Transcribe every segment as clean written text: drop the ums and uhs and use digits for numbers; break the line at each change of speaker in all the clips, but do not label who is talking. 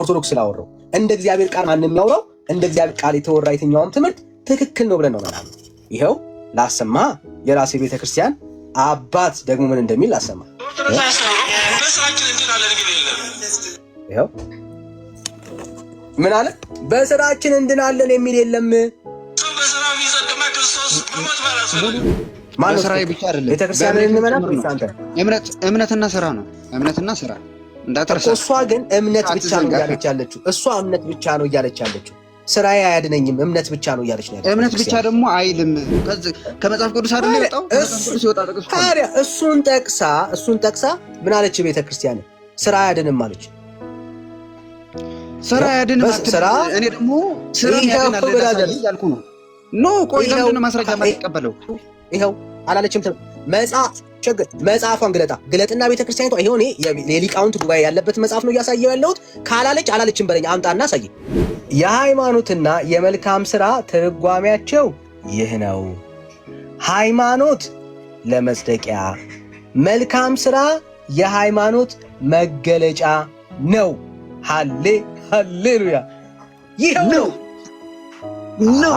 ኦርቶዶክስ ላወራው እንደ እግዚአብሔር ቃል ማንም ያወራው እንደ እግዚአብሔር ቃል የተወራ የትኛውም ትምህርት ትክክል ነው ብለን ነው ማለት ነው። ይሄው ላሰማ የራሴ ቤተክርስቲያን አባት ደግሞ ምን እንደሚል ላሰማ። ይሄው ምን አለ? በስራችን እንድናለን የሚል የለም።
ማነው ስራዬ ብቻ አይደለም
ቤተክርስቲያንን እንመናት አንተ
እምነትና ስራ ነው። እምነትና ስራ እንዳትረሳ።
እሷ ግን እምነት ብቻ ነው እያለች ያለችው። እሷ እምነት ብቻ ነው እያለች ያለችው። ስራዬ አያድነኝም እምነት ብቻ ነው እያለች ነው ያለችው።
እምነት ብቻ ደግሞ አይልም። ከመጽሐፍ ቅዱስ አይደል የወጣው? ከመጽሐፍ ቅዱስ ይወጣ ጠቅስ
ታዲያ እሱን ጠቅሳ ምን አለች? ቤተክርስቲያን ስራ አያድንም አለች።
ስራ አያድንም ስራ እኔ ደግሞ ስራ ያድናል እያልኩ ነው። ኖ ቆይ ለምንድን ነው ማስረጃ የማትቀበለው?
ይሄው አላለችም። መጽሐፏን ግለጥና ቤተክርስቲያኒቷ ይሄው እኔ የሊቃውንት ጉባኤ ያለበት መጽሐፍ ነው እያሳየው ያለሁት። አላለችም በለኝ አምጣና አሳይ። የሃይማኖትና የመልካም ስራ ትርጓሜያቸው ይህ ነው። ሃይማኖት ለመጽደቂያ፣ መልካም ስራ የሃይማኖት መገለጫ ነው። ሃሌሉያ! ይሄው ነው ነው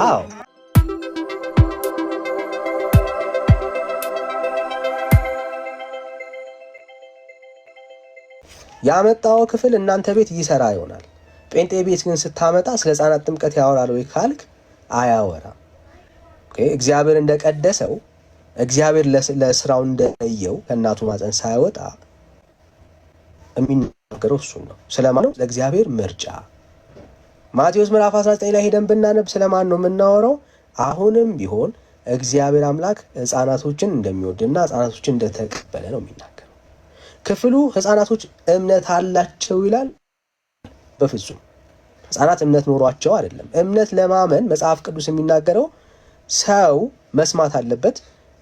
ያመጣው ክፍል እናንተ ቤት ይሰራ ይሆናል። ጴንጤ ቤት ግን ስታመጣ ስለ ሕፃናት ጥምቀት ያወራል ወይ ካልክ አያወራም። እግዚአብሔር እንደቀደሰው እግዚአብሔር ለስራው እንደለየው ከእናቱ ማፀን ሳይወጣ የሚናገረው እሱን ነው። ስለማን ነው? ለእግዚአብሔር ምርጫ። ማቴዎስ ምዕራፍ 19 ላይ ሄደን ብናነብ ስለማን ነው የምናወራው? አሁንም ቢሆን እግዚአብሔር አምላክ ሕፃናቶችን እንደሚወድና ሕፃናቶችን እንደተቀበለ ነው የሚናገረው። ክፍሉ ሕፃናቶች እምነት አላቸው ይላል። በፍጹም ሕፃናት እምነት ኖሯቸው አይደለም። እምነት ለማመን መጽሐፍ ቅዱስ የሚናገረው ሰው መስማት አለበት።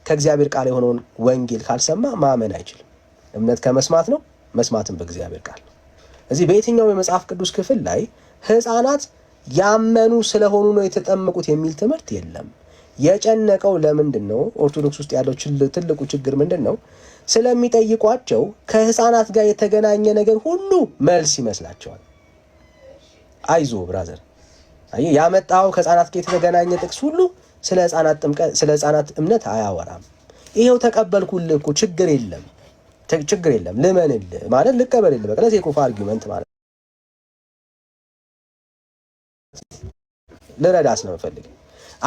ከእግዚአብሔር ቃል የሆነውን ወንጌል ካልሰማ ማመን አይችልም። እምነት ከመስማት ነው፣ መስማትም በእግዚአብሔር ቃል ነው። እዚህ በየትኛው የመጽሐፍ ቅዱስ ክፍል ላይ ሕፃናት ያመኑ ስለሆኑ ነው የተጠመቁት የሚል ትምህርት የለም። የጨነቀው ለምንድን ነው? ኦርቶዶክስ ውስጥ ያለው ትልቁ ችግር ምንድን ነው? ስለሚጠይቋቸው ከሕፃናት ጋር የተገናኘ ነገር ሁሉ መልስ ይመስላቸዋል። አይዞ ብራዘር፣ ያመጣው ከሕፃናት ጋር የተገናኘ ጥቅስ ሁሉ ስለ ሕፃናት ጥምቀት፣ ስለ ሕፃናት እምነት አያወራም። ይሄው ተቀበልኩልህ እኮ ችግር የለም ልመንልህ ማለት ልቀበልልህ በቃ ለዚህ ኮፋ አርጊውመንት ማለት ልረዳስ ነው የምፈልግ።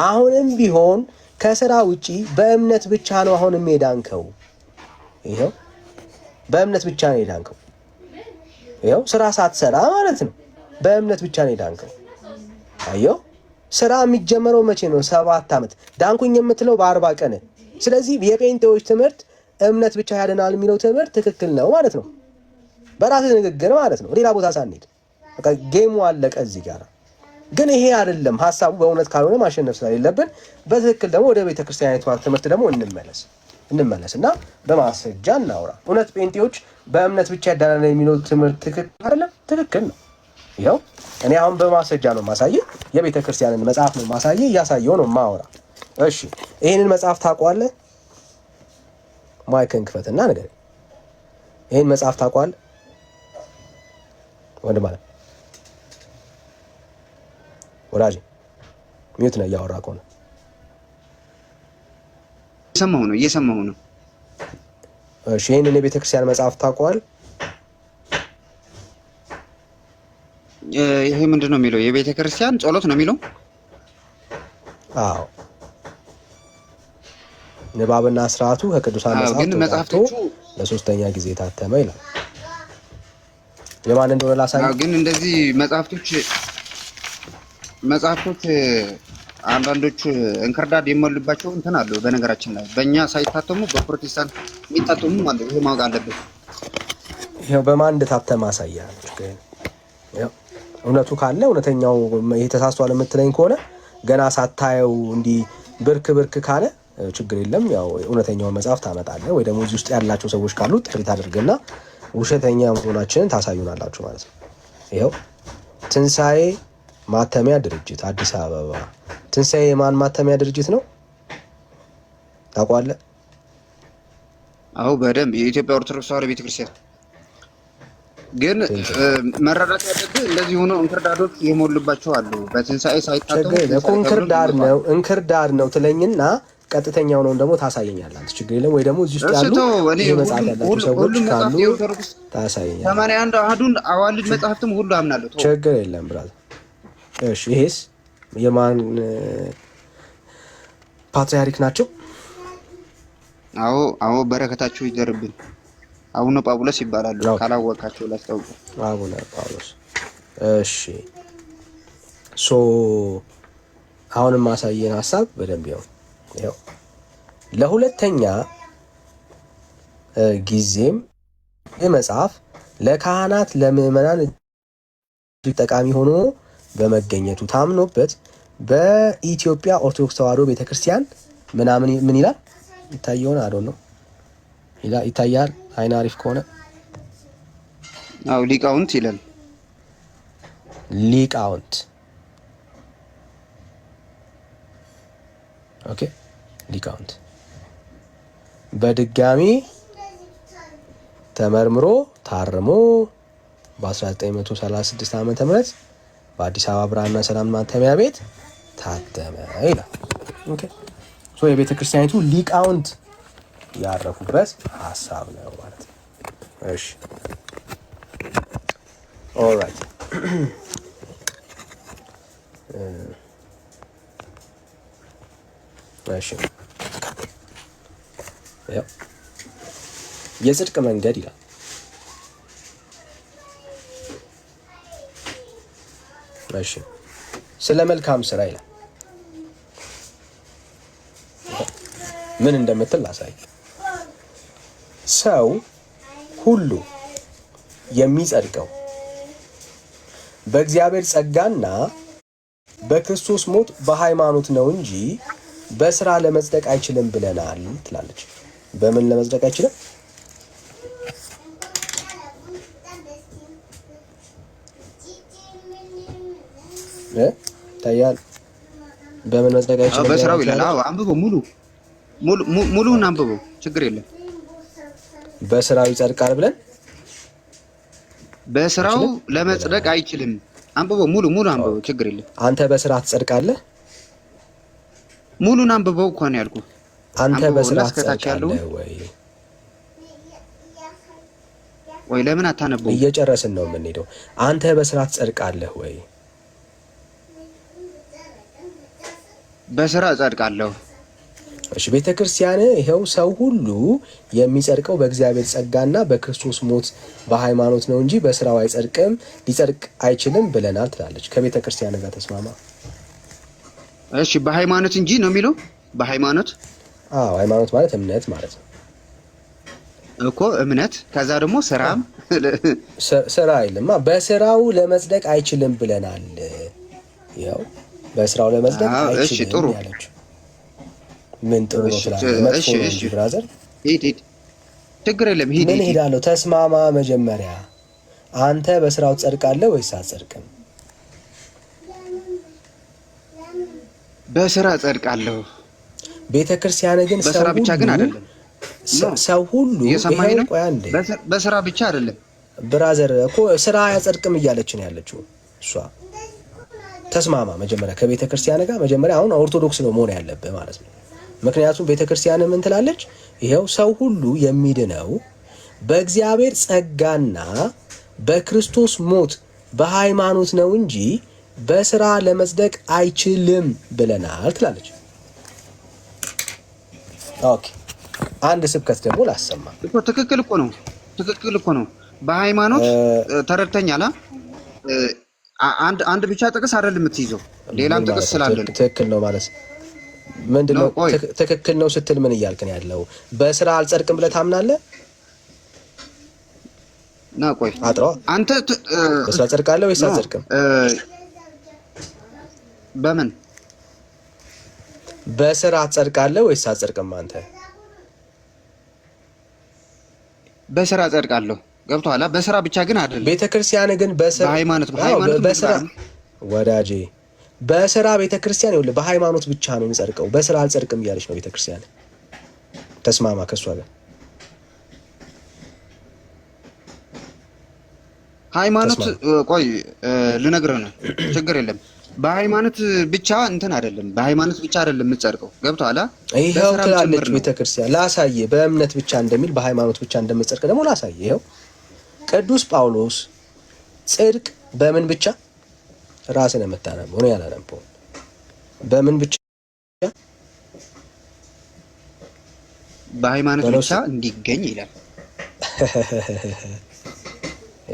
አሁንም ቢሆን ከስራ ውጪ በእምነት ብቻ ነው አሁንም የዳንከው። ይሄው በእምነት ብቻ ነው የዳንከው። ይሄው ስራ ሳትሰራ ማለት ነው በእምነት ብቻ ነው የዳንከው። አየው ስራ የሚጀመረው መቼ ነው? 7 ዓመት ዳንኩኝ የምትለው በ40 ቀን። ስለዚህ የጴንጤዎች ትምህርት እምነት ብቻ ያድናል የሚለው ትምህርት ትክክል ነው ማለት ነው። በራስህ ንግግር ማለት ነው። ሌላ ቦታ ሳንሄድ በቃ ጌሙ አለቀ እዚህ ጋር። ግን ይሄ አይደለም ሐሳቡ። በእውነት ካልሆነ ማሸነፍ ስለሌለብን በትክክል ደግሞ ወደ ቤተክርስቲያኒቷ ትምህርት ደግሞ እንመለስና በማስረጃ እናውራ። እውነት ጴንጤዎች በእምነት ብቻ ያዳናል የሚለው ትምህርት ትክክል አይደለም? ትክክል ነው። ይኸው እኔ አሁን በማስረጃ ነው ማሳየ፣ የቤተክርስቲያንን መጽሐፍ ነው ማሳየ፣ እያሳየው ነው ማወራ። እሺ ይሄንን መጽሐፍ ታውቀዋለህ? ማይክን ክፈትና ነገር ይሄን መጽሐፍ ታውቀዋለህ? ወንድ ማለት ወዳጅ ሚዩት ነው እያወራ ከሆነ እየሰማሁ ነው። እሺ ይሄንን የቤተክርስቲያን መጽሐፍ ታውቀዋለህ?
ይሄ ምንድን ነው የሚለው? የቤተክርስቲያን ጸሎት ነው የሚለው?
አዎ ንባብና ስርዓቱ ከቅዱሳን መጽሐፍቶቹ ለሶስተኛ ጊዜ ታተመ ይላል። የማን እንደሆነ ላሳየው።
ግን እንደዚህ መጽሐፍቶች አንዳንዶቹ እንክርዳድ የሞሉባቸው እንትን አለው። በነገራችን ላይ በእኛ ሳይታተሙ በፕሮቴስታንት የሚታተሙ አለ። ይሄ ማወቅ አለበት።
ይሄው በማን እንደታተመ አሳያለሁ። ይሄው እውነቱ ካለ እውነተኛው ይሄ ተሳስቷል የምትለኝ ከሆነ ገና ሳታየው እንዲህ ብርክ ካለ ችግር የለም። ያው እውነተኛውን መጽሐፍ ታመጣለህ ወይ ደግሞ እዚህ ውስጥ ያላቸው ሰዎች ካሉ ጥሪ ታደርግና ውሸተኛ መሆናችንን ታሳዩናላችሁ ማለት ነው። ይሄው ትንሣኤ ማተሚያ ድርጅት አዲስ አበባ። ትንሣኤ የማን ማተሚያ ድርጅት ነው ታውቃለህ?
አዎ በደንብ የኢትዮጵያ ኦርቶዶክስ ተዋሕዶ ቤተክርስቲያን ግን መረዳት ያለብህ እንደዚህ ሆኖ እንክርዳዶች የሞሉባቸው አሉ። በትንሣኤ ሳይታተሙ
እንክርዳድ ነው ትለኝና ቀጥተኛው ነው ደግሞ ታሳየኛለህ። ችግር የለም ወይ ደግሞ እዚህ ውስጥ ያሉ ይሄ መጽሐፍ ያላቸው ሰዎች ካሉ ታሳየኛለህ።
81 አሐዱን አዋልድ መጽሐፍትም ሁሉ አምናለሁ።
ችግር የለም ብራዘር። እሺ ይሄስ የማን ፓትርያርክ ናቸው?
አዎ በረከታቸው ይደርብን። አቡነ ጳውሎስ ይባላሉ። ካላወቃቸው ላስታውቁ።
አቡነ ጳውሎስ። እሺ አሁንም ማሳየን ሐሳብ በደንብ ይኸው ለሁለተኛ ጊዜም ይህ መጽሐፍ ለካህናት ለምዕመናን እጅግ ጠቃሚ ሆኖ በመገኘቱ ታምኖበት በኢትዮጵያ ኦርቶዶክስ ተዋሕዶ ቤተክርስቲያን ምን ይላል? ይታየውን አዶ ነው ይታያል። አይን አሪፍ ከሆነ
ሊቃውንት ይላል።
ሊቃውንት ኦኬ። ሊቃውንት በድጋሚ ተመርምሮ ታርሞ በ1936 ዓመተ ምህረት በአዲስ አበባ ብርሃንና ሰላም ማተሚያ ቤት ታተመ ይላል። ኦኬ የቤተ ክርስቲያኒቱ ሊቃውንት ያረፉበት ሐሳብ ነው ማለት ነው። እሺ ኦልራይት እሺ የጽድቅ መንገድ ይላል። እሺ ስለ መልካም ስራ ይላል። ምን እንደምትል ላሳይ። ሰው ሁሉ የሚጸድቀው በእግዚአብሔር ጸጋና በክርስቶስ ሞት በሃይማኖት ነው እንጂ በስራ ለመጽደቅ አይችልም ብለናል ትላለች። በምን ለመጽደቅ አይችልም? ታያል። በምን መጽደቅ አይችልም?
በስራው ይላል። አንብበው፣ ሙሉውን አንብበው፣ ችግር የለም።
በስራው ይጸድቃል ብለን
በስራው ለመጽደቅ አይችልም። አንብበው፣ ሙሉ አንብበው፣ ችግር የለም።
አንተ በስራ ትጸድቃለህ?
ሙሉን አንብበው እኮ ነው ያልኩህ።
አንተ በስራ ትጸድቃለህ
ወይ? ለምን አታነበው?
እየጨረስን ነው የምንሄደው። አንተ በስራ ትጸድቃለህ ወይ?
በስራ እጸድቃለሁ።
እሺ ቤተክርስቲያን ይሄው ሰው ሁሉ የሚጸድቀው በእግዚአብሔር ጸጋና በክርስቶስ ሞት በሃይማኖት ነው እንጂ በስራው አይጸድቅም፣ ሊጸድቅ አይችልም ብለናል ትላለች። ከቤተክርስቲያን ጋር ተስማማ?
እሺ በሃይማኖት እንጂ ነው የሚለው። በሃይማኖት
ሃይማኖት ማለት እምነት ማለት ነው
እኮ። እምነት ከዛ ደግሞ ስራም
ስራ አይልማ። በስራው ለመጽደቅ አይችልም ብለናል። ያው በስራው ለመጽደቅ አይችልም ያለችው ምን ጥሩ ነው ትላለህ? መጥፎ ነው እንጂ ብራዘር።
ሂድ ችግር የለም ሂድ።
ምን ሄዳለሁ? ተስማማ። መጀመሪያ አንተ በስራው ትጸድቃለህ ወይስ አትጸድቅም?
በስራ እጸድቃለሁ።
ቤተክርስቲያን ግን
በስራ ብቻ ግን አይደለም።
ሰው ሁሉ
እየሰማኝ ነው። በስራ ብቻ አይደለም
ብራዘር እኮ ስራ አያጸድቅም እያለች ነው ያለችው እሷ። ተስማማ መጀመሪያ ከቤተክርስቲያን ጋር። መጀመሪያ አሁን ኦርቶዶክስ ነው መሆን ያለብህ ማለት ነው። ምክንያቱም ቤተክርስቲያን ምን ትላለች? ይሄው ሰው ሁሉ የሚድነው በእግዚአብሔር ጸጋና በክርስቶስ ሞት በሃይማኖት ነው እንጂ በስራ ለመጽደቅ አይችልም ብለናል ትላለች። ኦኬ አንድ ስብከት ደግሞ ላሰማ።
ትክክል እኮ ነው። በሃይማኖት ተረድተኛል። አንድ ብቻ ጥቅስ አይደለም የምትይዘው፣ ሌላም ጥቅስ ስላለ
ትክክል ነው ማለት ምንድነው? ትክክል ነው ስትል ምን እያልክ ነው ያለው? በስራ አልጸድቅም ብለህ ታምናለህ?
ና ቆይ
አጥሮ
አንተ
በስራ ጸድቃለህ ወይስ አልጸድቅም?
በምን
በስራ ጸድቃለህ ወይስ አልጸድቅም? አንተ
በስራ ጸድቃለሁ። ገብቶሃል? በስራ ብቻ ግን አይደለም።
ቤተክርስቲያን ግን
በሃይማኖት
በስራ ወዳጄ በስራ ቤተክርስቲያን ይኸውልህ በሃይማኖት ብቻ ነው የሚጸድቀው፣ በስራ አልጸድቅም እያለች ነው ቤተክርስቲያን። ተስማማ ከሷ ጋር።
ሃይማኖት ቆይ ልነግርህ ነው። ችግር የለም። በሃይማኖት ብቻ እንትን አይደለም። በሃይማኖት ብቻ አይደለም የምትጸድቀው። ገብቶሃል?
ይሄው ትላለች ቤተክርስቲያን። ላሳየ በእምነት ብቻ እንደሚል በሃይማኖት ብቻ እንደምትጸድቅ ደግሞ ላሳየ። ይሄው ቅዱስ ጳውሎስ ጽድቅ በምን ብቻ ራስን የምታነበው ነው ያላነበው። በምን ብቻ?
በሃይማኖት ብቻ እንዲገኝ ይላል።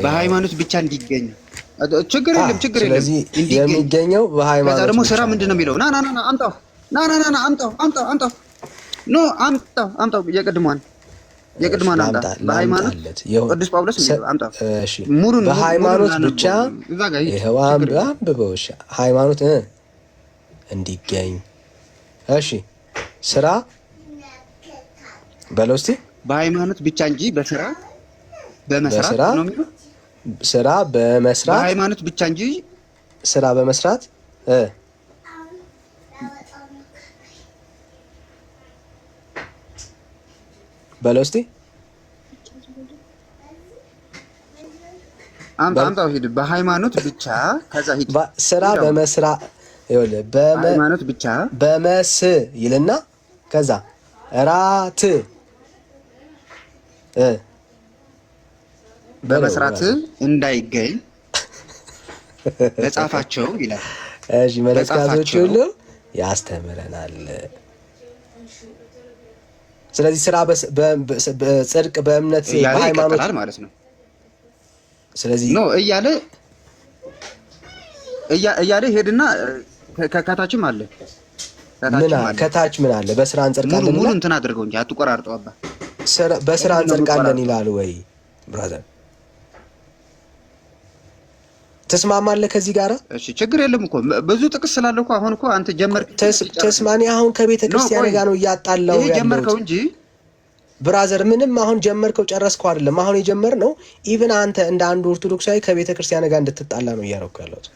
በሃይማኖት ብቻ እንዲገኝ ችግር የለም፣ ችግር የለም።
ስለዚህ የሚገኘው በሃይማኖት።
ከዛ ደግሞ ስራ ምንድን ነው የሚለው? ና አምጣው፣ አምጣው፣ ኖ አምጣው፣ የቅድሟን አምጣ። በሃይማኖት ቅዱስ ጳውሎስ አምጣው። እሺ ሙሉን
በሃይማኖት ብቻ ይሄው አንብበው። እሺ ሃይማኖት እንዲገኝ። እሺ ስራ በለው እስቲ።
በሃይማኖት ብቻ እንጂ በስራ በመስራት ነው የሚለው።
ስራ በመስራት
በሃይማኖት ብቻ እንጂ
ስራ በመስራት በለው እስቲ።
አምጣው ሂድ። በሃይማኖት ብቻ ከዛ ሂድ።
ስራ በመስራት ይኸውልህ፣
በሃይማኖት ብቻ
በመስ ይልና ከዛ ራት
በመስራት እንዳይገኝ ለጻፋቸው ይላል።
እሺ መለካቶች ሁሉ ያስተምረናል። ስለዚህ ስራ በጽድቅ በእምነት በሃይማኖት
ማለት ነው።
ስለዚህ
ነው እያለ ሄድና ከታችም አለ።
ከታች ምን አለ? በስራ እንጸድቃለን።
ሙሉ እንትን አድርገው እንጂ አትቆራርጠው። አባ
በስራ እንጸድቃለን ይላል ወይ ብራዘር? ተስማማለህ ከዚህ ጋር?
እሺ ችግር የለም እኮ ብዙ ጥቅስ ስላለው እኮ አሁን እኮ አንተ ጀመርክ።
ተስማኒ አሁን ከቤተ ክርስቲያን ጋር ነው እያጣላው ያለው።
ጀመርከው እንጂ
ብራዘር ምንም አሁን ጀመርከው ጨረስከው አይደለም። አሁን የጀመርነው ኢቭን አንተ እንደ አንድ ኦርቶዶክሳዊ ከቤተ ክርስቲያን ጋር እንድትጣላ ነው እያደረኩ ያለሁት።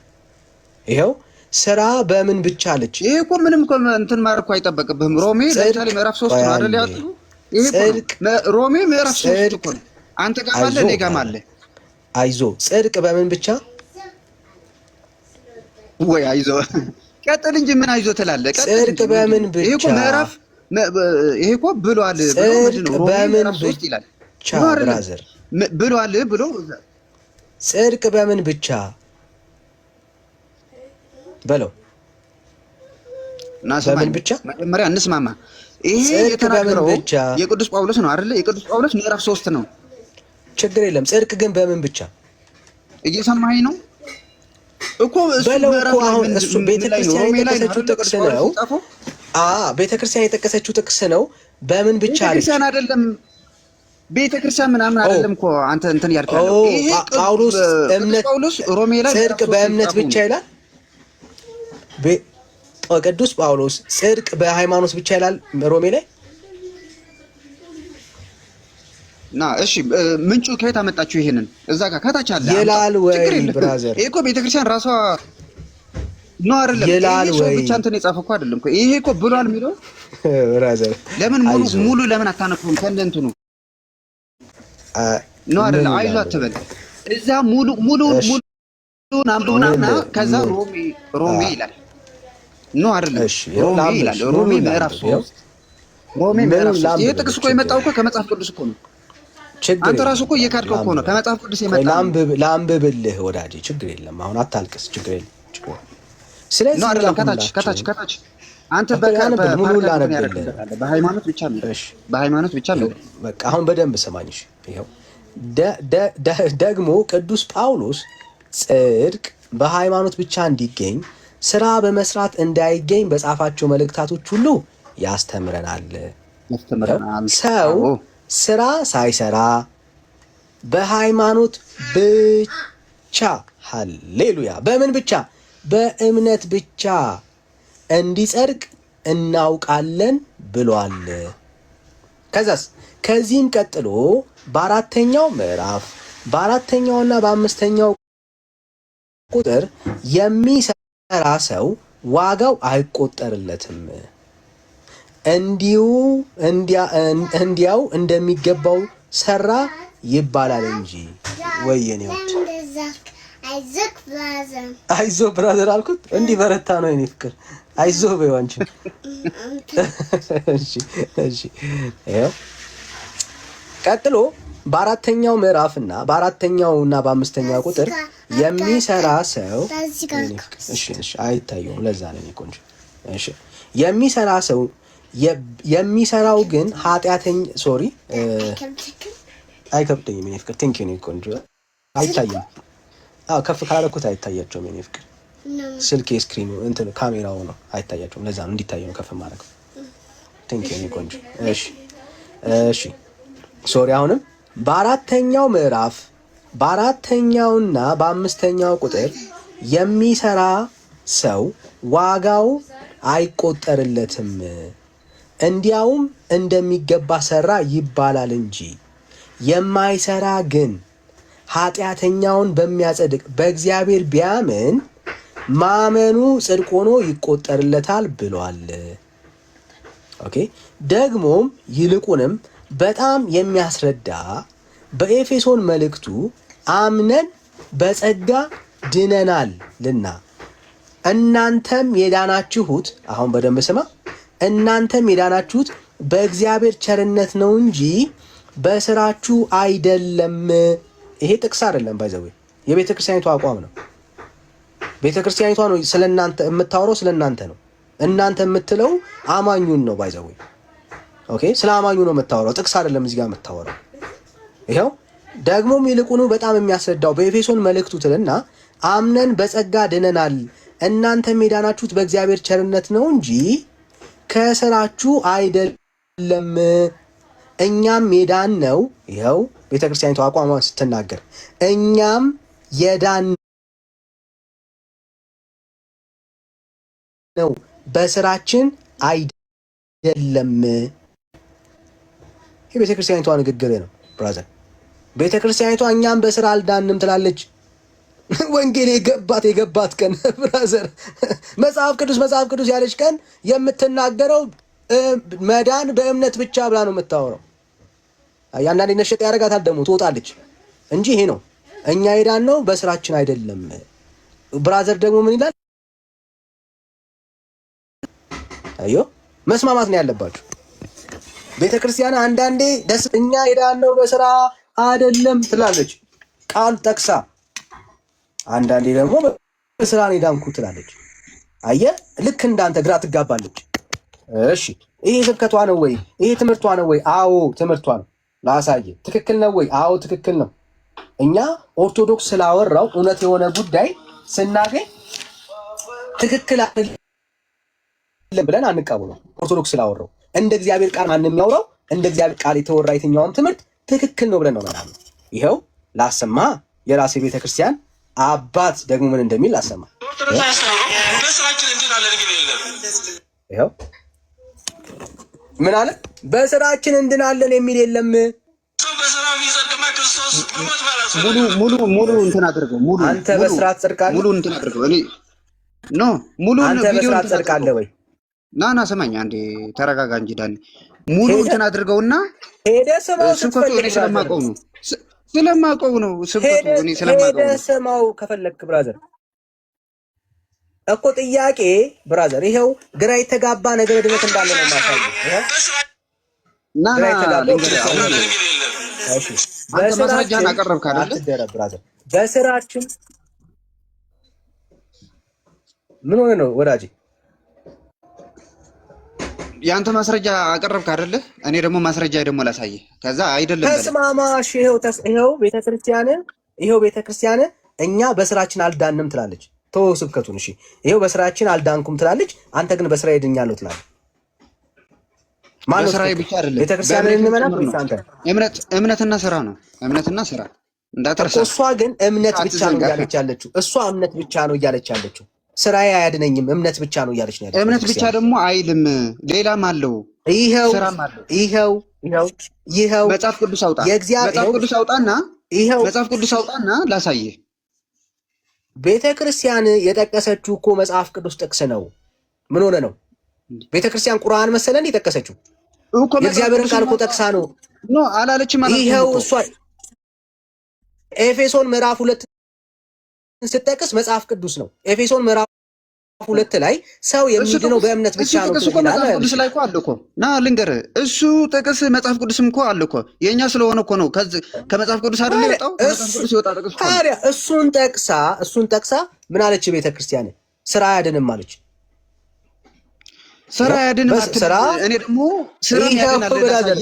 ይሄው ስራ በምን ብቻ አለች።
ይሄ እኮ ምንም እኮ እንትን ማርኩ አይጠበቅብህም። ሮሜ ለምሳሌ ምዕራፍ 3 ነው አይደል ያጡ? ይሄ ሮሜ ምዕራፍ 3 እኮ ነው። አንተ ጋር አለ እኔ ጋር አለ።
አይዞ ጽድቅ በምን ብቻ
ወይ አይዞ ቀጥል እንጂ ምን አይዞ ትላለህ?
ጽድቅ በምን ብቻ?
ይሄ እኮ ምዕራፍ ይሄ እኮ ብሏል ብሎ ምንድን ነው ሮሜ ምዕራፍ 3 ይላል።
ብራዘር
ብሏል ብሎ
ጽድቅ በምን ብቻ በለው
በምን ብቻ? መጀመሪያ እንስማማ። ይሄ የተናገረው የቅዱስ ጳውሎስ ነው አይደል? የቅዱስ ጳውሎስ ምዕራፍ 3 ነው።
ችግር የለም። ጽድቅ ግን በምን ብቻ?
እየሰማኸኝ ነው እኮ እሱ ምዕራፍ
አሁን እሱ ቤተክርስቲያን የጠቀሰችው ጥቅስ ነው። ቤተክርስቲያን የጠቀሰችው ጥቅስ ነው። በምን ብቻ አለች?
ቤተክርስቲያን አይደለም፣ ቤተክርስቲያን ምናምን አይደለም እኮ አንተ እንትን ያልከው። ይሄ
ጳውሎስ እምነት
ጳውሎስ ሮሜ ላይ
ጽድቅ በእምነት ብቻ ይላል። ቅዱስ ጳውሎስ ጽድቅ በሃይማኖት ብቻ ይላል ሮሜ ላይ።
ና እሺ ምንጩ ከየት አመጣችሁ? ይሄንን እዛ ጋር ከታች አለ
ይላል ወይ ብራዘር?
ይሄ እኮ ቤተክርስቲያን ራሷ ነው አይደለም?
ይላል ወይ
ብቻ እንትን የጻፈው እኮ አይደለም እኮ ይሄ እኮ ብሏል የሚለው
ብራዘር።
ለምን ሙሉ ለምን አታነቁም? ከእንደንቱ ነው አይደለም? አይዞህ አትበል። እዛ ሙሉ አንብቡና ከዛ ሮሜ ይላል ነው አይደለም? ሮሜ ይላል። ሮሜ ምዕራፍ 3 ሮሜ ምዕራፍ 3 ይሄ ጥቅስ እኮ የመጣው እኮ ከመጽሐፍ ቅዱስ እኮ ነው። አንተ ራስህ እኮ እየካድከው እኮ ነው። ከመጽሐፍ ቅዱስ የመጣው
ላንብብልህ ወዳጄ። ችግር የለም አሁን አታልቅስ። ችግር የለም። ስለዚህ
ነው አይደለም? ከታች አንተ
ሙሉ ላነብልህ።
በሃይማኖት ብቻ ነው። እሺ በሃይማኖት ብቻ ነው።
በቃ አሁን በደንብ ስማኝ። እሺ ይሄው ደግሞ ቅዱስ ጳውሎስ ጽድቅ በሃይማኖት ብቻ እንዲገኝ ስራ በመስራት እንዳይገኝ በጻፋቸው መልእክታቶች ሁሉ ያስተምረናል። ሰው ስራ ሳይሰራ በሃይማኖት ብቻ ሃሌሉያ፣ በምን ብቻ? በእምነት ብቻ እንዲጸድቅ እናውቃለን ብሏል። ከዛስ ከዚህም ቀጥሎ በአራተኛው ምዕራፍ በአራተኛውና በአምስተኛው ቁጥር የሚሰራ ሰው ዋጋው አይቆጠርለትም፣ እንዲያው እንደሚገባው ሰራ ይባላል እንጂ። ወየኔ ወድ አይዞ ብራዘር አልኩት። እንዲህ በረታ ነው የኔ ፍቅር። አይዞ በይው አንቺ። እሺ ቀጥሎ በአራተኛው ምዕራፍና በአራተኛውና በአምስተኛው ቁጥር የሚሰራ ሰው እሺ አይታየውም። ለዛ ነው እኔ ቆንጆ። እሺ የሚሰራ ሰው የሚሰራው ግን ኃጢአተኛ አይከብደኝም የኔ ፍቅር። ቴንክ ዩ ነው ቆንጆ። አይታየም። ከፍ ካላልኩት አይታያቸውም የኔ ፍቅር። ስልኬ ስክሪኑ እንትን ካሜራው ነው አይታያቸውም። ለዛ ነው እንዲታየው ከፍ ማድረግ። ቴንክ ዩ ነው ቆንጆ። እሺ ሶሪ አሁንም በአራተኛው ምዕራፍ በአራተኛውና በአምስተኛው ቁጥር የሚሰራ ሰው ዋጋው አይቆጠርለትም፣ እንዲያውም እንደሚገባ ሰራ ይባላል እንጂ የማይሰራ ግን ኃጢአተኛውን በሚያጸድቅ በእግዚአብሔር ቢያምን ማመኑ ጽድቅ ሆኖ ይቆጠርለታል ብሏል። ኦኬ። ደግሞም ይልቁንም በጣም የሚያስረዳ በኤፌሶን መልእክቱ አምነን በጸጋ ድነናልና እናንተም የዳናችሁት አሁን በደንብ ስማ፣ እናንተም የዳናችሁት በእግዚአብሔር ቸርነት ነው እንጂ በስራችሁ አይደለም። ይሄ ጥቅስ አይደለም፣ ባይዘው የቤተ ክርስቲያኒቷ አቋም ነው። ቤተ ክርስቲያኒቷ ነው ስለናንተ የምታወራው፣ ስለናንተ ነው። እናንተ የምትለው አማኙን ነው ባይዘው። ኦኬ፣ ስለ አማኙ ነው የምታወራው፣ ጥቅስ አይደለም እዚህ ጋር የምታወራው። ይሄው ደግሞም ይልቁኑ በጣም የሚያስረዳው በኤፌሶን መልእክቱ ትልና አምነን በጸጋ ድነናል፣ እናንተም የዳናችሁት በእግዚአብሔር ቸርነት ነው እንጂ ከስራችሁ አይደለም። እኛም የዳነው ይኸው ቤተክርስቲያኒቱ አቋሟን ስትናገር እኛም የዳነው በስራችን አይደለም። ይሄ ቤተክርስቲያኒቷ ንግግር ነው ብራዘር። ቤተክርስቲያኒቷ እኛም በስራ አልዳንም ትላለች። ወንጌል የገባት ቀን ብራዘር፣ መጽሐፍ ቅዱስ ያለች ቀን የምትናገረው መዳን በእምነት ብቻ ብላ ነው የምታወራው። ያንዳንዴ ነሸጥ ያደርጋታል ደግሞ ትወጣለች እንጂ ይሄ ነው እኛ የዳነው በስራችን አይደለም። ብራዘር ደግሞ ምን ይላል? አዮ መስማማት ነው ያለባችሁ። ቤተክርስቲያን አንዳንዴ እኛ የዳነው በስራ አይደለም ትላለች ቃል ጠቅሳ፣ አንዳንዴ ደግሞ በስራ ነው የዳንኩት ትላለች። አየህ፣ ልክ እንዳንተ ግራ ትጋባለች። እሺ ይሄ ስብከቷ ነው ወይ? ይሄ ትምህርቷ ነው ወይ? አዎ ትምህርቷ ነው። ላሳየ። ትክክል ነው ወይ? አዎ ትክክል ነው። እኛ ኦርቶዶክስ ስላወራው እውነት የሆነ ጉዳይ ስናገኝ ትክክል አይደለም ብለን አንቀበለው። ኦርቶዶክስ ስላወራው እንደ እግዚአብሔር ቃል ማንም የሚያወራው እንደ እግዚአብሔር ቃል የተወራ የትኛውም ትምህርት ትክክል ነው ብለን ነው ማለት ነው። ይኸው ላሰማ የራሴ ቤተክርስቲያን አባት ደግሞ ምን እንደሚል ላሰማ። ይኸው ምን አለ? በስራችን እንድናለን የሚል የለም።
ሙሉ እንትን አድርገው። ሙሉ
አንተ በስራ ትጸድቃለህ።
ሙሉ እንትን አድርገው። እኔ ኖ ሙሉ
አንተ በስራ ትጸድቃለህ ወይ?
ና ሰማኝ አንዴ ተረጋጋ እንጂ ዳኒ። ሙሉ እንትን አድርገውና
ሄደህ ስማው።
ስብከቱ እኔ ስለማውቀው ነው ስብከቱ እኔ ስለማውቀው ነው።
ሄደህ ስማው ከፈለክ ብራዘር እኮ ጥያቄ ብራዘር፣ ይሄው ግራ የተጋባ ነገር ድነት እንዳለ ነው ማሳየው።
አንተ ማስረጃን አቀረብክ አይደል?
አትደረብ ብራዘር። በስራችን ምን ሆነ ነው ወዳጄ?
ያንተ ማስረጃ አቀረብክ አይደል? እኔ ደግሞ ማስረጃ ደግሞ ላሳየህ። ከዛ አይደለም
ተስማማሽ። ይሄው ቤተክርስቲያን እኛ በስራችን አልዳንም ትላለች። ተው ስብከቱን። እሺ ይሄው በስራችን አልዳንኩም ትላለች። አንተ ግን በስራ ሄድኛለሁ ትላለች። ማነው?
በስራዬ ብቻ አይደለም
ቤተክርስቲያንን እንመናት ወይስ አንተ?
እምነትና ስራ ነው። እምነትና ስራ እንዳትረሳ።
እሷ ግን እምነት ብቻ ነው እያለች ያለችው። እሷ እምነት ብቻ ነው እያለች ያለችው። ስራዬ አያድነኝም እምነት ብቻ ነው እያለች ነው ያለችው።
እምነት ብቻ ደግሞ አይልም፣ ሌላም አለው። ይሄው መጽሐፍ ቅዱስ አውጣ። መጽሐፍ ቅዱስ አውጣና ላሳየህ።
ቤተክርስቲያን የጠቀሰችው እኮ መጽሐፍ ቅዱስ ጥቅስ ነው። ምን ሆነ ነው? ቤተክርስቲያን ቁርአን መሰለ እንዴ የጠቀሰችው? የእግዚአብሔርን ቃል እኮ ጠቅሳ ነው።
ኖ አላለችም።
ይሄው እሷ ኤፌሶን ምዕራፍ 2 ስትጠቅስ መጽሐፍ ቅዱስ ነው። ኤፌሶን ምዕራፍ 2 ላይ ሰው የሚድነው በእምነት ብቻ ነው
ይላል። መጽሐፍ ቅዱስ ላይ እኮ አለ እኮ ና ልንገርህ፣ እሱ ጥቅስ መጽሐፍ ቅዱስም እኮ አለ እኮ የኛ ስለሆነ እኮ ነው ከመጽሐፍ ቅዱስ አይደል የወጣው? ከመጽሐፍ ቅዱስ የወጣ ጥቅስ እኮ ታዲያ
እሱን ጠቅሳ ምን አለች ቤተክርስቲያን? ስራ አያድንም አለች።
ስራ አያድንም አትል። እኔ ደግሞ ስራ ያድናል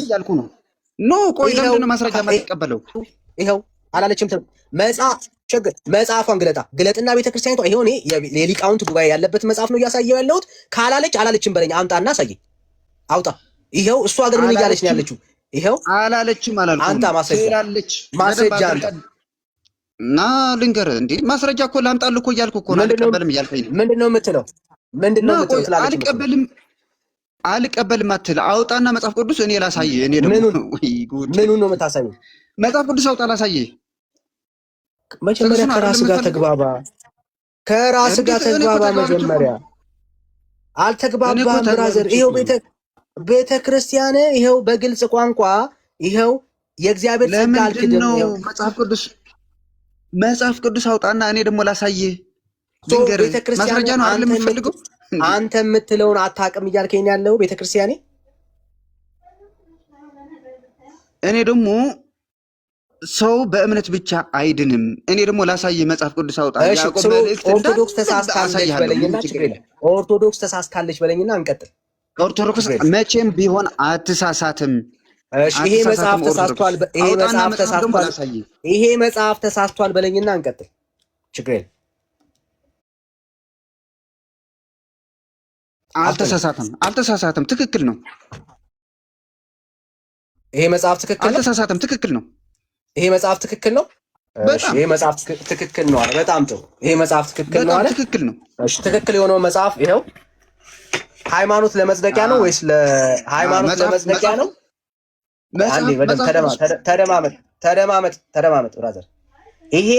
እያልኩ ነው። ኖ ቆይ ለምንድን ነው ማስረጃ የማትቀበለው?
ይኸው አላለችም። መጽሐፏን ግለጥና ቤተክርስቲያኒቷ ይሄው እኔ የሊቃውንት ጉባኤ ያለበት መጽሐፍ ነው እያሳየው ያለሁት። ካላለች አላለችም በለኝ፣ አምጣና አሳየኝ፣ አውጣ። ይሄው እሷ ሀገር ምን እያለች ነው ያለችው? ይሄው
አላለችም አላልኩም።
አንተ ማስረጃ አንተ
እና ልንገርህ እንዴ ማስረጃ እኮ ላምጣልህ እኮ እያልኩ እኮ ነው። አልቀበልም እያልከኝ ነው። ምንድነው የምትለው? አልቀበልም አትል። አውጣና መጽሐፍ ቅዱስ እኔ ላሳየህ። እኔ ደግሞ
ምኑን ነው የምታሳየው?
መጽሐፍ ቅዱስ አውጣ ላሳየህ።
መጀመሪያ ከራስህ ጋር ተግባባ። መጀመሪያ አልተግባባም ብራዘር። ይሄው ቤተ ክርስቲያን ይሄው በግልጽ ቋንቋ ይሄው የእግዚአብሔር ጸጋ አልክድም ነው።
መጽሐፍ ቅዱስ አውጣና እኔ ደግሞ ላሳየህ። ማስረጃ ነው አይደል የምትፈልገው?
አንተ የምትለውን አታውቅም እያልከኝ ያለው ቤተ ክርስቲያኔ።
እኔ ደግሞ ሰው በእምነት ብቻ አይድንም። እኔ ደግሞ ላሳየህ መጽሐፍ ቅዱስ አውጣ። ያዕቆብ መልእክት
ኦርቶዶክስ ተሳስታለች በለኝና እንቀጥል።
ኦርቶዶክስ መቼም ቢሆን አትሳሳትም።
ይሄ መጽሐፍ ተሳስቷል በለኝና እንቀጥል። ችግር የለም።
አልተሳሳትም። ትክክል ነው።
ይሄ መጽሐፍ ትክክል ነው።
አልተሳሳትም። ትክክል ነው።
ይሄ መጽሐፍ ትክክል ነው። ይሄ መጽሐፍ ትክክል ነው አለ። በጣም ጥሩ። ይሄ መጽሐፍ ትክክል ነው አለ።
ትክክል ነው።
እሺ፣ ትክክል የሆነው መጽሐፍ ይሄው ሃይማኖት ለመጽደቂያ ነው ወይስ ለሃይማኖት ለመጽደቂያ ነው? አንዴ በደንብ ተደማመጥ ብራዘር። ይሄ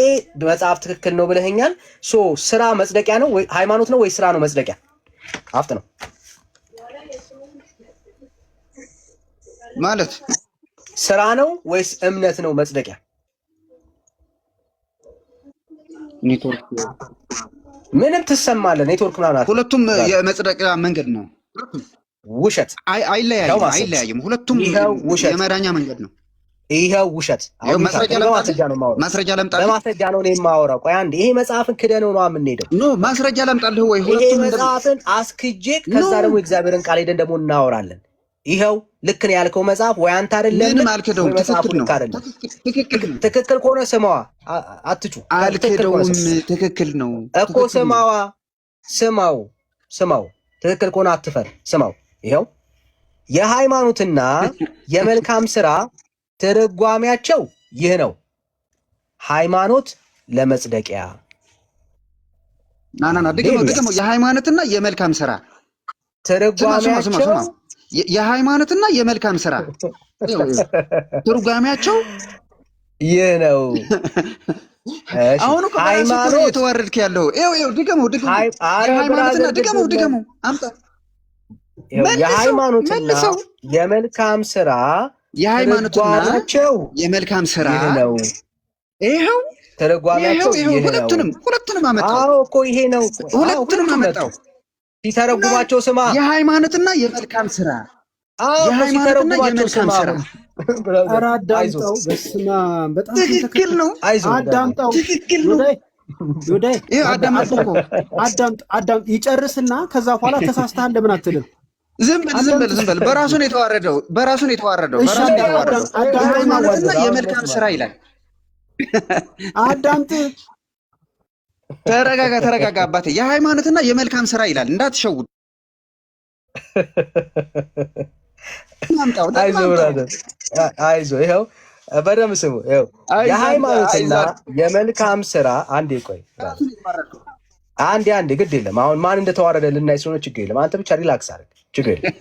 መጽሐፍ ትክክል ነው ብለኸኛል። ስራ መጽደቂያ ነው ወይ ሃይማኖት ነው ወይ ስራ ነው መጽደቂያ? አፍጥ ነው
ማለት
ስራ ነው ወይስ እምነት ነው መጽደቂያ?
ኔትወርክ
ምንም ትሰማለህ? ኔትወርክ ምናምን
ሁለቱም የመጽደቂያ መንገድ ነው።
ውሸት
አይለያይም። ሁለቱም የመዳኛ መንገድ ነው።
ይሄው ውሸት። አሁን ማስረጃ ነው የማወራው። ቆይ አንዴ፣ ይሄ መጽሐፍን ክደህ ነው የምንሄደው?
ኖ ማስረጃ ላምጣልህ ወይ?
ይሄ መጽሐፍን አስክጄ ከዛ ደግሞ እግዚአብሔርን ቃል ሄደን ደግሞ እናወራለን። ይሄው ልክ ነው ያልከው መጽሐፍ ወይ አንተ አይደለም?
ምንም አልክደውም።
ትክክል ከሆነ ስማዋ፣ አትጩ።
አልክደውም። ትክክል ነው
እኮ ስማው። ትክክል ከሆነ አትፈር፣ ስማው። ይሄው የሃይማኖትና የመልካም ስራ ትርጓሜያቸው ይህ ነው። ሃይማኖት ለመጽደቂያ
ድገመው። የሃይማኖትና የመልካም ስራ
ትርጓሜያቸው
የሃይማኖትና የመልካም ስራ ትርጓሜያቸው
ይህ ነው።
አሁን እኮ ሃይማኖት የተዋረድክ ያለው ድገመው። የሃይማኖትና ድገመው። አምጣ።
የሃይማኖትና የመልካም ስራ
የሃይማኖትና የመልካም ስራ
ነው።
ይሄው
ተረጓሚያቸው
ሁለቱንም አመጣው።
አዎ እኮ ይሄ ነው።
ሁለቱንም አመጣው
ሲተረጉማቸው ስማ።
የሃይማኖትና የመልካም ስራ
የሃይማኖትና የመልካም ስራ
አዳምጠው። በስመ አብ በጣም
ትክክል ነው።
አዳምጠው።
ትክክል ነው። ይሄ
አዳምጥ ይጨርስና ከዛ በኋላ ተሳስተሃል ለምን አትልም?
ዝም በል። በራሱን የተዋረደው የሃይማኖትና የመልካም ስራ ይላል።
አዳምጥ።
ተረጋጋ አባቴ። የሃይማኖትና የመልካም ስራ ይላል። እንዳትሸውድ።
አይዞህ። ይኸው በደምብ ስሙ። ይኸው የሃይማኖትና የመልካም ስራ አንዴ ቆይ፣ አንዴ ግድ የለም። አሁን ማን እንደተዋረደ ልናይ ስለሆነ ችግር የለም። አንተ ብቻ ሪላክስ አድርግ፣ ችግር የለም።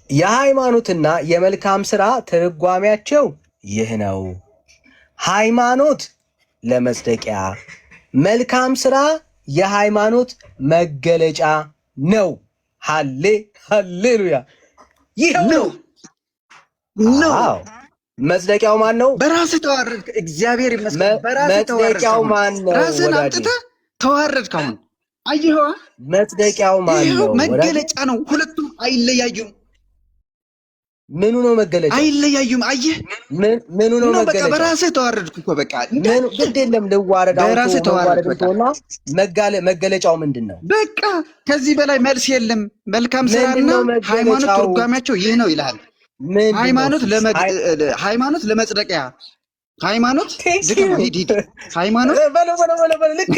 የሃይማኖትና የመልካም ስራ ትርጓሜያቸው ይህ ነው። ሃይማኖት ለመጽደቂያ፣ መልካም ስራ የሃይማኖት መገለጫ ነው። ሃሌሉያ! ይኸው ነው። መጽደቂያው ማን ነው?
በራስህ ተዋረድክ። እግዚአብሔር ይመስገን። በራስህ
መጽደቂያው ማን ነው?
ራስህን አምጥተህ ተዋረድክ። አሁን አየኸዋ?
መጽደቂያው ማን ነው?
መገለጫ ነው። ሁለቱም አይለያዩም።
ምኑ ነው መገለጫ?
አይለያዩም። አየህ?
ምኑ ነው መገለጫ?
በቃ በራስህ ተዋረድክ እኮ በቃ።
ግድ የለም ልዋረድ።
በራስህ ተዋረድክ በቃ።
መገለጫው ምንድን ነው?
በቃ ከዚህ በላይ መልስ የለም። መልካም ስራና ሃይማኖት ትርጓሜያቸው ይህ ነው ይልሃል። ሃይማኖት ለመጽደቂያ ሃይማኖት ሂድ ሃይማኖት
ልክ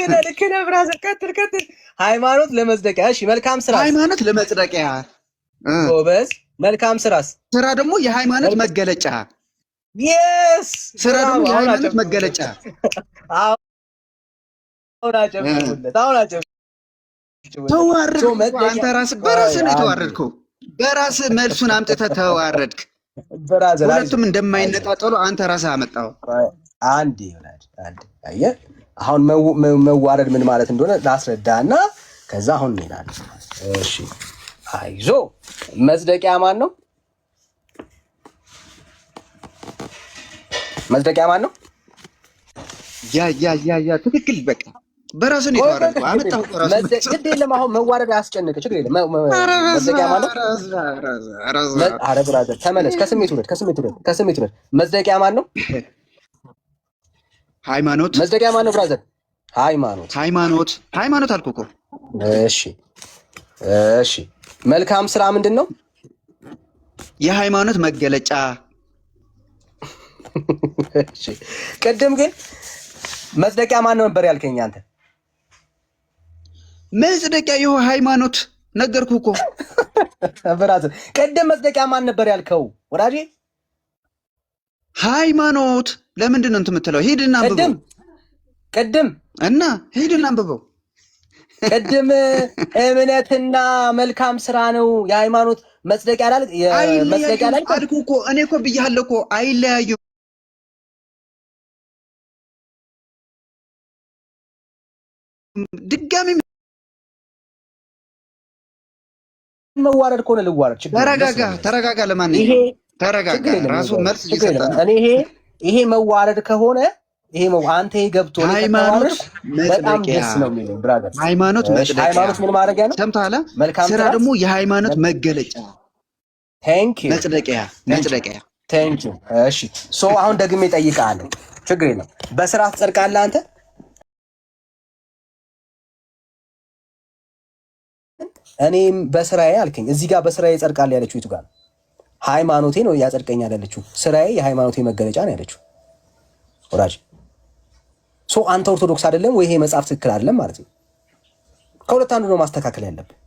ነህ ብራዘር፣ ቀጥል። ሃይማኖት ለመጽደቂያ። እሺ መልካም ስራ
ሃይማኖት ለመጽደቂያ
ጎበዝ። መልካም ስራስ?
ስራ ደግሞ የሃይማኖት መገለጫ።
የስ
ስራ ደግሞ የሃይማኖት መገለጫ። ተዋረድክ አንተ ራስህ። በራስህ ነው የተዋረድከው። በራስህ መልሱን አምጥተህ ተዋረድክ። ሁለቱም እንደማይነጣጠሉ አንተ ራስህ አመጣው።
አንዴ አየህ፣ አሁን መዋረድ ምን ማለት እንደሆነ ላስረዳና ከዛ አሁን እንሄዳለን። እሺ አይዞ። መጽደቂያ ማን ነው? መጽደቂያ ማን ነው?
ያ ትክክል። በቃ በራስህ ነው የተዋረድከው። አመጣው በራስህ።
ግድ የለም አሁን መዋረድ አያስጨንቅህ፣ ችግር የለም። መጽደቂያ ማለት ኧረ ብራዘር ተመለስ፣ ከስሜት ውረድ። መጽደቂያ ማን ነው?
ሃይማኖት።
መጽደቂያ ማን ነው ብራዘር? ሃይማኖት አልኩህ እኮ። እሺ መልካም ስራ ምንድን ነው?
የሃይማኖት መገለጫ።
እሺ ቅድም ግን መጽደቂያ ማን ነበር ያልከኝ አንተ?
መጽደቂያ ይኸው ሃይማኖት ነገርኩህ እኮ
ብራዘር። ቅድም መጽደቂያ ማን ነበር ያልከው ወዳጄ?
ሃይማኖት። ለምንድን ነው እንትን የምትለው? ሂድና አንብበው።
ቅድም
እና ሂድና አንብበው።
ቅድም እምነትና መልካም ስራ ነው የሃይማኖት መጽደቂያ አላልክ? መጽደቂያ አላልክ
አልኩህ እኮ። እኔ እኮ ብያለሁ እኮ አይለያዩም። ድጋሚ
መዋረድ ከሆነ ልዋረድ።
ተረጋጋ። ለማንኛውም ተረጋጋ። ራሱ መልስ እየሰጠ ነው።
እኔ ይሄ መዋረድ ከሆነ አንተ ገብቶ
ሃይማኖት
በጣም ደስ ነው የሚለው ብራዘር።
ሃይማኖት
ምን ማድረጊያ ነው?
ሰምተሃል? ስራ ደግሞ የሃይማኖት መገለጫ። መጽደቂያ።
እሺ አሁን ደግሜ እጠይቅሃለሁ፣ ችግር የለም። በስራ ትጸድቃለህ አንተ? እኔም በስራዬ አልከኝ። እዚህ ጋር በስራዬ እጸድቃለሁ ያለችው የቱ ጋር ነው? ሃይማኖቴ ነው ያጸድቀኛል ያለችው። ስራዬ የሃይማኖቴ መገለጫ ነው ያለችው ወዳጅ። አንተ ኦርቶዶክስ አይደለም ወይ? ይሄ መጽሐፍ ትክክል አይደለም ማለት ነው። ከሁለት አንዱ ነው ማስተካከል ያለብን።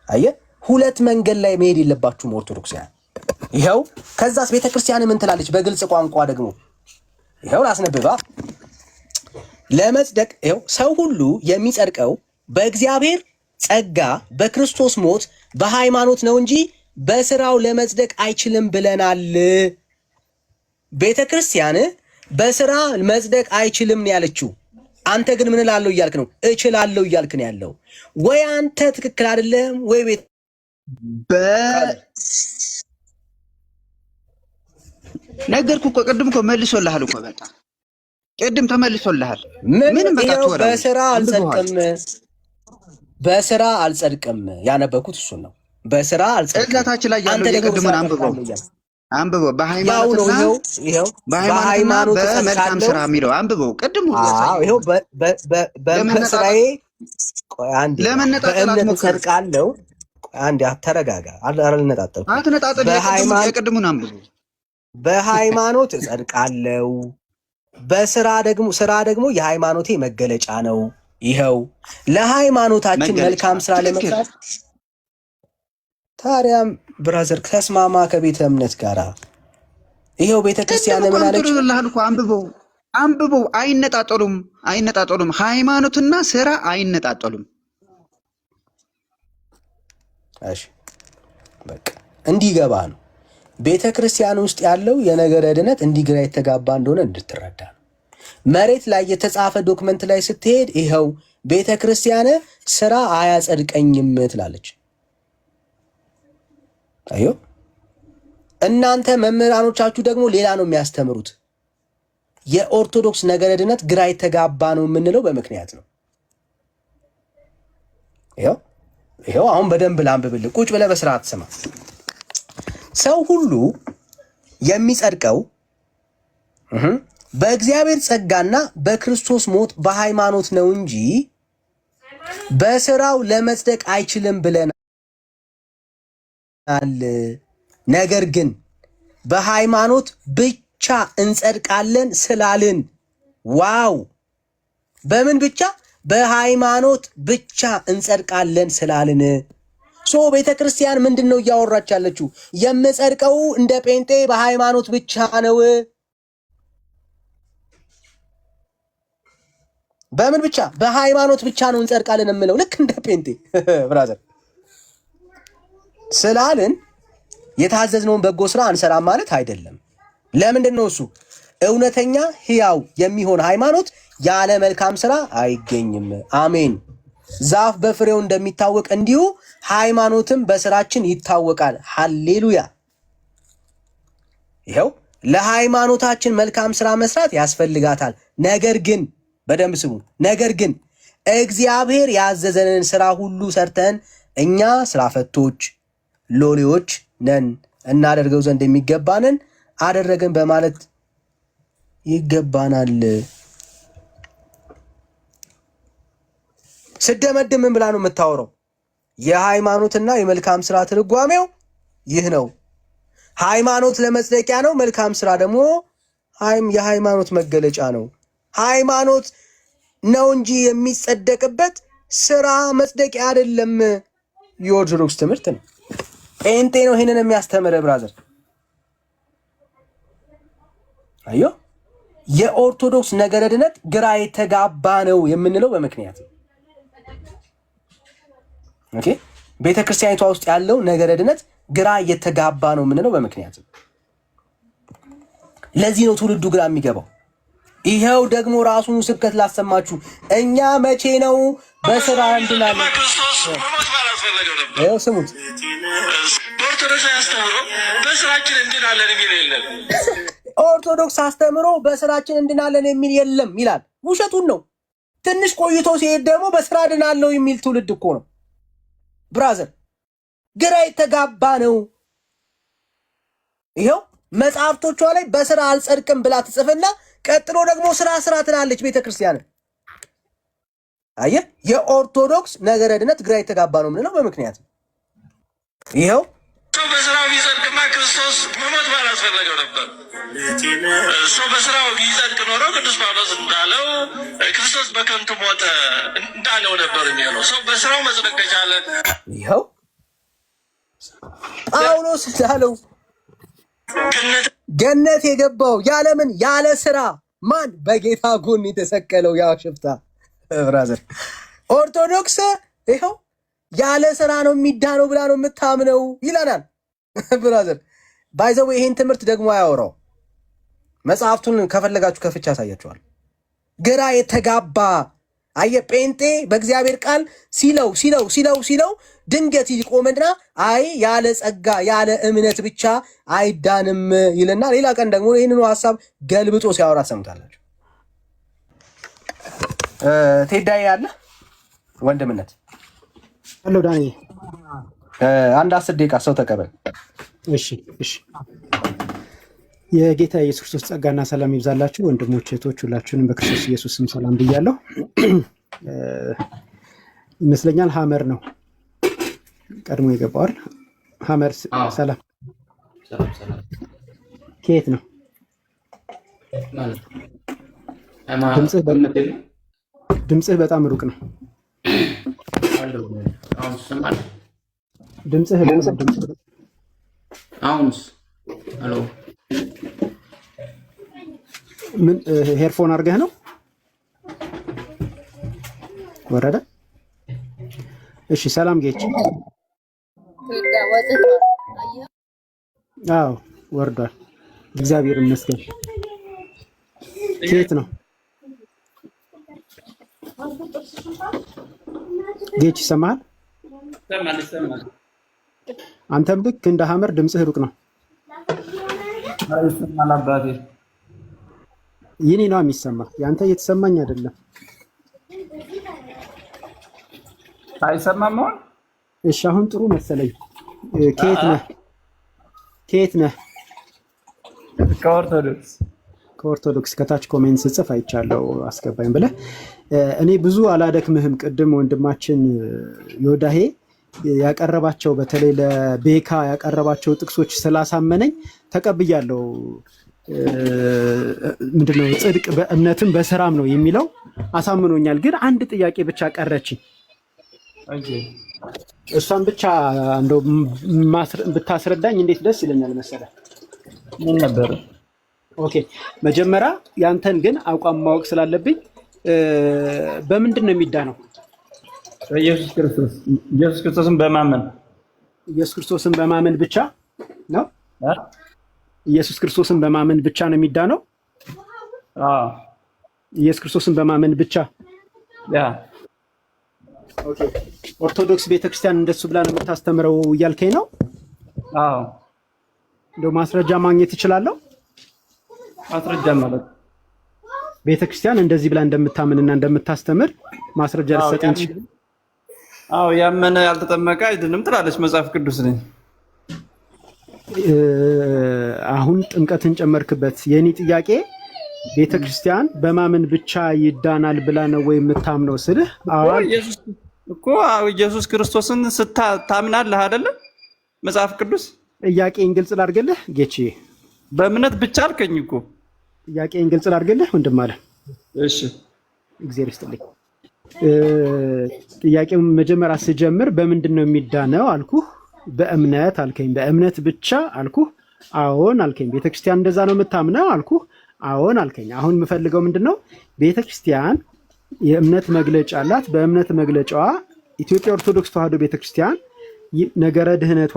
አየህ፣ ሁለት መንገድ ላይ መሄድ የለባችሁም ኦርቶዶክሳውያን። ይኸው ከዛስ ቤተክርስቲያን ምን ትላለች? በግልጽ ቋንቋ ደግሞ ይኸው ላስነብባ። ለመጽደቅ ይኸው ሰው ሁሉ የሚጸድቀው በእግዚአብሔር ጸጋ በክርስቶስ ሞት በሃይማኖት ነው እንጂ በስራው ለመጽደቅ አይችልም ብለናል። ቤተክርስቲያን በስራ መጽደቅ አይችልም ነው ያለችው። አንተ ግን ምን እላለሁ እያልክ ነው? እችላለሁ እያልክ ነው ያለው። ወይ አንተ ትክክል አይደለም ወይ ቤት
ነገርኩህ እኮ ቅድም እኮ መልሶልሃል እኮ በቃ ቅድም ተመልሶልሃል።
ምንም በቃ በስራ አልጸድቅም ያነበኩት እሱን ነው። በስራ አልጸድቅም።
እዛታች ላይ ያለው የቅድሙን አንብበው በሃይማኖት በመልካም ስራ የሚለው አንብበው። ቅድሙ
ይኸው በስራዬ በእምነት እጸድቃለሁ። አንዴ ተረጋጋ።
አትነጣጥል። የቅድሙን አንብበው።
በሃይማኖት እጸድቃለሁ፣ በስራ ደግሞ የሃይማኖቴ መገለጫ ነው። ይኸው ለሃይማኖታችን መልካም ስራ ለመስራት ታዲያም ብራዘር ተስማማ ከቤተ እምነት ጋራ። ይኸው ቤተክርስቲያን ምን አለች?
አንብበው። አይነጣጠሉም። ሃይማኖትና ስራ አይነጣጠሉም።
እሺ በቃ እንዲገባ ነው። ቤተክርስቲያን ውስጥ ያለው የነገረ ድነት እንዲግራ የተጋባ እንደሆነ እንድትረዳ ነው። መሬት ላይ የተጻፈ ዶክመንት ላይ ስትሄድ ይኸው ቤተክርስቲያን ስራ አያጸድቀኝም ትላለች። አዮ እናንተ መምህራኖቻችሁ ደግሞ ሌላ ነው የሚያስተምሩት። የኦርቶዶክስ ነገረ ድነት ግራ የተጋባ ነው የምንለው በምክንያት ነው። ይኸው አሁን በደንብ ላንብብልህ። ቁጭ ብለህ በስርዓት ስማ። ሰው ሁሉ የሚጸድቀው በእግዚአብሔር ጸጋና በክርስቶስ ሞት በሃይማኖት ነው እንጂ በስራው ለመጽደቅ አይችልም ብለናል። ነገር ግን በሃይማኖት ብቻ እንጸድቃለን ስላልን። ዋው! በምን ብቻ? በሃይማኖት ብቻ እንጸድቃለን ስላልን። ቤተ ክርስቲያን ምንድን ነው እያወራች ያለችው? የምጸድቀው እንደ ጴንጤ በሃይማኖት ብቻ ነው። በምን ብቻ? በሃይማኖት ብቻ ነው እንጸድቃለን የምለው ልክ እንደ ጴንጤ ብራዘር ስላልን የታዘዝነውን በጎ ስራ አንሰራም ማለት አይደለም። ለምንድን ነው እሱ? እውነተኛ ሕያው የሚሆን ሃይማኖት ያለ መልካም ስራ አይገኝም። አሜን። ዛፍ በፍሬው እንደሚታወቅ እንዲሁ ሃይማኖትም በስራችን ይታወቃል። ሃሌሉያ። ይኸው ለሃይማኖታችን መልካም ስራ መስራት ያስፈልጋታል። ነገር ግን በደንብ ስሙ። ነገር ግን እግዚአብሔር ያዘዘንን ስራ ሁሉ ሰርተን እኛ ስራ ፈቶች ሎሌዎች ነን፣ እናደርገው ዘንድ የሚገባንን አደረግን በማለት ይገባናል። ስደመድም ምን ብላ ነው የምታወራው? የሃይማኖትና የመልካም ስራ ትርጓሜው ይህ ነው። ሃይማኖት ለመጽደቂያ ነው፣ መልካም ስራ ደግሞ የሃይማኖት መገለጫ ነው። ሃይማኖት ነው እንጂ የሚጸደቅበት ስራ መጽደቂያ አይደለም። የኦርቶዶክስ ትምህርት ነው። ጴንጤ ነው ይሄንን የሚያስተምረ ብራዘር። አዮ የኦርቶዶክስ ነገረ ድነት ግራ የተጋባ ነው የምንለው በምክንያት ነው። ኦኬ፣ ቤተክርስቲያኒቷ ውስጥ ያለው ነገረ ድነት ግራ የተጋባ ነው የምንለው በምክንያት ነው። ለዚህ ነው ትውልዱ ግራ የሚገባው። ይሄው ደግሞ ራሱን ስብከት ላሰማችሁ። እኛ መቼ ነው በስራ እንድናለን? ይሄው ስሙት።
ኦርቶዶክስ አስተምሮ በስራችን እንድናለን የሚል የለም።
ኦርቶዶክስ አስተምሮ በስራችን እንድናለን የሚል የለም ይላል። ውሸቱን ነው። ትንሽ ቆይቶ ሲሄድ ደግሞ በስራ ድናለው የሚል ትውልድ እኮ ነው ብራዘር። ግራ የተጋባ ነው። ይሄው መጽሐፍቶቿ ላይ በስራ አልጸድቅም ብላ ትጽፍና ቀጥሎ ደግሞ ስራ ትላለች ቤተክርስቲያን። አየህ፣ የኦርቶዶክስ ነገረ ድነት ግራ የተጋባ ነው የምንለው በምክንያት ነው። ይኸው
ሰው በስራው ቢጸድቅማ ክርስቶስ መሞት ባላስፈለገው ነበር። ሰው በስራው ቢጸድቅ ኖሮ ቅዱስ ጳውሎስ እንዳለው ክርስቶስ በከንቱ ሞተ እንዳለው ነበር የሚሆነው። ሰው በስራው መጽደቅ ከቻለ
ይኸው ጳውሎስ እንዳለው ገነት የገባው ያለምን ያለ ስራ ማን? በጌታ ጎን የተሰቀለው ያ ሽፍታ ብራዘር። ኦርቶዶክስ ይኸው ያለ ስራ ነው የሚዳነው ብላ ነው የምታምነው ይላናል ብራዘር። ባይዘው ይሄን ትምህርት ደግሞ አያወራው። መጽሐፍቱን ከፈለጋችሁ ከፍቻ ያሳያችኋል። ግራ የተጋባ አየ ጴንጤ በእግዚአብሔር ቃል ሲለው ድንገት ይቆምና አይ ያለ ጸጋ ያለ እምነት ብቻ አይዳንም ይልና ሌላ ቀን ደግሞ ይህንኑ ሐሳብ ገልብጦ ሲያወራ ሰምታላችሁ። ቴዳዬ ያለ ወንድምነት
አሎ ዳኒ
አንድ 10 ደቂቃ ሰው ተቀበል።
እሺ የጌታ ኢየሱስ ክርስቶስ ጸጋና ሰላም ይብዛላችሁ ወንድሞች እህቶች፣ ሁላችሁንም በክርስቶስ ኢየሱስ ስም ሰላም ብያለሁ። ይመስለኛል ሐመር ነው ቀድሞ የገባው። ሐመር ሰላም ከየት ነው? ድምፅህ በጣም ሩቅ ነው።
አሁንስ ሄሎ፣
ምን ሄርፎን አድርገህ ነው? ወረደ? እሺ ሰላም ጌች። አዎ ወርዷል። እግዚአብሔር ይመስገን። ከየት ነው ጌች? ይሰማሃል?
ይሰማል።
አንተም ልክ እንደ ሐመር ድምፅህ ሩቅ ነው።
አይሰማል አባቴ።
የኔ ነው የሚሰማ፣ ያንተ እየተሰማኝ አይደለም።
አይሰማም አሁን?
እሺ አሁን ጥሩ መሰለኝ። ከየት ነህ? ከኦርቶዶክስ ከታች ኮሜንት ስጽፍ አይቻለው አስገባኝ ብለህ። እኔ ብዙ አላደክምህም። ቅድም ወንድማችን ዮዳሄ ያቀረባቸው በተለይ ለቤካ ያቀረባቸው ጥቅሶች ስላሳመነኝ ተቀብያለሁ። ምንድነው ጽድቅ በእምነትም በስራም ነው የሚለው አሳምኖኛል። ግን አንድ ጥያቄ ብቻ ቀረችኝ። እሷን ብቻ እንደው ብታስረዳኝ እንዴት ደስ ይለኛል መሰለህ።
ምን ነበር?
ኦኬ መጀመሪያ ያንተን ግን አቋም ማወቅ ስላለብኝ በምንድን ነው የሚዳነው?
በኢየሱስ ክርስቶስ። ኢየሱስ ክርስቶስን በማመን።
ኢየሱስ ክርስቶስን በማመን ብቻ ነው? ኢየሱስ ክርስቶስን በማመን ብቻ ነው የሚዳነው?
አዎ
ኢየሱስ ክርስቶስን በማመን ብቻ።
ያ
ኦኬ። ኦርቶዶክስ ቤተክርስቲያን እንደሱ ብላ ነው የምታስተምረው እያልከኝ ነው?
አዎ።
እንደው ማስረጃ ማግኘት እችላለሁ?
ማስረጃ ማለት
ቤተክርስቲያን እንደዚህ ብላ እንደምታምንና እንደምታስተምር ማስረጃ ልትሰጠኝ ትችላለህ?
አዎ ያመነ ያልተጠመቀ አይድንም ትላለች መጽሐፍ ቅዱስ ነኝ።
አሁን ጥምቀትን ጨመርክበት። የኔ ጥያቄ ቤተክርስቲያን በማመን ብቻ ይዳናል ብላ ነው ወይ የምታምነው ስልህ፣
ኢየሱስ ክርስቶስን ታምናለህ አይደለ? መጽሐፍ ቅዱስ
ጥያቄን ግልጽ ላድርግልህ ጌቼ።
በእምነት ብቻ አልከኝ እኮ።
ጥያቄን ግልጽ ላድርግልህ ወንድም አለ።
እሺ
እግዚአብሔር ይስጥልኝ። ጥያቄው መጀመሪያ ስጀምር በምንድን ነው የሚዳነው አልኩህ። በእምነት አልከኝ። በእምነት ብቻ አልኩህ። አዎን አልከኝ። ቤተክርስቲያን እንደዛ ነው የምታምነው አልኩህ። አዎን አልከኝ። አሁን የምፈልገው ምንድነው? ቤተክርስቲያን የእምነት መግለጫ አላት። በእምነት መግለጫዋ ኢትዮጵያ ኦርቶዶክስ ተዋሕዶ ቤተክርስቲያን ነገረ ድህነቷ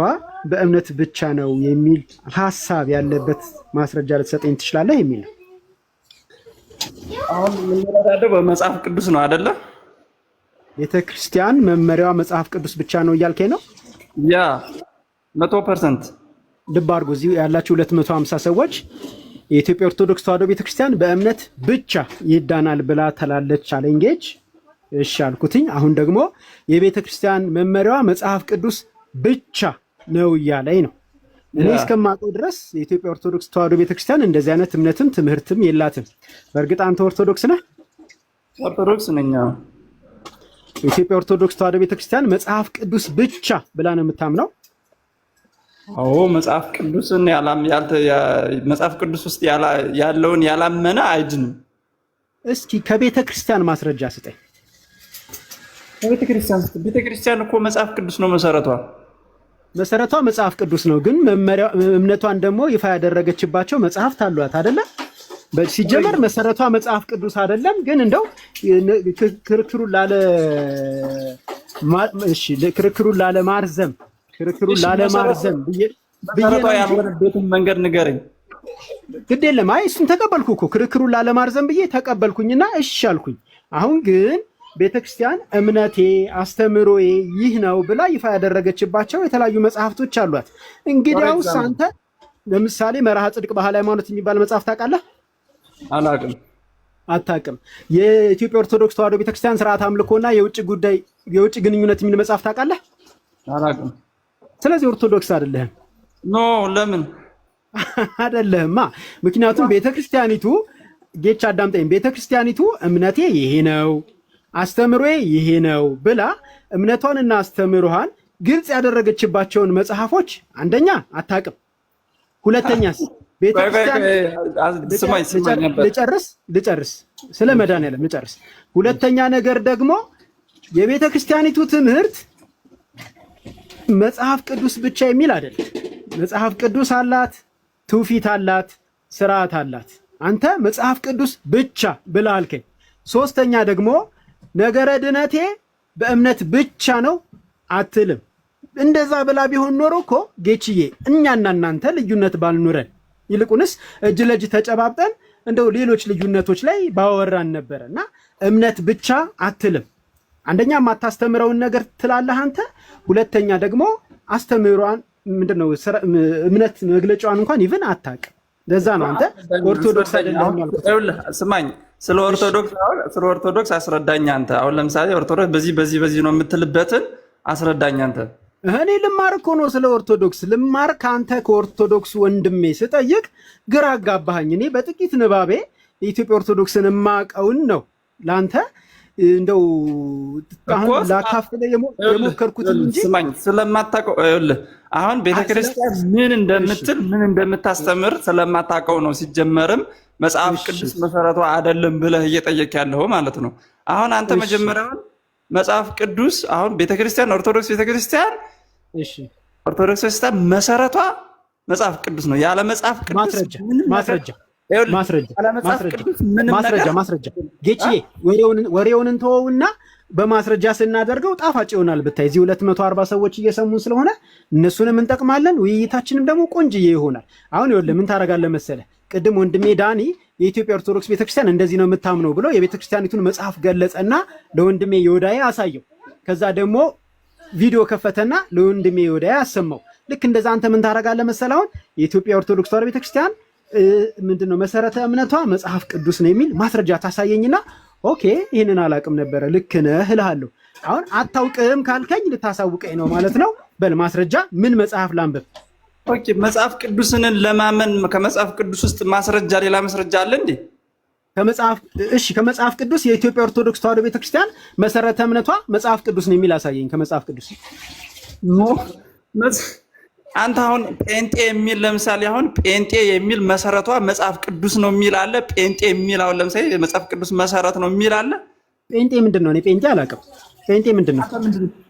በእምነት ብቻ ነው የሚል ሀሳብ ያለበት ማስረጃ ልትሰጠኝ ትችላለህ የሚል ነው።
አሁን የምንረዳው በመጽሐፍ ቅዱስ ነው አይደለ?
ቤተክርስቲያን መመሪያዋ መጽሐፍ ቅዱስ ብቻ ነው እያልከኝ ነው?
ያ 100%።
ልብ አድርጉ፣ እዚህ ያላችሁ 250 ሰዎች የኢትዮጵያ ኦርቶዶክስ ተዋሕዶ ቤተክርስቲያን በእምነት ብቻ ይዳናል ብላ ተላለች አለኝ ጌጅ። እሺ አልኩትኝ። አሁን ደግሞ የቤተክርስቲያን መመሪያዋ መጽሐፍ ቅዱስ ብቻ ነው እያለኝ ነው። እኔ እስከማውቀው ድረስ የኢትዮጵያ ኦርቶዶክስ ተዋሕዶ ቤተክርስቲያን እንደዚህ አይነት እምነትም ትምህርትም የላትም። በእርግጥ አንተ ኦርቶዶክስ ነህ?
ኦርቶዶክስ ነኝ።
የኢትዮጵያ ኦርቶዶክስ ተዋሕዶ ቤተክርስቲያን መጽሐፍ ቅዱስ ብቻ ብላ ነው የምታምነው?
አዎ መጽሐፍ ቅዱስን መጽሐፍ ቅዱስ ውስጥ ያለውን ያላመነ አይድንም።
እስኪ ከቤተክርስቲያን ማስረጃ ስጠኝ።
ቤተክርስቲያን እኮ መጽሐፍ ቅዱስ ነው መሰረቷ።
መሰረቷ መጽሐፍ ቅዱስ ነው፣ ግን እምነቷን ደግሞ ይፋ ያደረገችባቸው መጽሐፍት አሏት አይደለ? ሲጀመር መሰረቷ መጽሐፍ ቅዱስ አይደለም። ግን እንደው ክርክሩን ላለማርዘም
መሰረቷ ያልሆነበትን መንገድ ንገረኝ።
ግድ የለም። አይ እሱን ተቀበልኩ እኮ ክርክሩን ላለማርዘም ብዬ ተቀበልኩኝና እሺ አልኩኝ። አሁን ግን ቤተክርስቲያን እምነቴ አስተምሮዬ ይህ ነው ብላ ይፋ ያደረገችባቸው የተለያዩ መጽሐፍቶች አሏት። እንግዲያውስ አንተ ለምሳሌ መርሃ ጽድቅ ባህል ሃይማኖት የሚባል መጽሐፍ ታውቃለህ?
አላውቅም።
አታውቅም? የኢትዮጵያ ኦርቶዶክስ ተዋሕዶ ቤተክርስቲያን ስርዓት አምልኮና የውጭ ግንኙነት የሚል መጽሐፍ ታውቃለህ?
አላውቅም።
ስለዚህ ኦርቶዶክስ አይደለህም።
ኖ ለምን
አይደለህማ? ምክንያቱም ቤተክርስቲያኒቱ ጌቻ አዳምጠኝ። ቤተክርስቲያኒቱ እምነቴ ይሄ ነው አስተምሮዬ ይሄ ነው ብላ እምነቷንና አስተምሮሃን ግልጽ ያደረገችባቸውን መጽሐፎች አንደኛ አታውቅም። ሁለተኛስ ቤተክርስቲያን ልጨርስ ስለ መድኃኒዓለም ልጨርስ። ሁለተኛ ነገር ደግሞ የቤተክርስቲያኒቱ ትምህርት መጽሐፍ ቅዱስ ብቻ የሚል አይደለም። መጽሐፍ ቅዱስ አላት፣ ትውፊት አላት፣ ስርዓት አላት። አንተ መጽሐፍ ቅዱስ ብቻ ብለህ አልከኝ። ሶስተኛ ደግሞ ነገረ ድነቴ በእምነት ብቻ ነው አትልም። እንደዛ ብላ ቢሆን ኖሮ እኮ ጌችዬ እኛና እናንተ ልዩነት ባልኖረን፣ ይልቁንስ እጅ ለእጅ ተጨባብጠን እንደው ሌሎች ልዩነቶች ላይ ባወራን ነበረ። እና እምነት ብቻ አትልም። አንደኛ የማታስተምረውን ነገር ትላለህ አንተ። ሁለተኛ ደግሞ አስተምሯን ምንድነው እምነት መግለጫዋን እንኳን ይብን አታውቅም። ለዛ ነው አንተ ኦርቶዶክስ አይደለም ያልኩት።
ስማኝ፣ ስለ ኦርቶዶክስ አስረዳኝ አንተ። አሁን ለምሳሌ ኦርቶዶክስ በዚህ ነው የምትልበትን አስረዳኝ አንተ።
እኔ ልማር እኮ ነው ስለ ኦርቶዶክስ ልማር። ከአንተ ከኦርቶዶክስ ወንድሜ ስጠይቅ ግራ አጋባኸኝ። እኔ በጥቂት ንባቤ የኢትዮጵያ ኦርቶዶክስን የማውቀውን ነው ለአንተ እንደው አሁን ላካፍለ የሞከርኩት እንጂ
ስማኝ፣ ስለማታውቀው ይኸውልህ፣ አሁን ቤተክርስቲያን ምን እንደምታስተምር ስለማታውቀው ነው። ሲጀመርም መጽሐፍ ቅዱስ መሰረቷ አይደለም ብለህ እየጠየቅ ያለው ማለት ነው። አሁን አንተ መጀመሪያውን መጽሐፍ ቅዱስ አሁን ቤተክርስቲያን ኦርቶዶክስ ቤተክርስቲያን መሰረቷ መጽሐፍ ቅዱስ ነው። ያለ መጽሐፍ ቅዱስ ማስረጃ ጌችዬ ወሬውን እንተወውና በማስረጃ ስናደርገው ጣፋጭ ይሆናል። ብታይ እዚህ 240 ሰዎች እየሰሙን ስለሆነ እነሱንም እንጠቅማለን፣ ውይይታችንም ደግሞ ቆንጅዬ ይሆናል። አሁን ይኸውልህ ምን ታደርጋለህ መሰለህ፣ ቅድም ወንድሜ ዳኒ የኢትዮጵያ ኦርቶዶክስ ቤተክርስቲያን እንደዚህ ነው የምታምነው ብሎ የቤተክርስቲያኒቱን መጽሐፍ ገለጸና ለወንድሜ ዮዳዬ አሳየው። ከዛ ደግሞ ቪዲዮ ከፈተና ለወንድሜ ዮዳዬ አሰማው። ልክ እንደዛ አንተ ምን ታደርጋለህ መሰለህ፣ አሁን የኢትዮጵያ ኦርቶዶክስ ተዋሕዶ ቤተክርስቲያን ምንድነው መሰረተ እምነቷ መጽሐፍ ቅዱስ ነው የሚል ማስረጃ ታሳየኝና ኦኬ ይህንን አላውቅም ነበረ ልክ ነህ እልሃለሁ። አሁን አታውቅም ካልከኝ ልታሳውቀኝ ነው ማለት ነው። በል ማስረጃ ምን መጽሐፍ ላንብብ? ኦኬ መጽሐፍ ቅዱስን ለማመን ከመጽሐፍ ቅዱስ ውስጥ ማስረጃ ሌላ ማስረጃ አለ እንዴ? ከመጽሐፍ ቅዱስ የኢትዮጵያ ኦርቶዶክስ ተዋሕዶ ቤተክርስቲያን መሰረተ እምነቷ መጽሐፍ ቅዱስ ነው የሚል አሳየኝ። ከመጽሐፍ ቅዱስ አንተ አሁን ጴንጤ የሚል ለምሳሌ አሁን ጴንጤ የሚል መሰረቷ መጽሐፍ ቅዱስ ነው የሚል አለ። ጴንጤ የሚል አሁን ለምሳሌ መጽሐፍ ቅዱስ መሰረት ነው የሚል አለ።
ጴንጤ ምንድነው? እኔ ጴንጤ አላውቅም። ጴንጤ ምንድነው?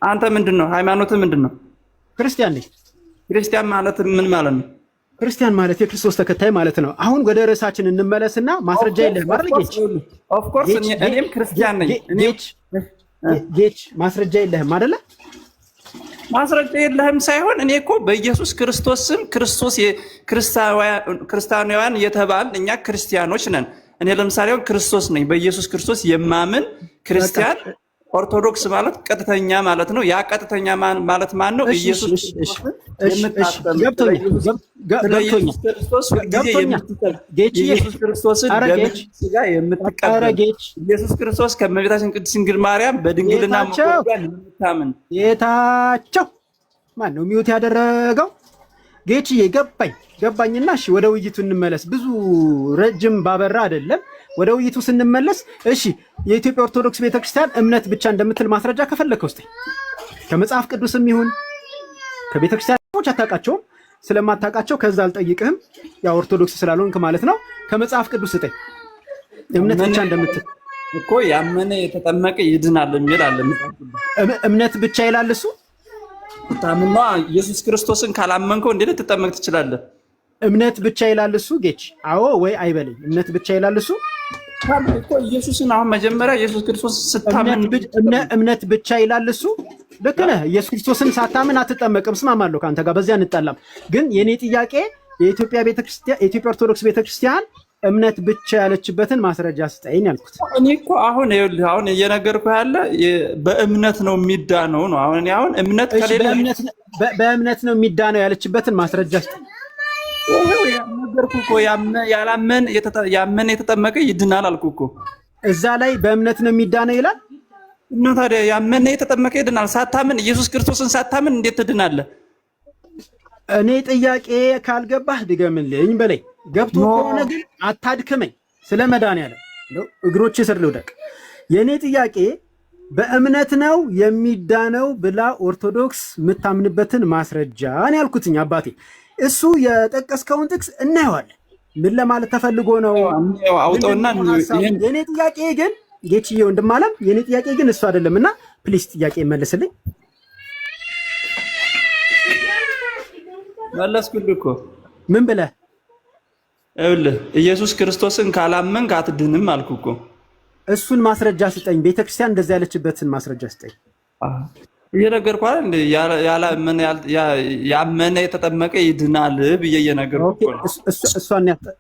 አንተ ምንድነው? ሃይማኖትህ ምንድነው?
ክርስቲያን ነኝ።
ክርስቲያን ማለት ምን ማለት ነው?
ክርስቲያን ማለት የክርስቶስ ተከታይ ማለት ነው። አሁን ወደ ርዕሳችን እንመለስና ማስረጃ የለህም አይደል?
ኦፍ ኮርስ እኔም ክርስቲያን ነኝ።
ጌች ማስረጃ የለህም አይደለ?
ማስረጃ የለህም ሳይሆን እኔ እኮ በኢየሱስ ክርስቶስ ስም ክርስቲያናውያን የተባል እኛ ክርስቲያኖች ነን። እኔ ለምሳሌ ክርስቶስ ነኝ፣ በኢየሱስ ክርስቶስ የማምን ክርስቲያን። ኦርቶዶክስ ማለት ቀጥተኛ ማለት ነው። ያ ቀጥተኛ ማለት ማን ነው? ኢየሱስ ክርስቶስ ኢየሱስ ክርስቶስ ከእመቤታችን ቅድስት ድንግል ማርያም በድንግልና መወለዷን የምታምን
ጌታቸው ማን ነው ሚውት ያደረገው? ጌችዬ ገባኝና እሺ ወደ ውይይቱ እንመለስ። ብዙ ረጅም ባበራ አይደለም። ወደ ውይይቱ ስንመለስ እሺ የኢትዮጵያ ኦርቶዶክስ ቤተክርስቲያን እምነት ብቻ እንደምትል ማስረጃ ከፈለከው እስቲ ከመጽሐፍ ቅዱስም ይሁን ከቤተክርስቲያኖች አታውቃቸውም። ስለማታውቃቸው ከዛ አልጠይቅህም፣ ያው ኦርቶዶክስ ስላልሆንክ ማለት ነው። ከመጽሐፍ ቅዱስ ስጠኝ እምነት ብቻ እንደምትል
እኮ ያመነ የተጠመቀ ይድናል የሚል አለ።
እምነት ብቻ ይላል እሱ።
ታምማ ኢየሱስ ክርስቶስን ካላመንከው እንዴት ልትጠመቅ ትችላለህ?
እምነት ብቻ ይላል እሱ። ጌች አዎ ወይ አይበለኝ። እምነት ብቻ ይላል እሱ
እኮ ኢየሱስን አሁን መጀመሪያ ኢየሱስ ክርስቶስ ስታመን
እምነት ብቻ ይላል እሱ። ልክ ነህ። ኢየሱስ ክርስቶስን ሳታምን አትጠመቅም። እስማማለሁ ከአንተ ጋር በዚያ እንጣላም። ግን የኔ ጥያቄ የኢትዮጵያ ኦርቶዶክስ ቤተክርስቲያን እምነት ብቻ ያለችበትን ማስረጃ ስጠኝ ያልኩት።
እኔ እኮ አሁን እየነገርኩህ ያለ በእምነት ነው የሚዳነው ነው። አሁን እምነት ከሌለ
በእምነት ነው የሚዳነው ያለችበትን ማስረጃ ስጠኝ።
ነገርኩህ እኮ ያመነ የተጠመቀ ይድናል አልኩህ እኮ።
እዛ ላይ በእምነት ነው የሚዳነው ይላል።
እና ታዲያ ያመነ የተጠመቀ ይድናል። ሳታምን ኢየሱስ ክርስቶስን ሳታምን እንዴት ትድናለህ?
እኔ ጥያቄ ካልገባህ ድገምልኝ በለኝ። ገብቶ ከሆነ ግን አታድክመኝ። ስለ መድኃኒዓለም እግሮች ስር ልውደቅ። የእኔ ጥያቄ በእምነት ነው የሚዳነው ብላ ኦርቶዶክስ የምታምንበትን ማስረጃ ነው ያልኩትኝ አባቴ። እሱ የጠቀስከውን ጥቅስ እናየዋለን። ምን ለማለት ተፈልጎ ነው?
አውጣውና
የኔ ጥያቄ ግን ጌችዬ ወንድም አለም የኔ ጥያቄ ግን እሱ አይደለምና ፕሊስ ጥያቄ መልስልኝ።
መለስኩልህ እኮ።
ምን ብለህ?
ይኸውልህ ኢየሱስ ክርስቶስን ካላመንክ አትድንም አልኩህ እኮ።
እሱን ማስረጃ ስጠኝ። ቤተክርስቲያን እንደዚህ ያለችበትን ማስረጃ ስጠኝ።
እየነገርኩህ አይደል? ያመነ የተጠመቀ ይድናል ብዬ እየነገርኩህ እኮ ነው።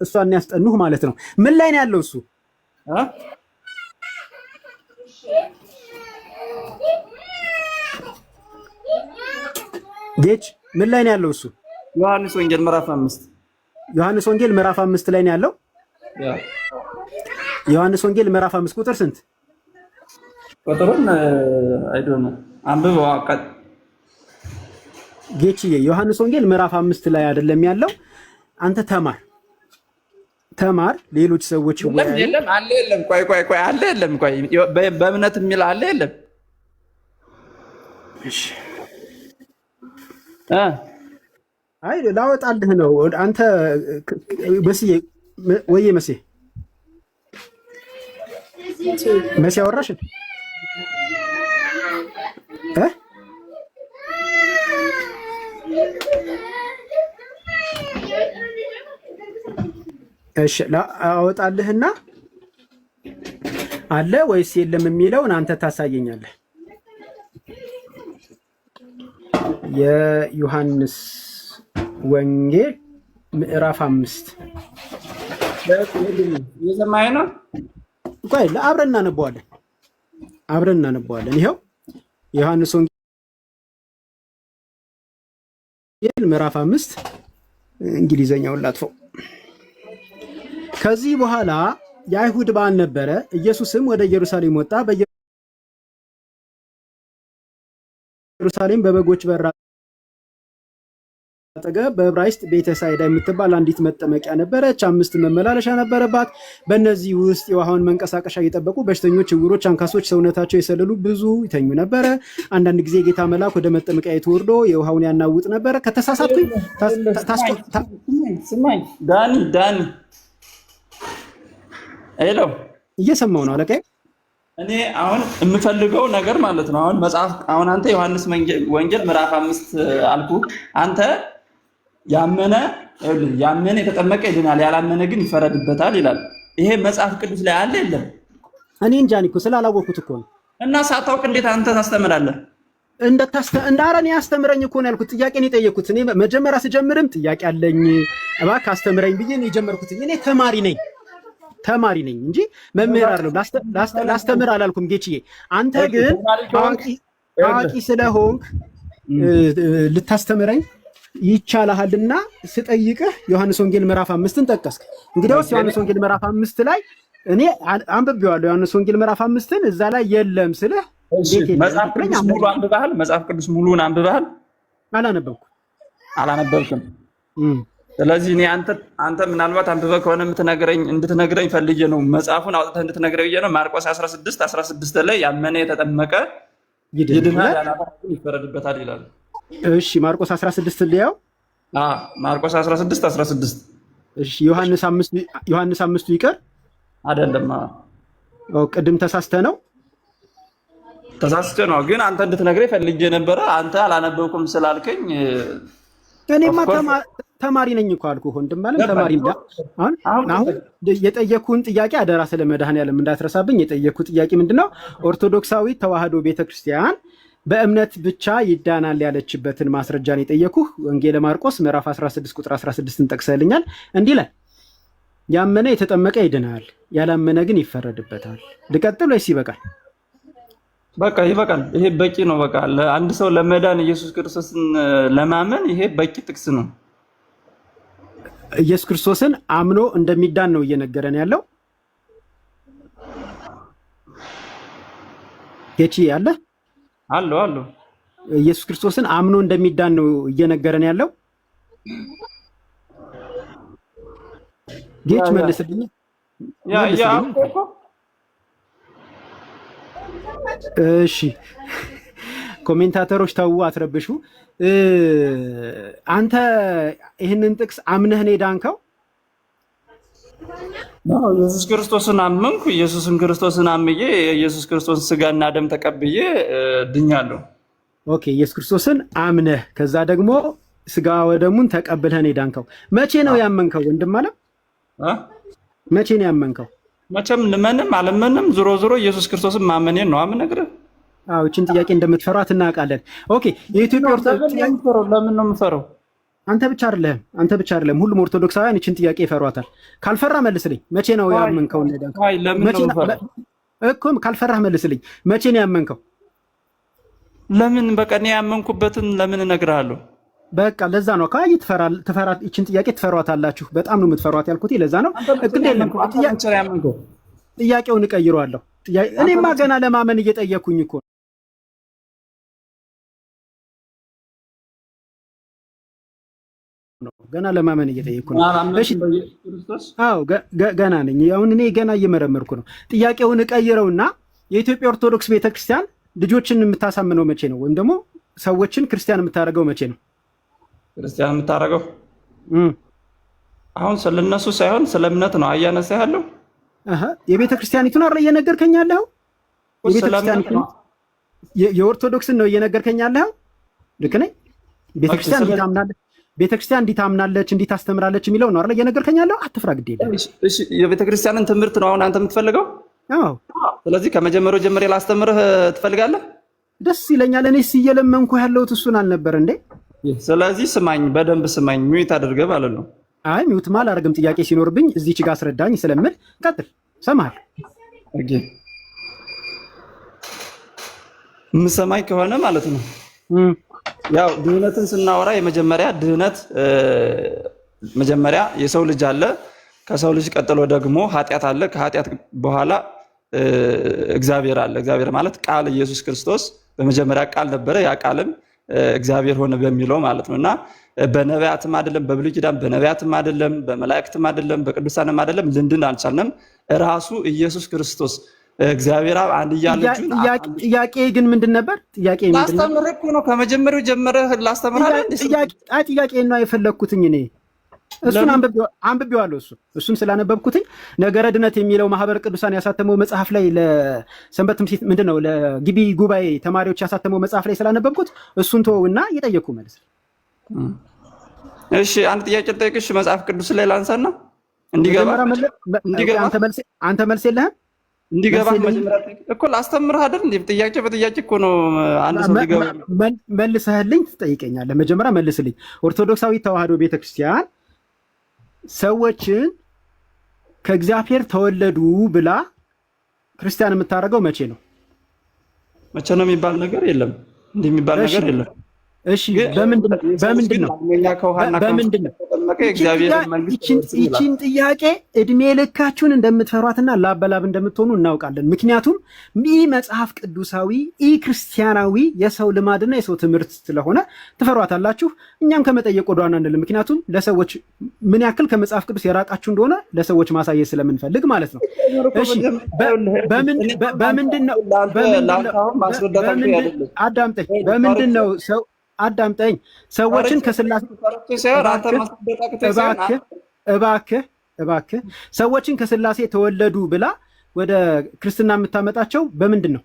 እሷን ያስጠኑህ ማለት ነው። ምን ላይ ነው ያለው እሱ? ጌች ምን ላይ ነው ያለው እሱ?
ዮሐንስ ወንጌል ምዕራፍ 5 ዮሐንስ ወንጌል ምዕራፍ 5 ላይ ነው ያለው። ዮሐንስ ወንጌል ምዕራፍ 5 ቁጥር ስንት?
ቁጥሩን አይዶነ አንብበው አቀጥ
ጌችዬ ዮሐንስ ወንጌል ምዕራፍ 5 ላይ አይደለም ያለው። አንተ ተማር ሌሎች ሰዎች
ይወያዩ። የለም አለ የለም ቆይ አለ የለም ቆይ በእምነት የሚል አለ የለም።
እሺ አይ ላወጣልህ ነው አንተ መስዬ ወይዬ መሲ አወራሽ እሺ አወጣልህና አለ ወይስ የለም የሚለውን አንተ ታሳየኛለህ። የዮሐንስ ወንጌል ምዕራፍ 5
የሰማይ ነው።
ቆይ አብረን እናነበዋለን። ይኸው ዮሐንስ ወንጌል ምዕራፍ 5 እንግሊዘኛውን ላጥፈው። ከዚህ በኋላ የአይሁድ በዓል ነበረ። ኢየሱስም ወደ ኢየሩሳሌም ወጣ። በኢየሩሳሌም በበጎች በር አጠገብ በዕብራይስጥ ቤተሳይዳ የምትባል አንዲት መጠመቂያ ነበረች። 5 መመላለሻ ነበረባት። በእነዚህ ውስጥ የውሃውን መንቀሳቀሻ እየጠበቁ በሽተኞች፣ ዕውሮች፣ አንካሶች፣ ሰውነታቸው የሰለሉ ብዙ ይተኙ ነበረ። አንዳንድ ጊዜ ጌታ መልአክ ወደ መጠመቂያይቱ ወርዶ የውሃውን ያናውጥ ነበረ። ከተሳሳትኩኝ
ስማኝ ዳኒ ሄሎ፣
እየሰማው ነው አለቃ።
እኔ አሁን የምፈልገው ነገር ማለት ነው አሁን አንተ ዮሐንስ ወንጌል ምዕራፍ 5 አልኩ። አንተ ያመነ የተጠመቀ ይድናል፣ ያላመነ ግን ይፈረድበታል ይላል። ይሄ መጽሐፍ ቅዱስ ላይ አለ የለም?
እኔ እንጃ እኮ ስላላወቅኩት እኮ ነው።
እና ሳታውቅ እንዴት አንተ ታስተምራለህ?
እንዳረን ያስተምረኝ እኮ ነው ያልኩት። ጥያቄ ነው የጠየኩት። እኔ መጀመሪያ ስጀምርም ጥያቄ አለኝ እባክህ አስተምረኝ ብዬ ነው የጀመርኩት። እኔ ተማሪ ነኝ እንጂ መምህር አይደለም። ላስተምር አላልኩም ጌችዬ። አንተ ግን አዋቂ ስለሆንክ ልታስተምረኝ ይቻልሃልና ስጠይቅህ ዮሐንስ ወንጌል ምዕራፍ 5ን ጠቀስክ። እንግዲያውስ ዮሐንስ ወንጌል ምዕራፍ 5 ላይ እኔ አንብቤዋለሁ። ዮሐንስ ወንጌል ምዕራፍ 5ን እዛ ላይ የለም ስልህ
መጽሐፍ ቅዱስ ሙሉ አንብበሃል? መጽሐፍ ቅዱስ ሙሉን አንብበሃል? አላነበብክም። ስለዚህ እኔ አንተ ምናልባት አንብበህ ከሆነ እንድትነግረኝ ፈልጌ ነው። መጽሐፉን አውጥተህ እንድትነግረኝ ብዬ ነው። ማርቆስ 16 ላይ ያመነ የተጠመቀ ይድናል፣ ያላመነ ይፈረድበታል ይላል።
እሺ ማርቆስ 16 ሊያው
ማርቆስ 16
እሺ ዮሐንስ 5 ይቀር አይደለም? ቅድም ተሳስተ ነው
ግን አንተ እንድትነግረኝ ፈልጌ ነበረ። አንተ አላነበብኩም ስላልከኝ
እኔማ ተማሪ ነኝ እኮ አልኩህ ወንድም ማለት ተማሪ አሁን የጠየኩህን ጥያቄ አደራ ስለ መድኃኔዓለም እንዳትረሳብኝ። የጠየኩህ ጥያቄ ምንድነው? ኦርቶዶክሳዊ ተዋህዶ ቤተክርስቲያን በእምነት ብቻ ይዳናል ያለችበትን ማስረጃን የጠየኩህ። ወንጌለ ማርቆስ ምዕራፍ 16 ቁጥር 16ን ጠቅሰልኛል። እንዲህ ላይ ያመነ የተጠመቀ ይድናል፣ ያላመነ ግን ይፈረድበታል። ልቀጥል ወይስ ይበቃል?
በቃ ይበቃል። ይሄ በቂ ነው። በቃ ለአንድ ሰው ለመዳን ኢየሱስ ክርስቶስን ለማመን ይሄ በቂ ጥቅስ ነው።
ኢየሱስ ክርስቶስን አምኖ እንደሚዳን ነው እየነገረን ያለው። ጌቺ ያለ
አሎ
ኢየሱስ ክርስቶስን አምኖ እንደሚዳን ነው እየነገረን ያለው። ጌች መልስልኝ። እሺ ኮሜንታተሮች ተው አትረብሹ። አንተ ይህንን ጥቅስ አምነህ ነው የዳንከው?
ኢየሱስ ክርስቶስን አመንኩ። ኢየሱስን ክርስቶስን አምዬ የኢየሱስ ክርስቶስን ስጋና ደም ተቀብዬ ድኛለሁ።
ኦኬ ኢየሱስ ክርስቶስን አምነህ ከዛ ደግሞ ስጋ ወደሙን ተቀብለህ ነው የዳንከው። መቼ ነው ያመንከው ወንድም አለ? መቼ ነው ያመንከው?
መቼም ልመንም አለመንም ዞሮ ኢየሱስ ክርስቶስን ማመኔን ነው የምነግርህ።
አዎ እቺን ጥያቄ እንደምትፈሯት እናውቃለን። ኦኬ የኢትዮጵያ ኦርቶዶክስ
ለምን ነው የምፈራው?
አንተ ብቻ አይደለም ሁሉም ኦርቶዶክሳውያን እቺን ጥያቄ ይፈሯታል። ካልፈራ መልስልኝ። መቼ ነው ያመንከው? ካልፈራህ መልስልኝ። መቼ ነው ያመንከው?
ለምን በቃ እኔ ያመንኩበትን ለምን እነግርሃለሁ?
በቃ ለዛ ነው ካይ ትፈራት ይችን ጥያቄ ትፈሯታላችሁ። በጣም ነው የምትፈሯት ያልኩት ለዛ ነው። እግድ የለም ጥያቄውን እቀይረዋለሁ። እኔማ ገና ለማመን እየጠየኩኝ እኮ ነው። ገና ለማመን እየጠየኩ ነው። እሺ አዎ ገና ነኝ። አሁን እኔ ገና እየመረመርኩ ነው። ጥያቄውን እቀይረውና የኢትዮጵያ ኦርቶዶክስ ቤተክርስቲያን ልጆችን የምታሳምነው መቼ ነው? ወይም ደግሞ ሰዎችን ክርስቲያን የምታደርገው መቼ ነው?
ክርስቲያን የምታደርገው አሁን ስለነሱ ሳይሆን ስለ እምነት ነው አያነሳ ያለው።
የቤተ ክርስቲያኒቱን አይደል እየነገርከኝ ያለው? የቤተ ክርስቲያኒቱን የኦርቶዶክስን ነው እየነገርከኝ ያለው? ልክ ነኝ? ቤተ ክርስቲያን እንዲታምናለች፣ ቤተ ክርስቲያን እንዲታምናለች፣ እንዲታስተምራለች የሚለው ነው አይደል እየነገርከኝ ያለው? አትፍራ፣ ግድ የለም።
እሺ የቤተ ክርስቲያንን ትምህርት ነው አሁን አንተ የምትፈልገው?
አዎ።
ስለዚህ ከመጀመሪያው ጀምሬ ላስተምርህ ትፈልጋለህ?
ደስ ይለኛል። እኔስ እየለመንኩ ያለሁት እሱን አልነበር እንዴ?
ስለዚህ ስማኝ፣ በደንብ ስማኝ። ሚውት አድርገህ ማለት ነው።
አይ ሚውት አላደርግም። ጥያቄ ሲኖርብኝ እዚች ጋር አስረዳኝ ስለምል ቀጥል፣ ሰማሃል?
ኦኬ የምሰማኝ ከሆነ ማለት ነው። ያው ድህነትን ስናወራ የመጀመሪያ ድህነት መጀመሪያ የሰው ልጅ አለ። ከሰው ልጅ ቀጥሎ ደግሞ ኃጢአት አለ። ከኃጢአት በኋላ እግዚአብሔር አለ። እግዚአብሔር ማለት ቃል ኢየሱስ ክርስቶስ በመጀመሪያ ቃል ነበረ፣ ያ ቃልም እግዚአብሔር ሆነ በሚለው ማለት ነው። እና በነቢያትም አይደለም፣ በብሉይ ኪዳን በነቢያትም አይደለም፣ በመላእክትም አይደለም፣ በቅዱሳንም አይደለም፣ ልንድን አልቻልንም። ራሱ ኢየሱስ ክርስቶስ እግዚአብሔር አብ አንድያ ልጁን
ጥያቄ ግን ምንድን ነበር? ጥያቄ ምንድን ነበር?
ላስተምርህ እኮ ነው። ከመጀመሪያው ጀምረህ ላስተምርህ አይደል?
ጥያቄ ነው የፈለግኩትኝ እኔ እሱን አንብቤዋለሁ። እሱን ስላነበብኩትኝ ነገረ ድነት የሚለው ማህበረ ቅዱሳን ያሳተመው መጽሐፍ ላይ ለሰንበት ትምህርት ምንድን ነው ለግቢ ጉባኤ ተማሪዎች ያሳተመው መጽሐፍ ላይ ስላነበብኩት እሱን ተወውና እየጠየቅኩ መልስ።
እሺ አንድ ጥያቄ ልጠይቅሽ። መጽሐፍ ቅዱስ ላይ ላንሳና እንዲገባ
አንተ መልስ የለህም?
እንዲገባ መጀመሪያ እኮ ላስተምርህ አይደል? እንዴ ጥያቄ በጥያቄ እኮ ነው አንድ ሰው ሊገባ
መልሰህልኝ ትጠይቀኛለህ። መጀመሪያ መልስልኝ። ኦርቶዶክሳዊ ተዋህዶ ቤተክርስቲያን ሰዎችን ከእግዚአብሔር ተወለዱ ብላ ክርስቲያን የምታደርገው መቼ ነው?
መቼ ነው የሚባል ነገር የለም። እንዲህ የሚባል ነገር የለም።
እሺ በምንድን ነው? ይቺን ጥያቄ እድሜ ልካችሁን እንደምትፈሯትና ላበላብ እንደምትሆኑ እናውቃለን። ምክንያቱም ይህ መጽሐፍ ቅዱሳዊ ይህ ክርስቲያናዊ የሰው ልማድና የሰው ትምህርት ስለሆነ ትፈሯታላችሁ። እኛም ከመጠየቅ ወደ ዋና አንልም። ምክንያቱም ለሰዎች ምን ያክል ከመጽሐፍ ቅዱስ የራቃችሁ እንደሆነ ለሰዎች ማሳየት ስለምንፈልግ ማለት ነው። እሺ በምንድን ነው አዳምጠኝ። ሰዎችን ከስላሴ እባክህ ሰዎችን ከስላሴ ተወለዱ ብላ ወደ ክርስትና የምታመጣቸው በምንድን ነው?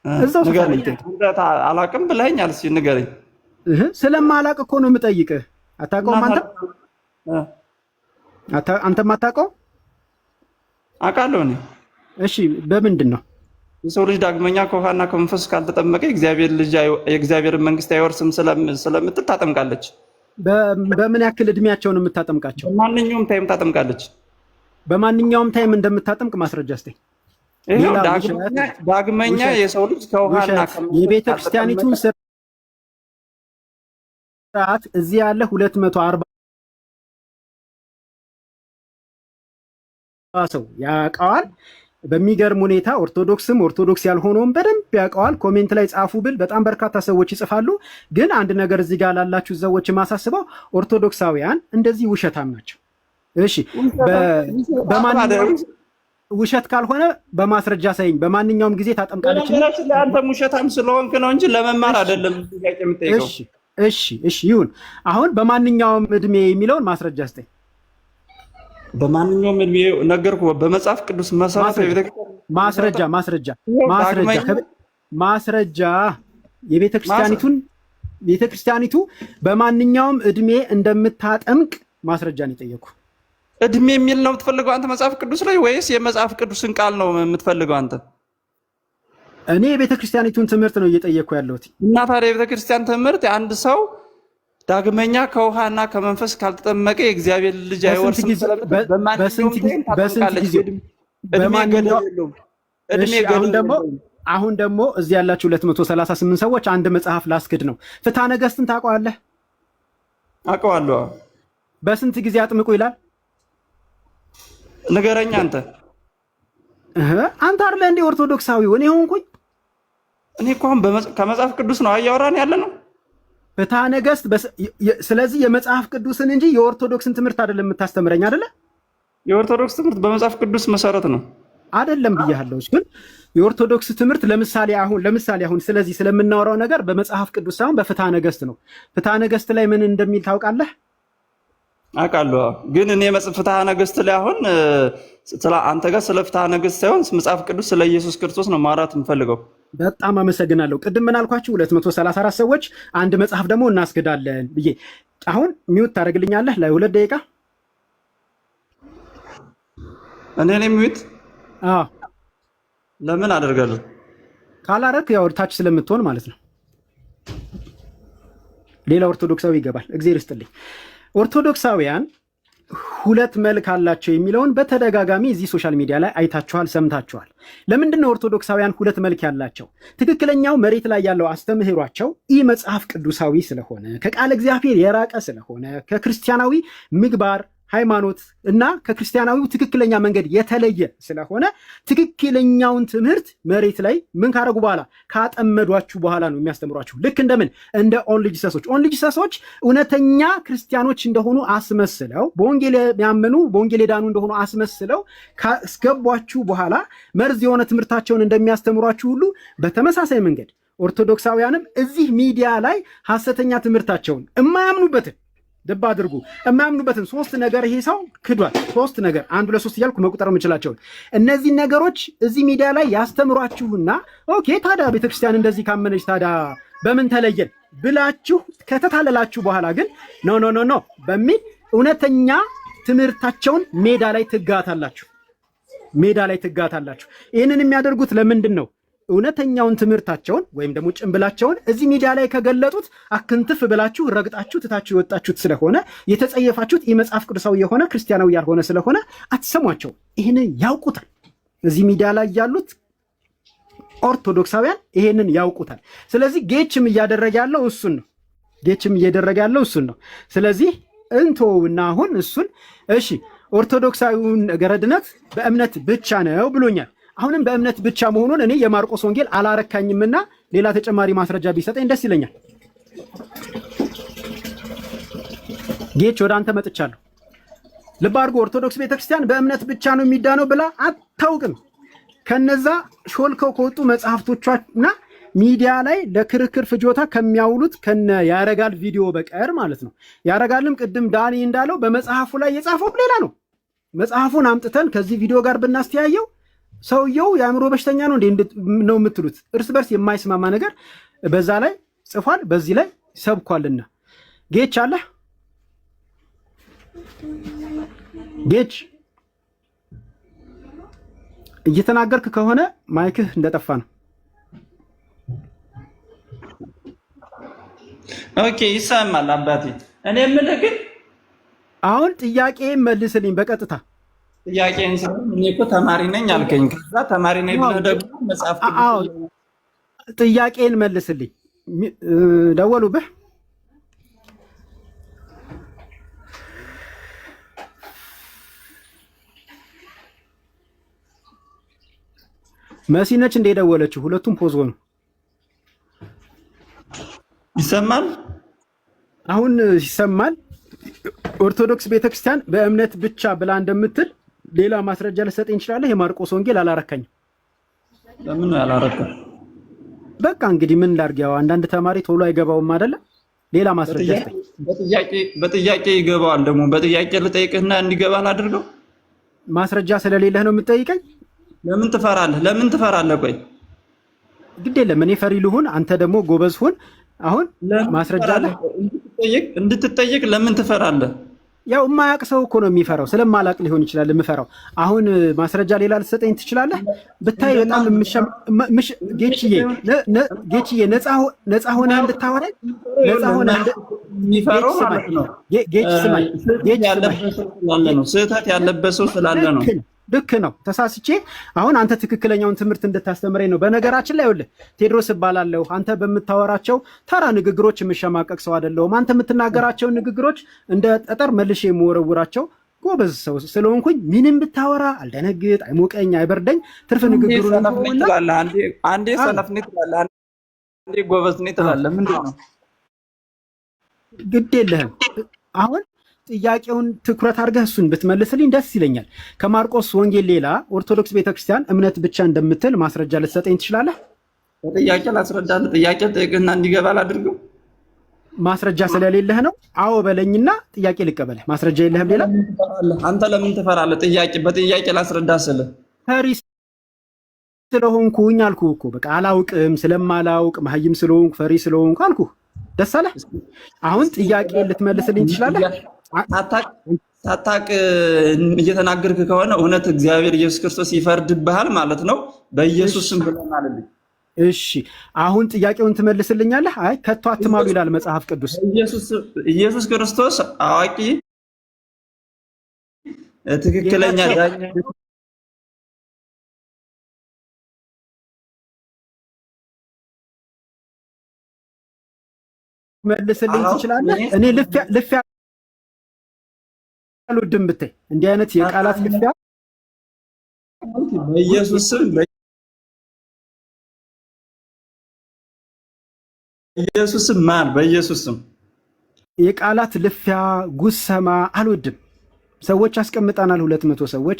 እዛው
አላውቅም ብለኸኛል። እስኪ ንገረኝ።
ስለማላውቅ እኮ ነው የምጠይቅህ። አታውቀውም? አንተም አታውቀው?
አውቃለሁ እኔ።
እሺ በምንድን ነው?
የሰው ልጅ ዳግመኛ ከውሃና ከመንፈስ ካልተጠመቀ የእግዚአብሔርን መንግስት አይወርስም ስለምትል ታጠምቃለች።
በምን ያክል እድሜያቸውን የምታጠምቃቸው?
በማንኛውም ታይም ታጠምቃለች።
በማንኛውም ታይም እንደምታጠምቅ ማስረጃ ስጠኝ።
ዳግመኛ የሰው ልጅ ከውሃና
የቤተ ክርስቲያኒቱን ስርዓት እዚህ ያለ 240 ሰው ያውቀዋል። በሚገርም ሁኔታ ኦርቶዶክስም ኦርቶዶክስ ያልሆነውም በደንብ ያውቀዋል። ኮሜንት ላይ ጻፉ ብል በጣም በርካታ ሰዎች ይጽፋሉ። ግን አንድ ነገር እዚህ ጋር ላላችሁ ሰዎች የማሳስበው ኦርቶዶክሳውያን እንደዚህ ውሸታም ናቸው። እሺ በማንኛውም ውሸት ካልሆነ በማስረጃ ሳይኝ በማንኛውም ጊዜ ታጠምቃለች።
አንተም ውሸታም ስለሆንክ ነው እንጂ ለመማር አይደለም ጥያቄ የምጠይቀው።
እሺ ይሁን። አሁን በማንኛውም እድሜ የሚለውን ማስረጃ ስጠኝ።
በማንኛውም እድሜ ነገርኩህ። በመጽሐፍ ቅዱስ መሰረት ማስረጃ የቤተክርስቲያኒቱ በማንኛውም እድሜ እንደምታጠምቅ ማስረጃ ነው የጠየኩ። እድሜ የሚል ነው የምትፈልገው አንተ መጽሐፍ ቅዱስ ላይ ወይስ የመጽሐፍ ቅዱስን ቃል ነው የምትፈልገው አንተ?
እኔ የቤተክርስቲያኒቱን ትምህርት ነው እየጠየኩ ያለሁት።
እና ታዲያ የቤተክርስቲያን ትምህርት አንድ ሰው ዳግመኛ ከውሃና ከመንፈስ ካልተጠመቀ የእግዚአብሔር ልጅ አይወርስም ስለምትል
አሁን ደግሞ እዚህ ያላችሁ 238 ሰዎች አንድ መጽሐፍ ላስክድ ነው። ፍትሐ ነገሥትን ታውቀዋለህ?
አውቀዋለሁ።
በስንት ጊዜ አጥምቁ ይላል?
ንገረኛ አንተ።
አንተ አይደለ እንደ ኦርቶዶክሳዊው እኔ ሆንኩኝ?
እኔ እኮ አሁን ከመጽሐፍ ቅዱስ ነው እያወራን ያለ ነው።
ፍትሐ ነገሥት። ስለዚህ የመጽሐፍ ቅዱስን እንጂ የኦርቶዶክስን ትምህርት አይደለም የምታስተምረኝ አይደለ?
የኦርቶዶክስ ትምህርት በመጽሐፍ ቅዱስ መሰረት ነው
አይደለም ብያለሁ። ግን የኦርቶዶክስ ትምህርት ለምሳሌ አሁን ስለዚህ ስለምናወራው ነገር በመጽሐፍ ቅዱስ ሳይሆን በፍትሐ ነገሥት ነው። ፍትሐ ነገሥት ላይ ምን እንደሚል ታውቃለህ?
አውቃለሁ። ግን እኔ ፍትሐ ነገሥት ላይ አሁን አንተ ጋር ስለ ፍትሐ ነገሥት ሳይሆን መጽሐፍ ቅዱስ ስለ ኢየሱስ ክርስቶስ ነው ማውራት የምፈልገው።
በጣም አመሰግናለሁ። ቅድም ምን አልኳችሁ? 234 ሰዎች አንድ መጽሐፍ ደግሞ እናስገዳለን ብዬ። አሁን ሚውት ታደርግልኛለህ ለ2 ደቂቃ?
እኔ ሚውት?
አዎ።
ለምን አደርጋለሁ?
ካላረክ ያው ታች ስለምትሆን ማለት ነው። ሌላ ኦርቶዶክሳዊ ይገባል። እግዚአብሔር ይስጥልኝ። ኦርቶዶክሳውያን ሁለት መልክ አላቸው የሚለውን በተደጋጋሚ እዚህ ሶሻል ሚዲያ ላይ አይታችኋል፣ ሰምታችኋል። ለምንድን ነው ኦርቶዶክሳውያን ሁለት መልክ ያላቸው? ትክክለኛው መሬት ላይ ያለው አስተምህሯቸው ኢ መጽሐፍ ቅዱሳዊ ስለሆነ፣ ከቃል እግዚአብሔር የራቀ ስለሆነ፣ ከክርስቲያናዊ ምግባር ሃይማኖት እና ከክርስቲያናዊው ትክክለኛ መንገድ የተለየ ስለሆነ ትክክለኛውን ትምህርት መሬት ላይ ምን ካረጉ በኋላ ካጠመዷችሁ በኋላ ነው የሚያስተምሯችሁ። ልክ እንደምን እንደ ኦንሊ ጂሰሶች እውነተኛ ክርስቲያኖች እንደሆኑ አስመስለው በወንጌል ያመኑ በወንጌል የዳኑ እንደሆኑ አስመስለው ካስገቧችሁ በኋላ መርዝ የሆነ ትምህርታቸውን እንደሚያስተምሯችሁ ሁሉ በተመሳሳይ መንገድ ኦርቶዶክሳውያንም እዚህ ሚዲያ ላይ ሐሰተኛ ትምህርታቸውን የማያምኑበትን ልብ አድርጉ፣ የማያምኑበትን 3 ነገር ይሄ ሰው ክዷል። 3 ነገር 1 2 3 እያልኩ መቁጠር የምችላቸውን እነዚህ ነገሮች እዚህ ሚዲያ ላይ ያስተምሯችሁና ኦኬ ታዲያ ቤተክርስቲያን እንደዚህ ካመነች ታዲያ በምን ተለየን ብላችሁ ከተታለላችሁ በኋላ ግን ኖ በሚል እውነተኛ ትምህርታቸውን ሜዳ ላይ ትጋታላችሁ። ይህንን የሚያደርጉት ለምንድን ነው? እውነተኛውን ትምህርታቸውን ወይም ደግሞ ጭንብላቸውን እዚህ ሚዲያ ላይ ከገለጡት አክንትፍ ብላችሁ ረግጣችሁ ትታችሁ የወጣችሁት ስለሆነ የተጸየፋችሁት የመጽሐፍ ቅዱሳዊ የሆነ ክርስቲያናዊ ያልሆነ ስለሆነ አትሰሟቸው። ይህንን ያውቁታል። እዚህ ሚዲያ ላይ ያሉት ኦርቶዶክሳውያን ይሄንን ያውቁታል። ስለዚህ ጌችም እያደረገ ያለው እሱን ነው። ስለዚህ እንተውና አሁን እሱን እሺ፣ ኦርቶዶክሳዊውን ነገረ ድነት በእምነት ብቻ ነው ብሎኛል። አሁንም በእምነት ብቻ መሆኑን እኔ የማርቆስ ወንጌል አላረካኝምና ሌላ ተጨማሪ ማስረጃ ቢሰጠኝ ደስ ይለኛል። ጌች ወደ አንተ መጥቻለሁ። ልብ አድርጎ ኦርቶዶክስ ቤተክርስቲያን በእምነት ብቻ ነው የሚዳነው ብላ አታውቅም። ከነዛ ሾልከው ከወጡ መጽሐፍቶቿና ሚዲያ ላይ ለክርክር ፍጆታ ከሚያውሉት ከነ ያረጋል ቪዲዮ በቀር ማለት ነው። ያረጋልም ቅድም ዳኒ እንዳለው በመጽሐፉ ላይ የጻፈው ሌላ ነው። መጽሐፉን አምጥተን ከዚህ ቪዲዮ ጋር ብናስተያየው ሰውየው የአእምሮ በሽተኛ ነው ነው የምትሉት። እርስ በርስ የማይስማማ ነገር በዛ ላይ ጽፏል፣ በዚህ ላይ ሰብኳልና። ጌች አለ ጌች እየተናገርክ ከሆነ ማይክህ እንደጠፋ ነው።
ኦኬ ይሰማል አባቴ። እኔ የምልህ ግን
አሁን ጥያቄ መልስልኝ በቀጥታ።
ጥያቄን ሰው እኔ እኮ ተማሪ ነኝ አልከኝ። ከዛ ተማሪ ነኝ ብለህ ደግሞ መጽሐፍ ቅዱስ
ጥያቄን መልስልኝ። ደወሉብህ? መሲ ነች እንደ ደወለችው? ሁለቱም ፖዝ ሆኑ።
ይሰማል?
አሁን ይሰማል። ኦርቶዶክስ ቤተክርስቲያን በእምነት ብቻ ብላ እንደምትል ሌላ ማስረጃ ልሰጠኝ እንችላለህ? የማርቆስ ወንጌል አላረካኝም።
ለምን ያላረካኝ?
በቃ እንግዲህ ምን ላድርግ? ያው አንዳንድ ተማሪ ቶሎ አይገባውም አይደለ? ሌላ ማስረጃ ስጠኝ።
በጥያቄ ይገባዋል። ደግሞ በጥያቄ ልጠይቅህና እንዲገባህ አድርገው።
ማስረጃ ስለሌለህ ነው የምትጠይቀኝ?
ለምን ትፈራለህ? ቆይ
ግድ የለም እኔ ፈሪ ልሁን፣ አንተ ደግሞ ጎበዝ ሁን። አሁን ማስረጃ አለ
እንድትጠየቅ። ለምን ትፈራለህ?
ያው የማያውቅ ሰው እኮ ነው የሚፈራው። ስለማላውቅ ሊሆን ይችላል የምፈራው። አሁን ማስረጃ ሌላ ልትሰጠኝ ትችላለህ? ብታይ በጣም ጌችዬ ነፃ ሆነህ እንድታወራኝ ነፃ ሆነህ
የሚፈራው ማለት ነው።
ጌች ስማኝ፣
ስህተት ያለበት ሰው ስላለ ነው።
ልክ ነው። ተሳስቼ አሁን አንተ ትክክለኛውን ትምህርት እንድታስተምረኝ ነው። በነገራችን ላይ ይኸውልህ ቴድሮስ እባላለሁ። አንተ በምታወራቸው ተራ ንግግሮች የምሸማቀቅ ሰው አይደለሁም። አንተ የምትናገራቸውን ንግግሮች እንደ ጠጠር መልሼ የምወረውራቸው ጎበዝ ሰው ስለሆንኩኝ ምንም ብታወራ አልደነግጥ፣ አይሞቀኝ፣ አይበርደኝ። ትርፍ ንግግሩን
አንዴ ሰነፍ ነኝ ትላለህ፣ አንዴ ጎበዝ ነኝ ትላለህ። ምንድን ነው?
ግድ የለህም። አሁን ጥያቄውን ትኩረት አድርገህ እሱን ብትመልስልኝ ደስ ይለኛል። ከማርቆስ ወንጌል ሌላ ኦርቶዶክስ ቤተክርስቲያን እምነት ብቻ እንደምትል ማስረጃ ልትሰጠኝ ትችላለህ?
ጥያቄ ላስረዳልህ። ጥያቄ ጠይቅና እንዲገባ ላድርገው።
ማስረጃ ስለሌለህ ነው። አዎ በለኝና ጥያቄ ልቀበልህ። ማስረጃ የለህም ሌላ?
አንተ ለምን ትፈራለህ? በጥያቄ ላስረዳ ስልህ
ፈሪ ስለሆንኩኝ አልኩህ እኮ። በቃ አላውቅም፣ ስለማላውቅ መሀይም ስለሆንኩ ፈሪ ስለሆንኩ አልኩህ። ደስ አለህ? አሁን ጥያቄ ልትመልስልኝ ትችላለህ?
ሳታቅ እየተናገርክ ከሆነ እውነት እግዚአብሔር ኢየሱስ ክርስቶስ ይፈርድብሃል ማለት ነው። በኢየሱስ ስም ብለህ ማለልኝ።
እሺ አሁን ጥያቄውን ትመልስልኛለህ? አይ ከቶ አትማሉ ይላል መጽሐፍ ቅዱስ።
ኢየሱስ ክርስቶስ አዋቂ ትክክለኛ ዳኛ
መልስልኝ ትችላለህ? እኔ ልፊያ አልወድም ብታይ እንዲህ አይነት የቃላት ልፊያ
በኢየሱስ ስም ኢየሱስም ማን በኢየሱስም
የቃላት ልፊያ ጉሰማ አልወድም። ሰዎች አስቀምጠናል፣ 200 ሰዎች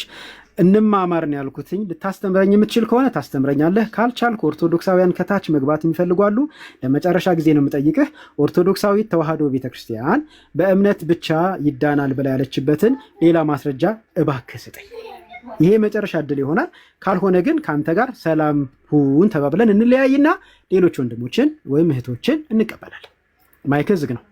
እንማማር ነው ያልኩትኝ። ልታስተምረኝ የምትችል ከሆነ ታስተምረኛለህ። ካልቻልክ ኦርቶዶክሳውያን ከታች መግባት የሚፈልጓሉ። ለመጨረሻ ጊዜ ነው የምጠይቅህ። ኦርቶዶክሳዊት ተዋህዶ ቤተክርስቲያን በእምነት ብቻ ይዳናል ብላ ያለችበትን ሌላ ማስረጃ እባክህ ስጠኝ። ይሄ መጨረሻ እድል ይሆናል። ካልሆነ ግን ከአንተ ጋር ሰላም ሁን ተባብለን እንለያይና ሌሎች ወንድሞችን ወይም እህቶችን እንቀበላለን። ማይክ ዝግ ነው።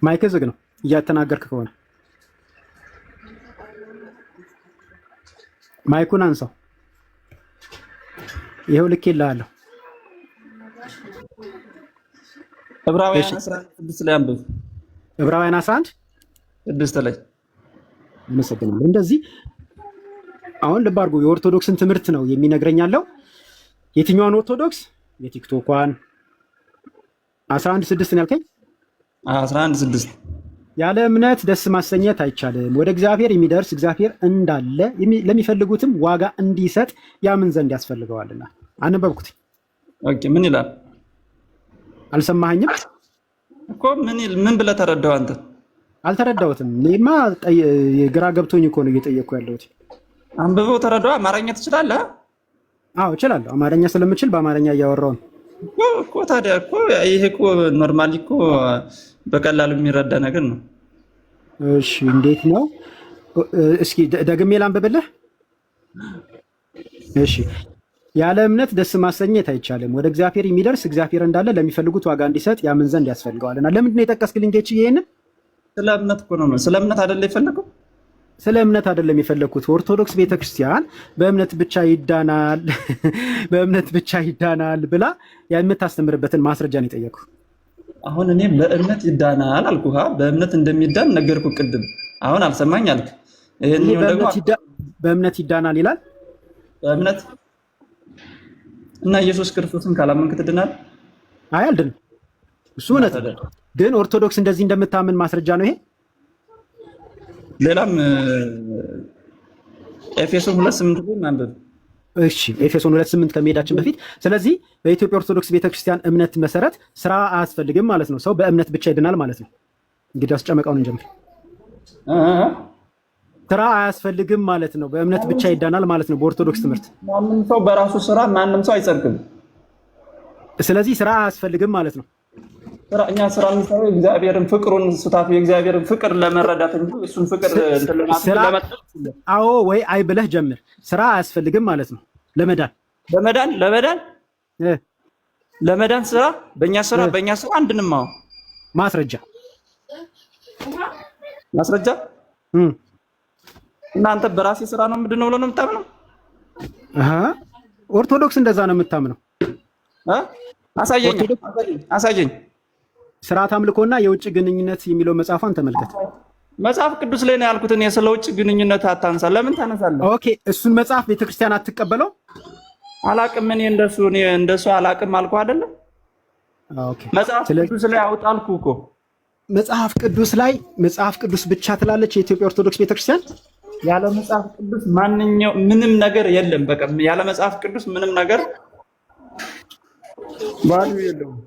ማይክ ዝግ ነው እያተናገርክ ከሆነ ማይኩን አንሳው። ይኸው ልኬልሃለሁ።
ዕብራውያን 11:6 ላይ አንብብ።
ዕብራውያን 11:6 ላይ አመሰግናለሁ። እንደዚህ አሁን ልብ አድርጎ የኦርቶዶክስን ትምህርት ነው የሚነግረኝ ያለው። የትኛዋን ኦርቶዶክስ? የቲክቶኳን 11:6 ነው ያልከኝ?
11:6
ያለ እምነት ደስ ማሰኘት አይቻልም። ወደ እግዚአብሔር የሚደርስ እግዚአብሔር እንዳለ ለሚፈልጉትም ዋጋ እንዲሰጥ ያምን ዘንድ ያስፈልገዋልና። አነበብኩት።
ኦኬ ምን ይላል?
አልሰማኸኝም
እኮ ምን ብለህ ተረዳው አንተ?
አልተረዳሁትም። እኔማ ግራ ገብቶኝ እኮ ነው እየጠየቅኩ ያለሁት።
አንብበው ተረዳው። አማርኛ ትችላለህ?
አዎ እችላለሁ። አማርኛ ስለምችል በአማርኛ እያወራሁ ነው
እኮ። ታዲያ እኮ ይሄ እኮ ኖርማሊ እኮ በቀላሉ የሚረዳ ነገር ነው።
እሺ እንዴት ነው? እስኪ ደግሜ ላንብብልህ። እሺ ያለ እምነት ደስ ማሰኘት አይቻልም። ወደ እግዚአብሔር የሚደርስ እግዚአብሔር እንዳለ ለሚፈልጉት ዋጋ እንዲሰጥ ያምን ዘንድ ያስፈልገዋልና። ለምንድን ነው የጠቀስክልኝ ጌች? ይሄንን
ስለ እምነት እኮ ነው። ስለ እምነት አይደለ የፈለከው?
ስለ እምነት አይደለም የፈለኩት። ኦርቶዶክስ ቤተክርስቲያን በእምነት ብቻ ይዳናል በእምነት ብቻ ይዳናል ብላ የምታስተምርበትን ማስረጃ ነው የጠየኩ።
አሁን እኔ በእምነት ይዳናል አልኩህ። በእምነት እንደሚዳን ነገርኩህ ቅድም። አሁን አልሰማኝ አልክ። ይሄን ደግሞ
በእምነት ይዳናል ይላል።
በእምነት እና ኢየሱስ ክርስቶስን ካላመንክ ትድናል?
አይ አልድንም። እሱ እውነት ግን ኦርቶዶክስ እንደዚህ እንደምታምን ማስረጃ ነው ይሄ።
ሌላም ኤፌሶን 2:8 ላይ ማንበብ።
እሺ ኤፌሶን 2:8 ከመሄዳችን በፊት ስለዚህ በኢትዮጵያ ኦርቶዶክስ ቤተክርስቲያን እምነት መሰረት ስራ አያስፈልግም ማለት ነው። ሰው በእምነት ብቻ ይድናል ማለት ነው። እንግዲህ አስጨመቃውን እንጀምር። ስራ አያስፈልግም ማለት ነው። በእምነት ብቻ ይዳናል ማለት ነው በኦርቶዶክስ ትምህርት።
ማንም ሰው በራሱ ስራ ማንም ሰው አይጸድቅም።
ስለዚህ ስራ አያስፈልግም ማለት ነው።
እኛ ስራ የምንሰራው እግዚአብሔርን ፍቅሩን ስታፍ የእግዚአብሔርን ፍቅር ለመረዳት እንጂ እሱን ፍቅር
አዎ ወይ አይ ብለህ ጀምር። ስራ አያስፈልግም ማለት ነው ለመዳን
ለመዳን ስራ በእኛ ስራ አንድንም ማስረጃ እናንተ በራሴ ስራ ነው ምንድነው ብሎ ነው የምታምነው?
ኦርቶዶክስ እንደዛ ነው የምታምነው።
አሳየኝ።
ስርዓት አምልኮና የውጭ ግንኙነት የሚለው መጽሐፏን ተመልከት።
መጽሐፍ ቅዱስ ላይ ነው ያልኩት። እኔ ስለ ውጭ ግንኙነት አታንሳ። ለምን ታነሳለህ?
ኦኬ፣ እሱን መጽሐፍ ቤተክርስቲያን አትቀበለው?
አላቅም። እኔ እንደሱ አላቅም አልኩ አይደለ?
ኦኬ፣
መጽሐፍ ቅዱስ ላይ አውጣልኩ እኮ።
መጽሐፍ ቅዱስ ላይ መጽሐፍ ቅዱስ ብቻ ትላለች የኢትዮጵያ ኦርቶዶክስ ቤተክርስቲያን።
ያለ መጽሐፍ ቅዱስ ምንም ነገር የለም። በቃ ያለ መጽሐፍ ቅዱስ ምንም ነገር ባሉ የለውም።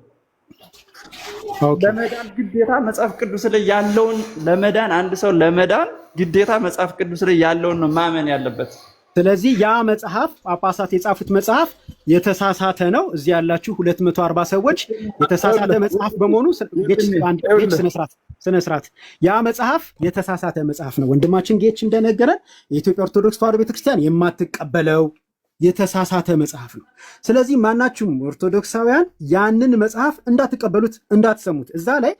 ለመዳን ግዴታ መጽሐፍ ቅዱስ ላይ ያለውን ለመዳን አንድ ሰው ለመዳን ግዴታ መጽሐፍ ቅዱስ ላይ ያለውን ነው ማመን ያለበት።
ስለዚህ ያ መጽሐፍ ጳጳሳት የጻፉት መጽሐፍ የተሳሳተ ነው። እዚህ ያላችሁ 240 ሰዎች የተሳሳተ መጽሐፍ በመሆኑ ስነስርዓት ያ መጽሐፍ የተሳሳተ መጽሐፍ ነው። ወንድማችን ጌች እንደነገረን የኢትዮጵያ ኦርቶዶክስ ተዋሕዶ ቤተክርስቲያን የማትቀበለው የተሳሳተ መጽሐፍ ነው። ስለዚህ ማናችሁም ኦርቶዶክሳውያን ያንን መጽሐፍ እንዳትቀበሉት፣ እንዳትሰሙት። እዛ ላይ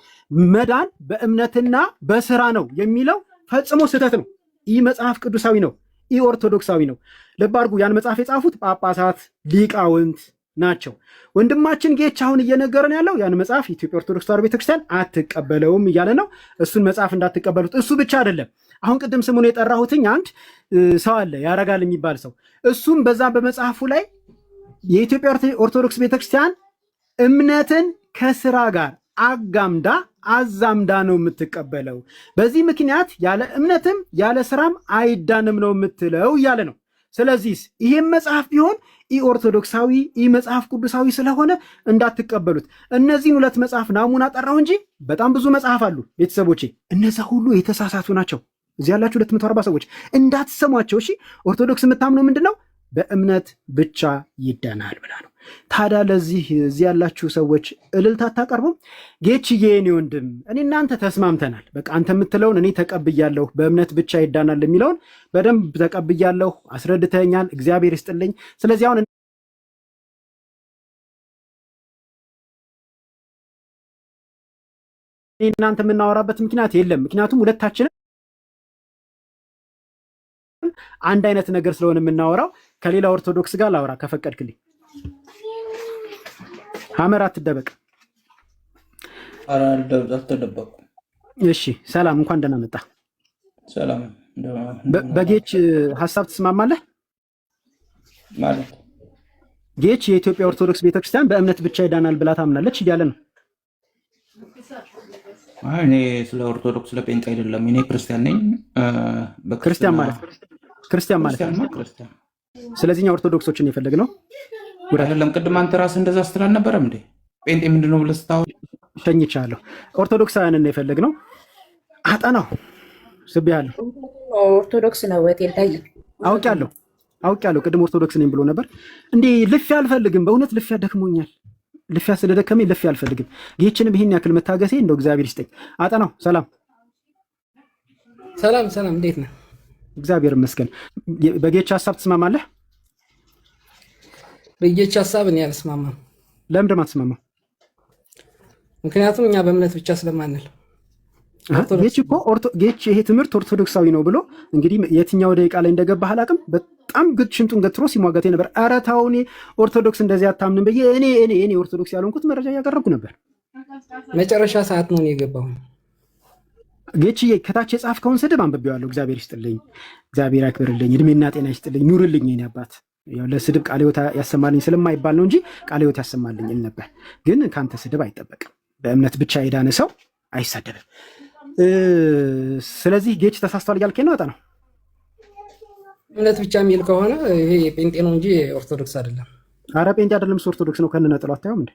መዳን በእምነትና በስራ ነው የሚለው ፈጽሞ ስህተት ነው። ይህ መጽሐፍ ቅዱሳዊ ነው፣ ይህ ኦርቶዶክሳዊ ነው። ልብ አድርጉ። ያን መጽሐፍ የጻፉት ጳጳሳት፣ ሊቃውንት ናቸው። ወንድማችን ጌች አሁን እየነገረን ያለው ያን መጽሐፍ የኢትዮጵያ ኦርቶዶክስ ተዋሕዶ ቤተክርስቲያን አትቀበለውም እያለ ነው። እሱን መጽሐፍ እንዳትቀበሉት። እሱ ብቻ አይደለም። አሁን ቅድም ስሙን የጠራሁትኝ አንድ ሰው አለ ያረጋል የሚባል ሰው። እሱም በዛ በመጽሐፉ ላይ የኢትዮጵያ ኦርቶዶክስ ቤተክርስቲያን እምነትን ከስራ ጋር አዛምዳ ነው የምትቀበለው። በዚህ ምክንያት ያለ እምነትም ያለ ስራም አይዳንም ነው የምትለው እያለ ነው። ስለዚህ ይህም መጽሐፍ ቢሆን ኦርቶዶክሳዊ መጽሐፍ ቅዱሳዊ ስለሆነ እንዳትቀበሉት። እነዚህን ሁለት መጽሐፍ ናሙና ጠራው እንጂ በጣም ብዙ መጽሐፍ አሉ ቤተሰቦቼ። እነዛ ሁሉ የተሳሳቱ ናቸው። እዚህ ያላችሁ 240 ሰዎች እንዳትሰሟቸው እሺ። ኦርቶዶክስ የምታምነው ምንድነው? በእምነት ብቻ ይዳናል ብላ ነው። ታዲያ ለዚህ እዚህ ያላችሁ ሰዎች እልልታ አታቀርቡም? ጌችዬ የኔ ወንድም እኔ እናንተ ተስማምተናል። በቃ አንተ የምትለውን እኔ ተቀብያለሁ። በእምነት ብቻ ይዳናል የሚለውን በደንብ ተቀብያለሁ። አስረድተኛል። እግዚአብሔር ይስጥልኝ። ስለዚህ አሁን እኔ እናንተ የምናወራበት ምክንያት የለም። ምክንያቱም ሁለታችንም አንድ አይነት ነገር ስለሆነ የምናወራው። ከሌላ ኦርቶዶክስ ጋር ላውራ ከፈቀድክልኝ። ሐመር አትደበቅ።
አልተደበቁ።
እሺ ሰላም፣ እንኳን ደህና መጣ።
ሰላም።
በጌች ሀሳብ ትስማማለህ?
ማለት
ጌች የኢትዮጵያ ኦርቶዶክስ ቤተክርስቲያን በእምነት ብቻ ይዳናል ብላ ታምናለች እያለ ነው።
እኔ ስለ ኦርቶዶክስ ስለ ጴንጤ አይደለም። እኔ ክርስቲያን ነኝ።
ክርስቲያን ማለት ስለዚህ እኛ ኦርቶዶክሶችን የፈለግነው
አይደለም። ቅድም አንተ ራስህ እንደዛ ስትል አልነበረም እንዴ? ጴንጤ ምንድን ነው ብለህ ስታወራ
ሸኝቻለሁ። ኦርቶዶክሳውያንን የፈለግነው አጠናው ስቤያለሁ።
ኦርቶዶክስ ነው ወጥ ይታይ
አውቄያለሁ። ቅድም ኦርቶዶክስ ነኝ ብሎ ነበር እንዴ? ልፊያ አልፈልግም። በእውነት ልፊያ ደክሞኛል። ልፊያ ስለደከመኝ ልፊያ አልፈልግም። ጌችንም ይህን ያክል መታገሴ እንደው እግዚአብሔር ይስጠኝ። አጠናው ሰላም፣
እንዴት ነህ?
እግዚአብሔር ይመስገን። በጌች ሀሳብ ትስማማለህ?
በጌች ሀሳብ እኔ አልስማማም።
ለምንድን ነው የማትስማማው?
ምክንያቱም እኛ በእምነት ብቻ ስለማንል።
ጌች ይሄ ትምህርት ኦርቶዶክሳዊ ነው ብሎ እንግዲህ የትኛው ደቂቃ ላይ እንደገባህ አላውቅም። በጣም ሽንጡን ገትሮ ሲሟገት ነበር። ኧረ ተው እኔ ኦርቶዶክስ እንደዚህ አታምንም ብዬ እኔ ኦርቶዶክስ ያልሆንኩት መረጃ እያቀረብኩ ነበር።
መጨረሻ ሰዓት ነው የገባው።
ጌችዬ ከታች የጻፍከውን ስድብ አንብቤዋለሁ። እግዚአብሔር ይስጥልኝ፣ እግዚአብሔር ያክብርልኝ፣ እድሜና ጤና ይስጥልኝ፣ ኑርልኝ። የኔ አባት ያው ለስድብ ቃለ ሕይወት ያሰማልኝ ስለማይባል ነው እንጂ ቃለ ሕይወት ያሰማልኝ እል ነበር። ግን ከአንተ ስድብ አይጠበቅም። በእምነት ብቻ የዳነ ሰው አይሳደብም። ስለዚህ ጌች ተሳስቷል እያልከኝ ነው? ነው
እምነት ብቻ የሚል ከሆነ ይሄ ጴንጤ ነው እንጂ ኦርቶዶክስ አይደለም።
አረ ጴንጤ አይደለም እሱ ኦርቶዶክስ ነው። ከነነጥለው አታየውም እንዴ?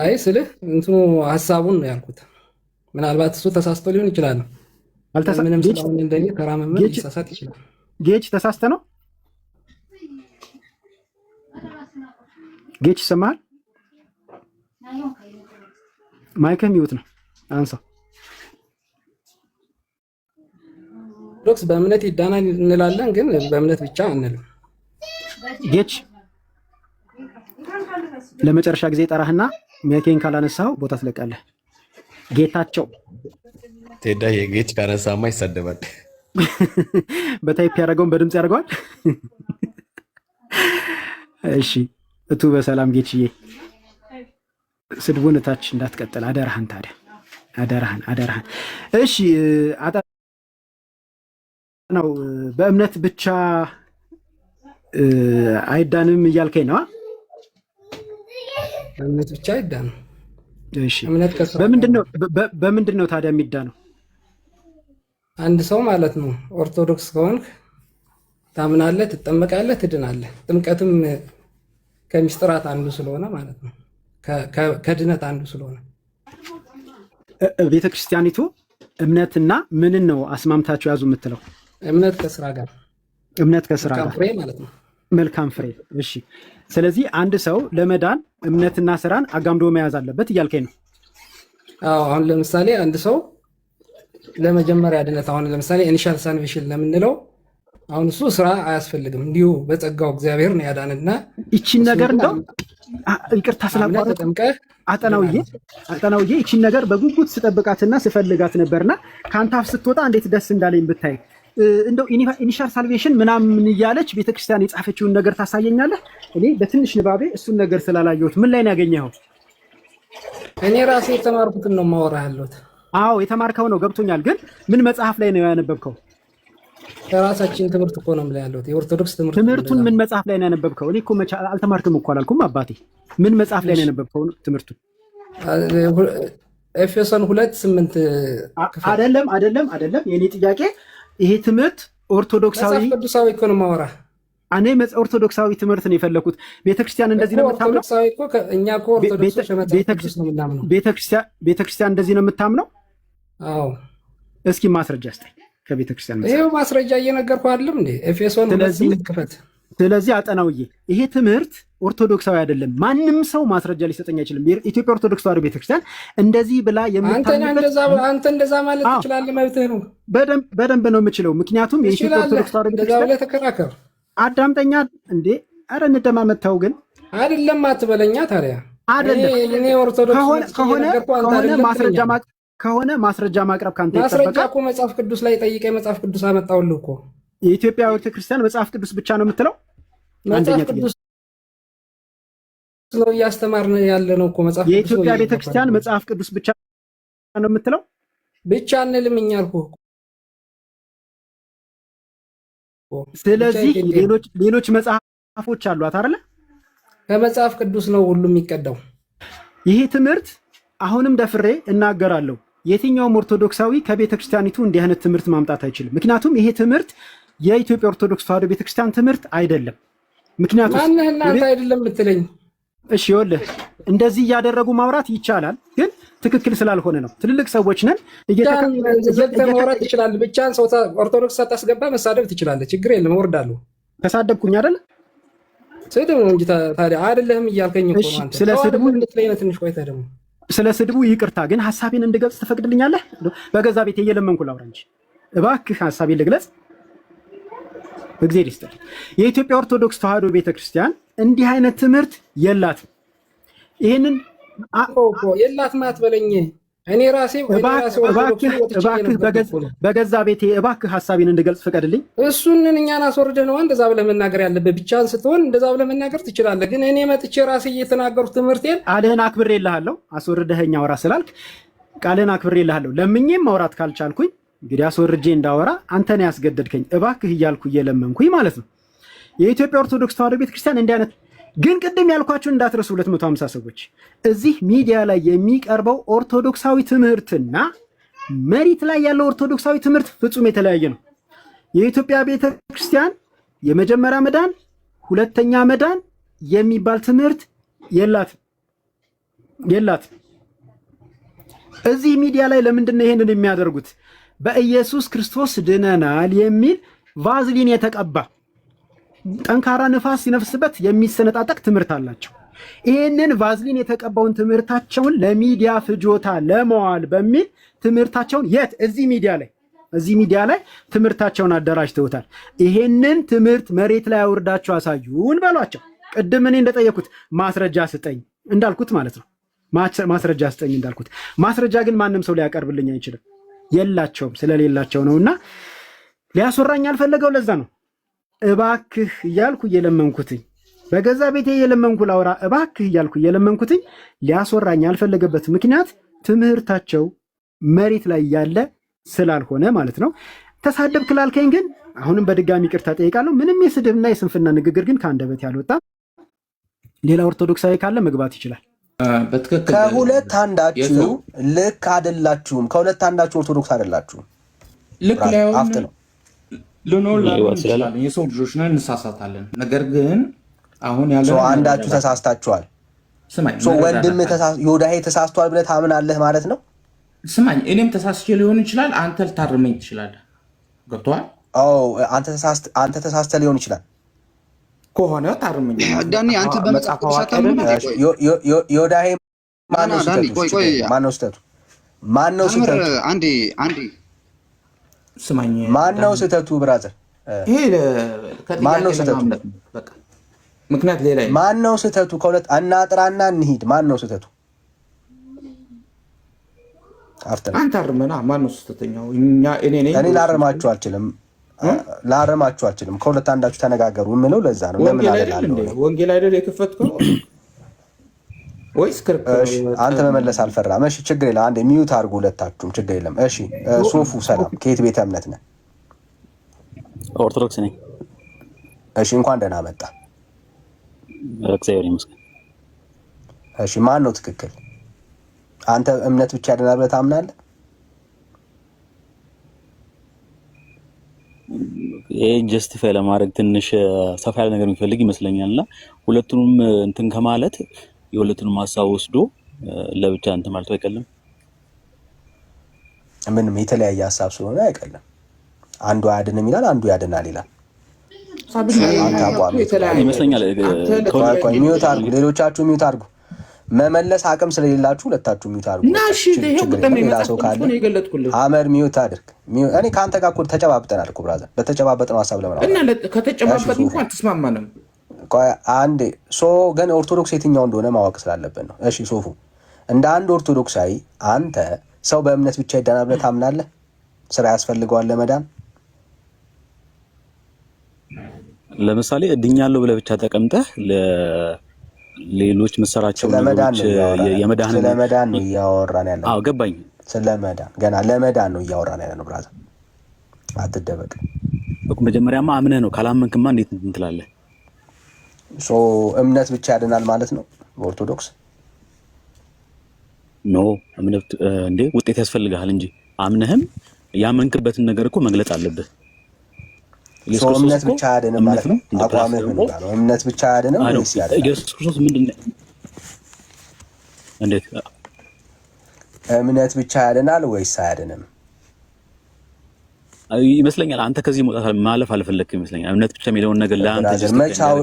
አይ ስልህ እንትኑ ሀሳቡን ነው ያልኩት። ምናልባት እሱ ተሳስቶ ሊሆን ይችላል። ምንም ስለሆነ እንደኔ ተራ መምህር ሊሳሳት ይችላል።
ጌች ተሳስተ ነው? ጌች ይሰማሃል? ማይክህ ሚውት ነው። አንሳው።
ኦርቶዶክስ በእምነት ይዳናል እንላለን፣ ግን በእምነት ብቻ አንልም።
ጌች ለመጨረሻ ጊዜ ጠራህና ሚያኬን ካላነሳው ቦታ ትለቃለህ። ጌታቸው
ቴዳ የጌች ካነሳማ ይሰደባል።
በታይፕ ያደረገውን በድምፅ ያደርገዋል። እሺ እቱ በሰላም ጌችዬ፣
ስድቡን እታች እንዳትቀጥል አደራህን። ታዲያ አደራህን። እሺ ነው በእምነት ብቻ አይዳንም እያልከኝ ነው?
በእምነት ብቻ አይዳንም።
እሺ በምንድን ነው ታዲያ የሚዳነው?
አንድ ሰው ማለት ነው ኦርቶዶክስ ከሆንክ ታምናለህ፣ ትጠመቃለህ፣ ትድናለህ። ጥምቀትም ከሚስጥራት አንዱ ስለሆነ ማለት ነው፣ ከድነት አንዱ ስለሆነ
ቤተክርስቲያኒቱ እምነትና ምንን ነው አስማምታችሁ ያዙ የምትለው?
እምነት ከስራ ጋር ፍሬ ማለት ነው።
መልካም ፍሬ። እሺ ስለዚህ አንድ ሰው ለመዳን እምነትና ስራን አጋምዶ መያዝ አለበት እያልከኝ ነው?
አዎ። አሁን ለምሳሌ አንድ ሰው ለመጀመሪያ ድነት፣ አሁን ለምሳሌ ኢኒሻል ሳልቬሽን ለምንለው አሁን እሱ ስራ አያስፈልግም፣ እንዲሁ በጸጋው እግዚአብሔር ነው ያዳንና
ይቺን ነገር እንደው ይቅርታ ስላቋረጥ አጠናውዬ ይቺን ነገር በጉጉት ስጠብቃትና ስፈልጋት ነበርና ከአንተ አፍ ስትወጣ እንዴት ደስ እንዳለኝ ብታይ። እንደው ኢኒሻል ሳልቬሽን ምናምን እያለች ቤተክርስቲያን የጻፈችውን ነገር ታሳየኛለህ? እኔ በትንሽ ንባቤ እሱን ነገር ስላላየሁት ምን ላይ ነው ያገኘኸው?
እኔ ራሴ የተማርኩትን ነው የማወራህ ያለሁት።
አዎ የተማርከው ነው ገብቶኛል። ግን ምን መጽሐፍ ላይ ነው ያነበብከው?
ከራሳችን ትምህርት እኮ ነው ያለሁት፣ የኦርቶዶክስ ትምህርት።
ትምህርቱን ምን መጽሐፍ ላይ ነው ያነበብከው? እኔ እኮ አልተማርክም እኮ አላልኩም አባቴ። ምን መጽሐፍ ላይ ነው ያነበብከው ትምህርቱን?
ኤፌሶን 2:8
አይደለም። የኔ ጥያቄ ይሄ ትምህርት ኦርቶዶክሳዊ
መጽሐፍ ቅዱሳዊ እኮ ነው የማወራህ።
እኔ ኦርቶዶክሳዊ ትምህርት ነው የፈለኩት። ቤተክርስቲያን እንደዚህ ነው የምታምነው?
ኦርቶዶክሳዊ እኮ እኛ እኮ ኦርቶዶክሶች መጽሐፍ ቅዱስ ነው የምናምነው።
ቤተክርስቲያን እንደዚህ ነው የምታምነው?
አዎ።
እስኪ ማስረጃ ስጠኝ ከቤተክርስቲያን መጽሐፍ።
ይሄው ማስረጃ እየነገርኩህ አይደለም እንዴ? ኤፌሶን 2:8 ክፈት።
ስለዚህ አጠናውዬ ይሄ ትምህርት ኦርቶዶክሳዊ አይደለም። ማንም ሰው ማስረጃ ሊሰጠኝ አይችልም። ኢትዮጵያ ኦርቶዶክስ ተዋሕዶ ቤተክርስቲያን እንደዚህ ብላ
አንተ እንደዛ ማለት ትችላለህ፣ መብትህ ነው።
በደንብ ነው የምችለው። ምክንያቱም የኢትዮጵያ ኦርቶዶክስ ተዋሕዶ ቤተክርስቲያን
ተከራከር።
አዳምጠኛ እንዴ! ኧረ እንደማመጣው ግን
አይደለም አትበለኛ። ታዲያ
አይደለም
እኔ ኦርቶዶክስ
ከሆነ ማስረጃ ማቅረብ ካንተ ይጠበቃል።
ማስረጃ እኮ መጽሐፍ ቅዱስ ላይ ጠይቀኝ፣ መጽሐፍ ቅዱስ አመጣውልህ እኮ።
የኢትዮጵያ ቤተክርስቲያን መጽሐፍ ቅዱስ ብቻ ነው የምትለው?
መጽሐፍ ቅዱስ ነው እያስተማርን ያለ ነው እኮ። መጽሐፍ ቅዱስ
የኢትዮጵያ ቤተክርስቲያን መጽሐፍ ቅዱስ ብቻ ነው የምትለው?
ብቻ እንልም እኛ አልኩህ።
ስለዚህ ሌሎች መጽሐፎች አሏት አይደለ?
ከመጽሐፍ ቅዱስ ነው ሁሉ የሚቀዳው።
ይሄ ትምህርት አሁንም ደፍሬ እናገራለሁ፣ የትኛውም ኦርቶዶክሳዊ ከቤተክርስቲያኒቱ እንዲህ አይነት ትምህርት ማምጣት አይችልም። ምክንያቱም ይሄ ትምህርት የኢትዮጵያ ኦርቶዶክስ ተዋሕዶ ቤተክርስቲያን ትምህርት አይደለም። ምክንያቱም
ማንህና አንተ አይደለም የምትለኝ?
እሺ ይኸውልህ፣ እንደዚህ እያደረጉ ማውራት ይቻላል፣ ግን ትክክል ስላልሆነ ነው። ትልልቅ ሰዎች ነን።
ዘግተህ ማውራት ትችላለህ። ብቻህን ሰው ኦርቶዶክስ ሳታስገባ መሳደብ ትችላለህ። ችግር የለም፣ እወርዳለሁ።
ተሳደብኩኝ አይደለ?
ስድብ ነው እንጂ ታዲያ አይደለህም እያልከኝ እኮ ነው አንተ።
ስለ ስድቡ
ልትለኝ ነው ትንሽ ቆይተህ ደግሞ።
ስለ ስድቡ ይቅርታ፣ ግን ሐሳቤን እንድገልጽ ትፈቅድልኛለህ? በገዛ ቤቴ እየለመንኩ ላውራ እንጂ እባክህ ሐሳቤን ልግለጽ። እግዚአብሔር ይስጥልኝ። የኢትዮጵያ ኦርቶዶክስ ተዋሕዶ ቤተክርስቲያን እንዲህ አይነት ትምህርት የላትም። ይሄንን
የላትም አትበለኝ። እኔ ራሴ
እባክህ በገዛ ቤቴ እባክህ ሐሳቤን እንድገልጽ ፍቀድልኝ።
እሱን እኛን አስወርደህ ነው እንደዛ ብለህ መናገር ያለብህ። ብቻህን ስትሆን እንደዛ ብለህ መናገር ትችላለህ። ግን እኔ መጥቼ ራሴ እየተናገርኩ ትምህርቴን
ቃልህን አክብሬልሃለሁ። አስወርደኸኝ አውራ ስላልክ ቃልህን አክብሬልሃለሁ። ለምኜም ማውራት ካልቻልኩኝ እንግዲህ አስወርጄ እንዳወራ አንተን ያስገደድከኝ። እባክህ እያልኩ እየለመንኩኝ ማለት ነው። የኢትዮጵያ ኦርቶዶክስ ተዋሕዶ ቤተክርስቲያን እንዲህ አይነት ግን ቅድም ያልኳችሁን እንዳትረሱ። 250 ሰዎች እዚህ ሚዲያ ላይ የሚቀርበው ኦርቶዶክሳዊ ትምህርትና መሬት ላይ ያለው ኦርቶዶክሳዊ ትምህርት ፍጹም የተለያየ ነው። የኢትዮጵያ ቤተክርስቲያን የመጀመሪያ መዳን፣ ሁለተኛ መዳን የሚባል ትምህርት የላትም። እዚህ ሚዲያ ላይ ለምንድን ነው ይሄንን የሚያደርጉት? በኢየሱስ ክርስቶስ ድነናል የሚል ቫዝሊን የተቀባ ጠንካራ ንፋስ ሲነፍስበት የሚሰነጣጠቅ ትምህርት አላቸው። ይህንን ቫዝሊን የተቀባውን ትምህርታቸውን ለሚዲያ ፍጆታ ለመዋል በሚል ትምህርታቸውን እዚህ ሚዲያ ላይ ትምህርታቸውን አደራጅተውታል። ይሄንን ትምህርት መሬት ላይ አውርዳቸው አሳዩን በሏቸው። ቅድም እኔ እንደጠየኩት ማስረጃ ስጠኝ እንዳልኩት ማለት ነው። ማስረጃ ስጠኝ እንዳልኩት፣ ማስረጃ ግን ማንም ሰው ሊያቀርብልኝ አይችልም። የላቸውም። ስለሌላቸው ነውና ሊያስወራኝ ያልፈለገው ለዛ ነው። እባክህ እያልኩ እየለመንኩትኝ በገዛ ቤቴ የለመንኩ ላውራ እባክህ እያልኩ የለመንኩትኝ ሊያስወራኝ ያልፈለገበት ምክንያት ትምህርታቸው መሬት ላይ ያለ ስላልሆነ ማለት ነው። ተሳደብክ ላልከኝ ግን አሁንም በድጋሚ ይቅርታ ጠይቃለሁ። ምንም የስድብና የስንፍና ንግግር ግን ከአንደበት ያልወጣ ሌላ ኦርቶዶክሳዊ ካለ መግባት ይችላል።
ከሁለት አንዳችሁ ልክ አይደላችሁም። ከሁለት አንዳችሁ ኦርቶዶክስ አይደላችሁም።
ልክ አፍጥ ነው የሰው ልጆች ነን፣ እንሳሳታለን። ነገር ግን አሁን ያለው
አንዳችሁ ተሳስታችኋል። ወንድም ዮዳሄ ተሳስቷል ብለህ ታምናለህ ማለት ነው?
ስማኝ፣ እኔም ተሳስቼ ሊሆን ይችላል፣ አንተ ልታርመኝ ትችላለህ። ገብቶሃል?
አንተ ተሳስተህ ሊሆን ይችላል
ከሆነ ታርመኝ።
ዳኒ አንተ በመጽሐፍ
ዮዳሄ ማነው ስህተቱ? ማነው ስህተቱ? ብራዘር
ይሄ ማነው ስህተቱ? በቃ ምክንያት ሌላ
ማነው ስህተቱ? ከሁለት እናጥራና እንሂድ። ማነው ስህተቱ?
አንተ አርመና። ማነው ስህተተኛው? እኔ
ላረማችሁ አልችልም። ከሁለት አንዳችሁ ተነጋገሩ የምለው ለዛ ነው። ለምን
ወንጌል አይደል የከፈትከው ወይስ ክርክር?
አንተ መመለስ አልፈራም። እሺ ችግር የለም። አንዴ ሚዩት አድርጉ ሁለታችሁም፣ ችግር የለም። እሺ ሶፉ ሰላም፣ ከየት ቤተ እምነት ነህ?
ኦርቶዶክስ ነኝ።
እሺ እንኳን ደህና መጣ።
እግዚአብሔር ይመስገን።
እሺ ማን ነው ትክክል? አንተ እምነት ብቻ ያድናል ብለህ ታምናለህ?
ይሄን ጀስቲፋይ ለማድረግ ትንሽ ሰፋ ያለ ነገር የሚፈልግ ይመስለኛልና ሁለቱንም እንትን ከማለት የሁለቱንም ሀሳብ ወስዶ ለብቻ እንትን ማለት አይቀልም።
ምንም የተለያየ ሀሳብ ስለሆነ አይቀልም። አንዱ አያድንም ይላል፣ አንዱ ያድናል ይላል።
ይመስለኛል።
ሚዩት አድርጉ፣ ሌሎቻችሁ ሚዩት አድርጉ። መመለስ አቅም ስለሌላችሁ ሁለታችሁ ሚዩት አድርጉ። ሌላ ሰው ካለ አመር ሚዩት አድርግ። እኔ ከአንተ ጋር እኮ ተጨባብጠናል እኮ ብራዘር። በተጨባበጥነው ሀሳብ ለምን
ከተጨባበጥ እንኳን አልተስማማንም።
አንዴ ግን ኦርቶዶክስ የትኛው እንደሆነ ማወቅ ስላለብን ነው። እሺ ሶፉ፣ እንደ አንድ ኦርቶዶክሳዊ አንተ ሰው በእምነት ብቻ ይዳናል ብለህ ታምናለህ? ስራ ያስፈልገዋል ለመዳን?
ለምሳሌ እድኛለሁ ብለህ ብቻ ተቀምጠህ ሌሎች መሰራቸው ነገሮች
ስለመዳን ነው እያወራን ያለ።
አዎ ገባኝ።
ስለመዳን ገና ለመዳን ነው እያወራን ያለ ነው ብራዘር። አትደበቅ።
መጀመሪያማ አምነህ ነው። ካላመንክማ እንዴት እንትን ትላለህ?
እምነት ብቻ ያድናል ማለት ነው በኦርቶዶክስ?
ኖ እምነት እንዴ ውጤት ያስፈልግሃል እንጂ አምነህም ያመንክበትን ነገር እኮ መግለጽ አለብህ።
እምነት ብቻ ያድንም ማለት ነው? አቋምህ ምን ነው? እምነት ብቻ ያድንም ወይስ ያድናል?
ኢየሱስ ክርስቶስ ምንድነው? እንዴት
እምነት ብቻ ያድናል ወይስ አያድንም?
ይመስለኛል አንተ ከዚህ መውጣት ማለፍ አልፈለክም ይመስለኛል። እምነት ብቻ የሚለውን ነገር ለአንተ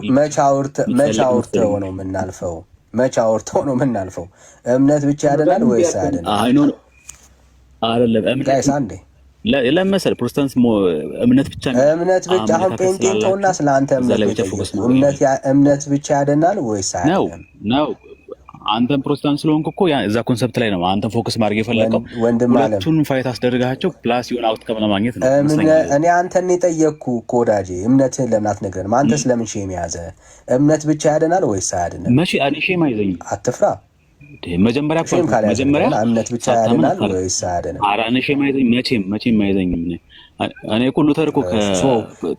መቻውርተው ነው የምናልፈው። እምነት ብቻ ያድናል ወይስ አያድንም?
አይደለም
አንዴ
ለምሳሌ ፕሮቴስታንት እምነት ብቻ
አሁን ጴንጤንተውና ስለ አንተ እምነት ብቻ ያድናል ወይስ አያድንም
ነው? አንተም ፕሮቴስታንት ስለሆንክ እኮ እዛ ኮንሰፕት ላይ ነው አንተም ፎከስ ማድረግ የፈለከው። ሁለቱንም ፋይት አስደርጋቸው ፕላስ የሆነ አውትካም ለማግኘት ነው።
እኔ አንተን የጠየቅኩ እኮ ወዳጄ፣ እምነትህን ለምን አትነግረንም? አንተስ ለምን ሼም ያዘ? እምነት ብቻ ያድናል ወይስ አያድንም?
መቼ ሼም አይዘኝም።
አትፍራ።
መጀመሪያ
እምነት ብቻ ያድናል ወይስ አያድንም?
ኧረ እኔ ሼም አይዘኝም፣ መቼም አይዘኝም። እኔ እኮ ሉተር እኮ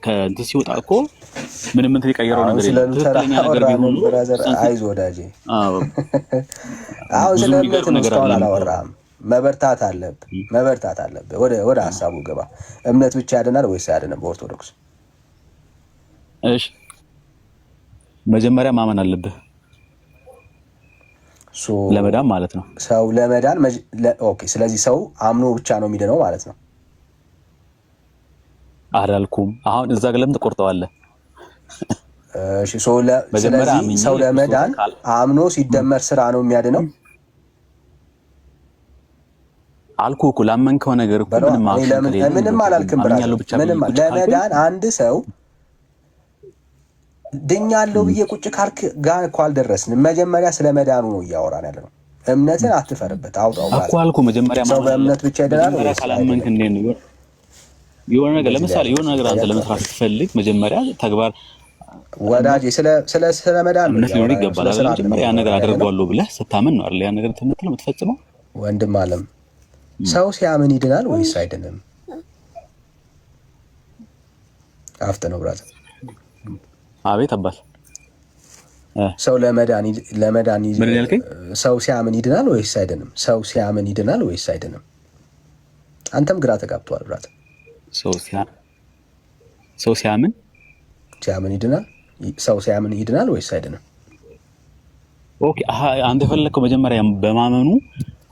ከእንትን ሲወጣ እኮ ምንም እንትን የቀየረው ነገር የለም። ትክክለኛ ነገር ቢሆን
አይዞህ ወዳጄ። አሁን ስለ እምነት እስካሁን አላወራህም። መበርታት አለብህ። ወደ ሀሳቡ ግባ። እምነት ብቻ ያድናል ወይስ አያድንም በኦርቶዶክስ?
እሺ መጀመሪያ ማመን አለብህ ለመዳን ማለት ነው።
ሰው ለመዳን ኦኬ። ስለዚህ ሰው አምኖ ብቻ ነው የሚድነው ማለት ነው።
አላልኩም። አሁን እዛ ጋር ለምን ትቆርጠዋለህ?
እሺ ስለዚህ ሰው ለመዳን አምኖ ሲደመር ስራ ነው የሚያድነው አልኩህ እኮ። ላመንከው ነገር እኮ ምንም አላልክም ብራዘር። ለመዳን አንድ ሰው ድኛለሁ ብዬ ቁጭ ካልክ ጋር እኮ አልደረስንም። መጀመሪያ ስለ መዳኑ ነው እያወራን ያለ ነው። እምነትን አትፈርበት፣ አውጣው
እኮ አልኩህ። መጀመሪያ
ሰው በእምነት ብቻ ይድናል ወይስ
ካላመንክ እንዴት ነው? የሆነ ነገር ለምሳሌ የሆነ ነገር አንተ ለመስራት ስትፈልግ መጀመሪያ ተግባር
ወዳጄ ስለ መዳን ነው
እምነት ሊኖር ይገባል አይደል? መጀመሪያ ያን ነገር አደርገዋለሁ ብለህ ስታምን ነው አይደል? ያን ነገር የምትፈጽመው።
ወንድም አለም ሰው ሲያምን ይድናል ወይስ አይድንም? አፍጥ ነው ብራዘር።
አቤት አባት።
ሰው ለመዳን ሰው ሲያምን ይድናል ወይስ አይድንም? ሰው ሲያምን ይድናል ወይስ አይድንም? አንተም ግራ ተጋብቷል ብራዘር።
ሰው ሲያምን
ይድናል? ሰው ሲያምን ይድናል ወይስ አይድንም?
ኦኬ አንተ የፈለከው መጀመሪያ በማመኑ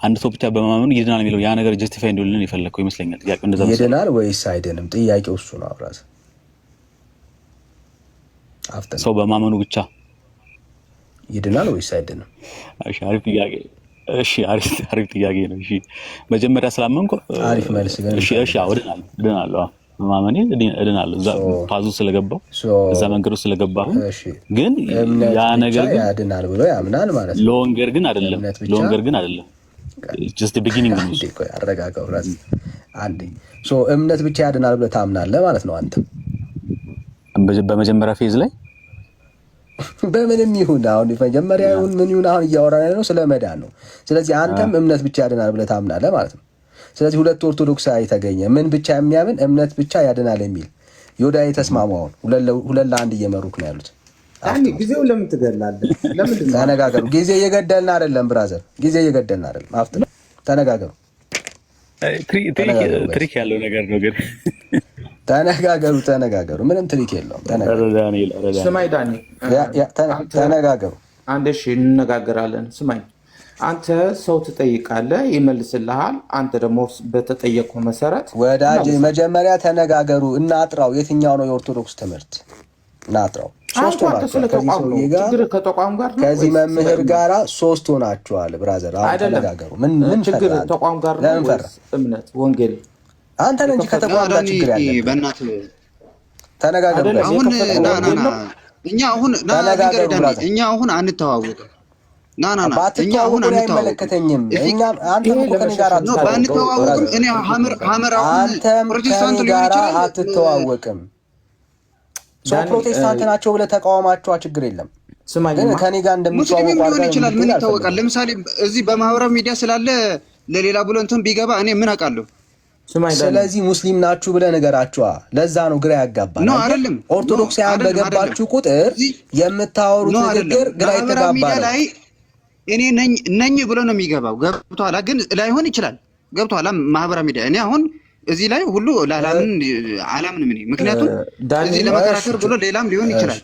አንድ ሰው ብቻ በማመኑ ይድናል የሚለው ያ ነገር ጀስቲፋይ እንዲሆንልን የፈለከው ይመስለኛል። ጥያቄው እንደዛ ነው።
ይድናል ወይስ አይድንም? ጥያቄው እሱ ነው ብራዘር።
ሰው በማመኑ ብቻ
ይድናል ወይስ አይድንም?
እሺ አሪፍ ጥያቄ። እሺ አሪፍ ጥያቄ ነው። እሺ መጀመሪያ ስላመንኩ
አሪፍ መልስ ግን
እሺ እድናለሁ። በማመኔ እድናለሁ። እዛ ፓዙ ስለገባው እዛ መንገዱ ስለገባሁ ግን ያ ነገር ግን
ያድናል ብሎ ያምናል ማለት ነው።
ሎንገር ግን አይደለም። just the beginning ነው።
አረጋጋው ራስ አንዴ እምነት ብቻ ያድናል ብለህ ታምናለህ ማለት ነው አንተ
በመጀመሪያ ፌዝ ላይ
በምንም ይሁን አሁን መጀመሪያ ይሁን ምን ይሁን አሁን እያወራን ያለው ስለ መዳን ነው። ስለዚህ አንተም እምነት ብቻ ያድናል ብለህ ታምናለህ ማለት ነው። ስለዚህ ሁለት ኦርቶዶክሳዊ ተገኘ ምን ብቻ የሚያምን እምነት ብቻ ያድናል የሚል ዮዳሄ ተስማማውን ሁለት ለአንድ እየመሩክ ነው ያሉት።
አንዴ ጊዜው ለምን ትገላለህ? ለምን
ተነጋገሩ። ጊዜ እየገደልን አይደለም ብራዘር፣ ጊዜ እየገደልን አይደለም። አፍጥ ነው ተነጋገሩ።
ትሪክ ያለው ነገር ነው ግን
ተነጋገሩ። ምንም ትሪክ የለውም።
ስማኝ ዳኒ፣
ተነጋገሩ።
አንዴ እሺ እንነጋገራለን። ስማኝ አንተ ሰው ትጠይቃለህ፣ ይመልስልሃል። አንተ ደግሞ በተጠየቀው መሰረት
ወዳጅ መጀመሪያ ተነጋገሩ። እናጥራው። የትኛው ነው የኦርቶዶክስ ትምህርት? እናጥራው። ሶስት
ከተቋም ጋር
ከዚህ መምህር ጋራ ሶስት ሆናችኋል ብራዘር። ተነጋገሩ። ምን
ችግር ተቋም ጋር ነው ወይስ እምነት ወንጌል?
አንተ ነህ እንጂ ከተቋም ጋር ችግር ያለ።
በእናትህ
ተነጋገሩ።
አሁን እኛ አሁን አንተዋወቅም። እኛ አሁን
አይመለከተኝም። እኛ አንተም ከኔ ጋር
አንተዋወቅም። እኔ ሐመር
ፕሮቴስታንት ጋር አትተዋወቅም። ሰው ፕሮቴስታንት ናቸው ብለህ ተቃውማቸው ችግር የለም። ግን ከኔ ጋር እንደምትዋወቁ
ሊሆን ይችላል። ምን ይታወቃል? ለምሳሌ እዚህ በማህበራዊ ሚዲያ ስላለ ለሌላ ብሎ እንትን ቢገባ እኔ ምን አውቃለሁ?
ስለዚህ ሙስሊም ናችሁ ብለህ ንገራችኋ። ለዛ ነው ግራ ያጋባል።
ነው አይደለም?
ኦርቶዶክሳውያን በገባችሁ ቁጥር የምታወሩት ንግግር ግራ ይተጋባል።
እኔ ነኝ ብሎ ነው የሚገባው። ገብቶሃል? ግን ላይሆን ይችላል። ገብቶሃል? ማህበራዊ ሚዲያ እኔ አሁን እዚህ ላይ ሁሉ አላምንም። ምክንያቱም እዚህ ለመከራከር ብሎ ሌላም ሊሆን ይችላል።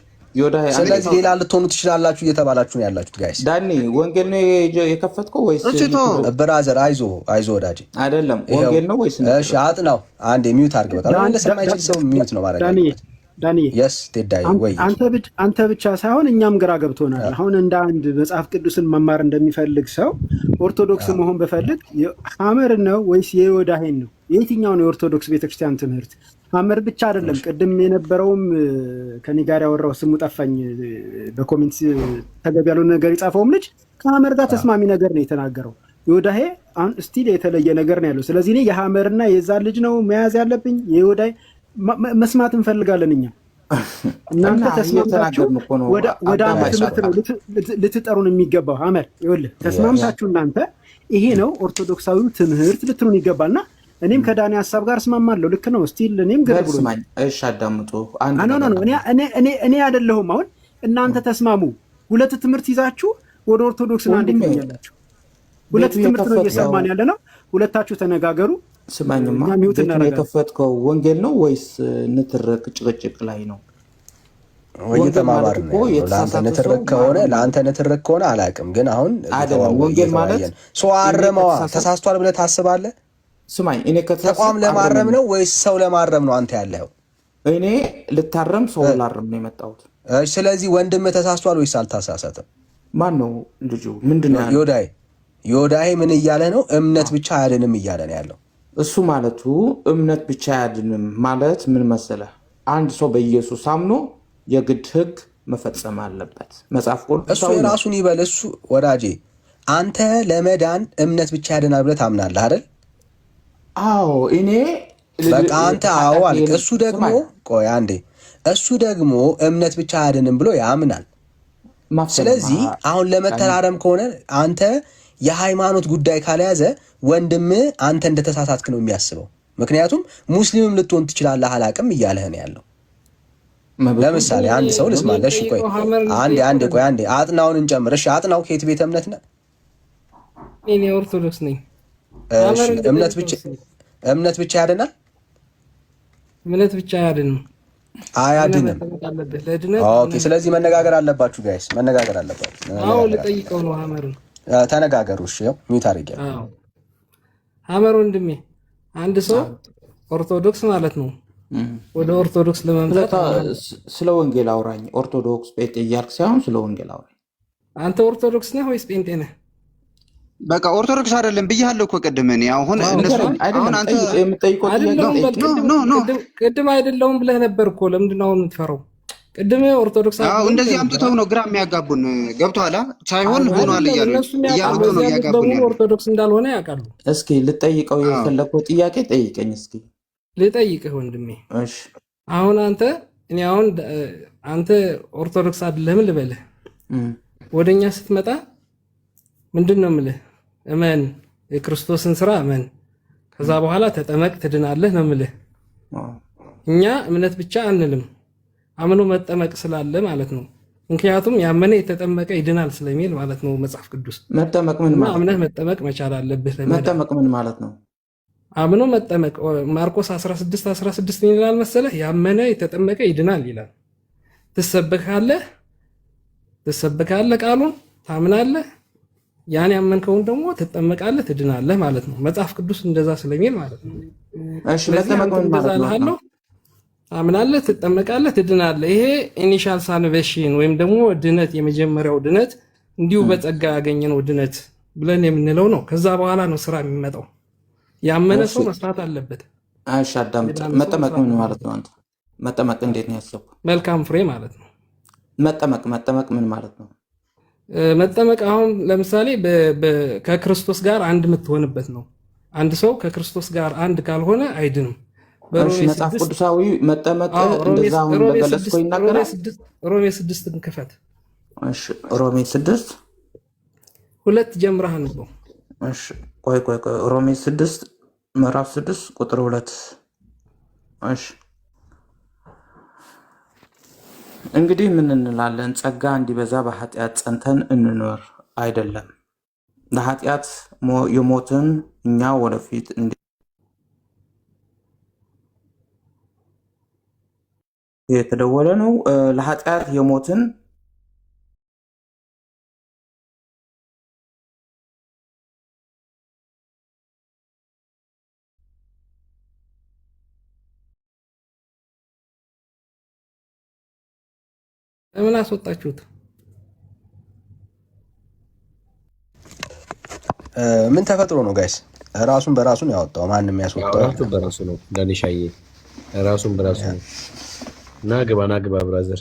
ስለዚህ ሌላ ልትሆኑ ትችላላችሁ እየተባላችሁ ነው ያላችሁት። ጋይስ
ዳኒ ወንጌል ነው የከፈትከው ወይስ
ብራዘር? አይዞ ወዳጅ
አይደለም ወንጌል ነው ወይስ?
እሺ አጥናው። አንዴ ሚውት አድርግ። በቃ ለሰማ ይችል ሰው ሚውት ነው ማለት ነው።
ዳኒ
yes ቴዳይ ወይ
አንተ ብቻ ሳይሆን እኛም ግራ ገብቶናል። አሁን እንደ አንድ መጽሐፍ ቅዱስን መማር እንደሚፈልግ ሰው ኦርቶዶክስ መሆን በፈልግ ሐመር ነው ወይስ የዮዳሄን ነው? የትኛው ነው የኦርቶዶክስ ቤተክርስቲያን ትምህርት? ሐመር ብቻ አይደለም። ቅድም የነበረውም ከኔ ጋር ያወራው ስሙ ጠፋኝ፣ በኮሜንት ተገቢ ያልሆነ ነገር የጻፈውም ልጅ ከሐመር ጋር ተስማሚ ነገር ነው የተናገረው። ዮዳሄ አሁን ስቲል የተለየ ነገር ነው ያለው። ስለዚህ እኔ የሐመርና የዛን ልጅ ነው መያዝ ያለብኝ። የዮዳሄ መስማት እንፈልጋለን እኛ። እናንተ ተስማምታችሁ ወደ አንድ ትምህርት ነው ልትጠሩን የሚገባው። ሐመር ይኸውልህ ተስማምታችሁ እናንተ ይሄ ነው ኦርቶዶክሳዊ ትምህርት ልትሉን ይገባልና እኔም ከዳኒ ሀሳብ ጋር እስማማለሁ። ልክ ነው። ስቲል እኔም ገርብሎ
እሺ አዳምጡ።
እኔ አይደለሁም። አሁን እናንተ ተስማሙ። ሁለት ትምህርት ይዛችሁ ወደ ኦርቶዶክስ አንድ ትኛላችሁ። ሁለት ትምህርት ነው እየሰማን ያለ ነው። ሁለታችሁ ተነጋገሩ።
ስማኝማ የከፈትከው ወንጌል ነው ወይስ ንትርክ ጭቅጭቅ ላይ ነው?
ወይተማባር ነው። ለአንተ ንትርክ ከሆነ አላውቅም፣ ግን አሁን
ወንጌል ማለት
ሰው አረመዋ ተሳስቷል ብለህ ታስባለህ?
ስማኝ እኔ
ተቋም ለማረም ነው ወይስ ሰው ለማረም ነው አንተ ያለው?
እኔ ልታረም ሰው ላረም ነው የመጣሁት።
ስለዚህ ወንድምህ ተሳስቷል ወይስ አልተሳሳተም?
ማን ነው ልጁ? ምንድነው ያለው?
ዮዳሄ ምን እያለ ነው? እምነት ብቻ አያድንም እያለ ነው ያለው።
እሱ ማለቱ እምነት ብቻ አያድንም ማለት ምን መሰለህ? አንድ ሰው በኢየሱስ አምኖ የግድ ሕግ መፈጸም አለበት። መጽሐፍ ቅዱስ
እሱ የራሱን ይበል። እሱ ወዳጄ አንተ ለመዳን እምነት ብቻ ያድናል ብለህ ታምናለህ አይደል?
አዎ እኔ
በቃ አንተ አዎ አልክ። እሱ ደግሞ ቆይ አንዴ፣ እሱ ደግሞ እምነት ብቻ አያድንም ብሎ ያምናል። ስለዚህ አሁን ለመተራረም ከሆነ አንተ የሃይማኖት ጉዳይ ካልያዘ ወንድም አንተ እንደተሳሳትክ ነው የሚያስበው። ምክንያቱም ሙስሊምም ልትሆን ትችላለህ አላቅም እያለህ ነው ያለው። ለምሳሌ አንድ ሰው ልስማለሽ፣ ቆይ አንዴ አጥናውን እንጨምር። እሺ አጥናው ከየት ቤተ እምነት ነህ?
እኔ ኦርቶዶክስ ነኝ።
እሺ እምነት ብቻ ያድናል?
እምነት ብቻ አያድንም።
አያድንም። ኦኬ፣ ስለዚህ መነጋገር አለባችሁ ጋይስ፣ መነጋገር አለባችሁ።
አዎ ልጠይቀው ነው ሐመርን።
ተነጋገሩ። እሺ ያው ሚውት አድርጌያለሁ።
አዎ ሐመር ወንድሜ፣ አንድ ሰው ኦርቶዶክስ ማለት ነው ወደ ኦርቶዶክስ ለመምጣት
ስለ ወንጌል አውራኝ። ኦርቶዶክስ ጴንጤ እያልክ ሳይሆን ስለ ወንጌል አውራኝ።
አንተ ኦርቶዶክስ ነህ ወይስ ጴንጤ ነህ?
በቃ ኦርቶዶክስ አይደለም ብያለሁ እኮ ቅድም። እኔ አሁን እነሱ አሁን አንተ
የምጠይቀው
ቅድም አይደለሁም ብለህ ነበር እኮ። ለምንድን ነው የምትፈራው? ቅድም ኦርቶዶክስ
እንደዚህ አምጥተው ነው ግራ የሚያጋቡን። ገብቶሃል ሳይሆን ሆኗል እያሉ እያምጡ ነው ያጋቡን።
ኦርቶዶክስ እንዳልሆነ ያውቃሉ።
እስኪ ልጠይቀው የፈለግከው ጥያቄ ጠይቀኝ እስኪ።
ልጠይቅህ ወንድሜ።
እሺ
አሁን አንተ ኦርቶዶክስ አይደለህም ልበልህ። ወደኛ ስትመጣ ምንድን ነው የምልህ? እመን፣ የክርስቶስን ስራ እመን፣ ከዛ በኋላ ተጠመቅ ትድናለህ ነው የምልህ። እኛ እምነት ብቻ አንልም፣ አምኖ መጠመቅ ስላለ ማለት ነው። ምክንያቱም ያመነ የተጠመቀ ይድናል ስለሚል ማለት ነው መጽሐፍ ቅዱስ።
መጠመቅ ምን ማለት ነው?
አምነህ መጠመቅ መቻል አለብህ።
መጠመቅ ምን ማለት ነው?
አምኖ መጠመቅ ማርቆስ 16:16 ይላል መሰለህ፣ ያመነ የተጠመቀ ይድናል ይላል። ትሰበካለህ፣ ቃሉን ታምናለህ፣ ያን ያመንከውን ደግሞ ትጠመቃለህ፣ ትድናለህ ማለት ነው። መጽሐፍ ቅዱስ እንደዛ ስለሚል ማለት ነው።
እሺ መጠመቅ ምን ማለት ነው?
ታምናለህ፣ ትጠመቃለህ፣ ትድናለህ። ይሄ ኢኒሻል ሳልቬሽን ወይም ደግሞ ድነት፣ የመጀመሪያው ድነት እንዲሁ በጸጋ ያገኘነው ድነት ብለን የምንለው ነው። ከዛ በኋላ ነው ስራ የሚመጣው። ያመነ ሰው መስራት አለበት።
እሺ አዳምጥ። መጠመቅ ምን ማለት ነው? አንተ መጠመቅ እንዴት ነው ያሰብኩ?
መልካም ፍሬ ማለት ነው።
መጠመቅ ምን ማለት ነው?
መጠመቅ አሁን ለምሳሌ ከክርስቶስ ጋር አንድ የምትሆንበት ነው። አንድ ሰው ከክርስቶስ ጋር አንድ ካልሆነ አይድንም።
መጽሐፍ ቅዱሳዊ መጠመቅ እንደዛ አሁን በገለጽከው ይናገራል።
ሮሜ 6 ክፈት።
እሺ ሮሜ 6
2 ጀምረህ ነው።
እሺ ቆይ ሮሜ 6 ምዕራፍ 6 ቁጥር 2። እሺ እንግዲህ ምን እንላለን? ጸጋ እንዲበዛ በኃጢአት ጸንተን እንኖር አይደለም። ለኃጢአት የሞትን እኛ ወደፊት የተደወለ ነው። ለኃጢአት የሞትን
ለምን አስወጣችሁት?
ምን ተፈጥሮ ነው ጋይስ? ራሱን በራሱ ነው ያወጣው። ማንም ያስወጣው
ራሱን በራሱ ነው። ዳንሻዬ ራሱን በራሱ ነው። ና ግባ ብራዘር።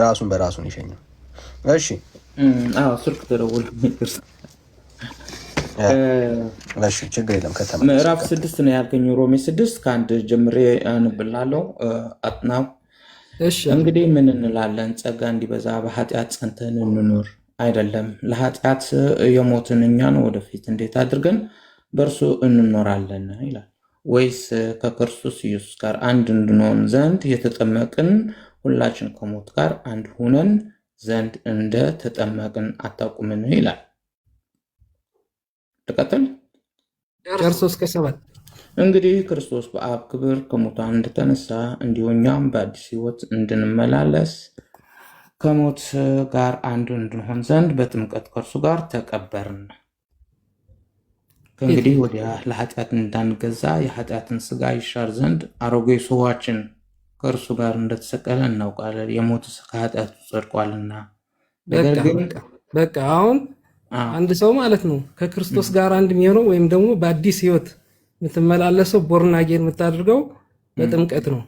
ራሱን በራሱ ነው የሸኘው። እሺ
ስልክ ተደወለ።
እሺ ችግር የለም።
ምዕራፍ 6 ነው ያልከኝ። ሮሜ 6 ከአንድ ጀምሬ አንብላለሁ። አጥናው። እንግዲህ ምን እንላለን? ጸጋ እንዲበዛ በኃጢአት ጸንተን እንኖር አይደለም። ለኃጢአት የሞትን እኛን ወደፊት እንዴት አድርገን በእርሱ እንኖራለን ይላል። ወይስ ከክርስቶስ ኢየሱስ ጋር አንድ እንድንሆን ዘንድ የተጠመቅን ሁላችን ከሞት ጋር አንድ ሁነን ዘንድ እንደ ተጠመቅን አታውቁምን ይላል። ተቀጥል
ክርስቶስ ከሰባት
እንግዲህ ክርስቶስ በአብ ክብር ከሙታን እንደተነሳ እንዲሁ እኛም በአዲስ ሕይወት እንድንመላለስ ከሞት ጋር አንድ እንድንሆን ዘንድ በጥምቀት ከእርሱ ጋር ተቀበርን። ከእንግዲህ ወዲያ ለኃጢአት እንዳንገዛ የኃጢአትን ስጋ ይሻር ዘንድ አሮጌ ሰዋችን ከእርሱ ጋር እንደተሰቀለ እናውቃለን። የሞት ከኃጢአቱ ጸድቋልና። ነገር ግን
በቃ አሁን አንድ ሰው ማለት ነው ከክርስቶስ ጋር አንድ የሚሆነው ወይም ደግሞ በአዲስ ሕይወት የምትመላለሰው ቦርናጌን የምታደርገው በጥምቀት ነው።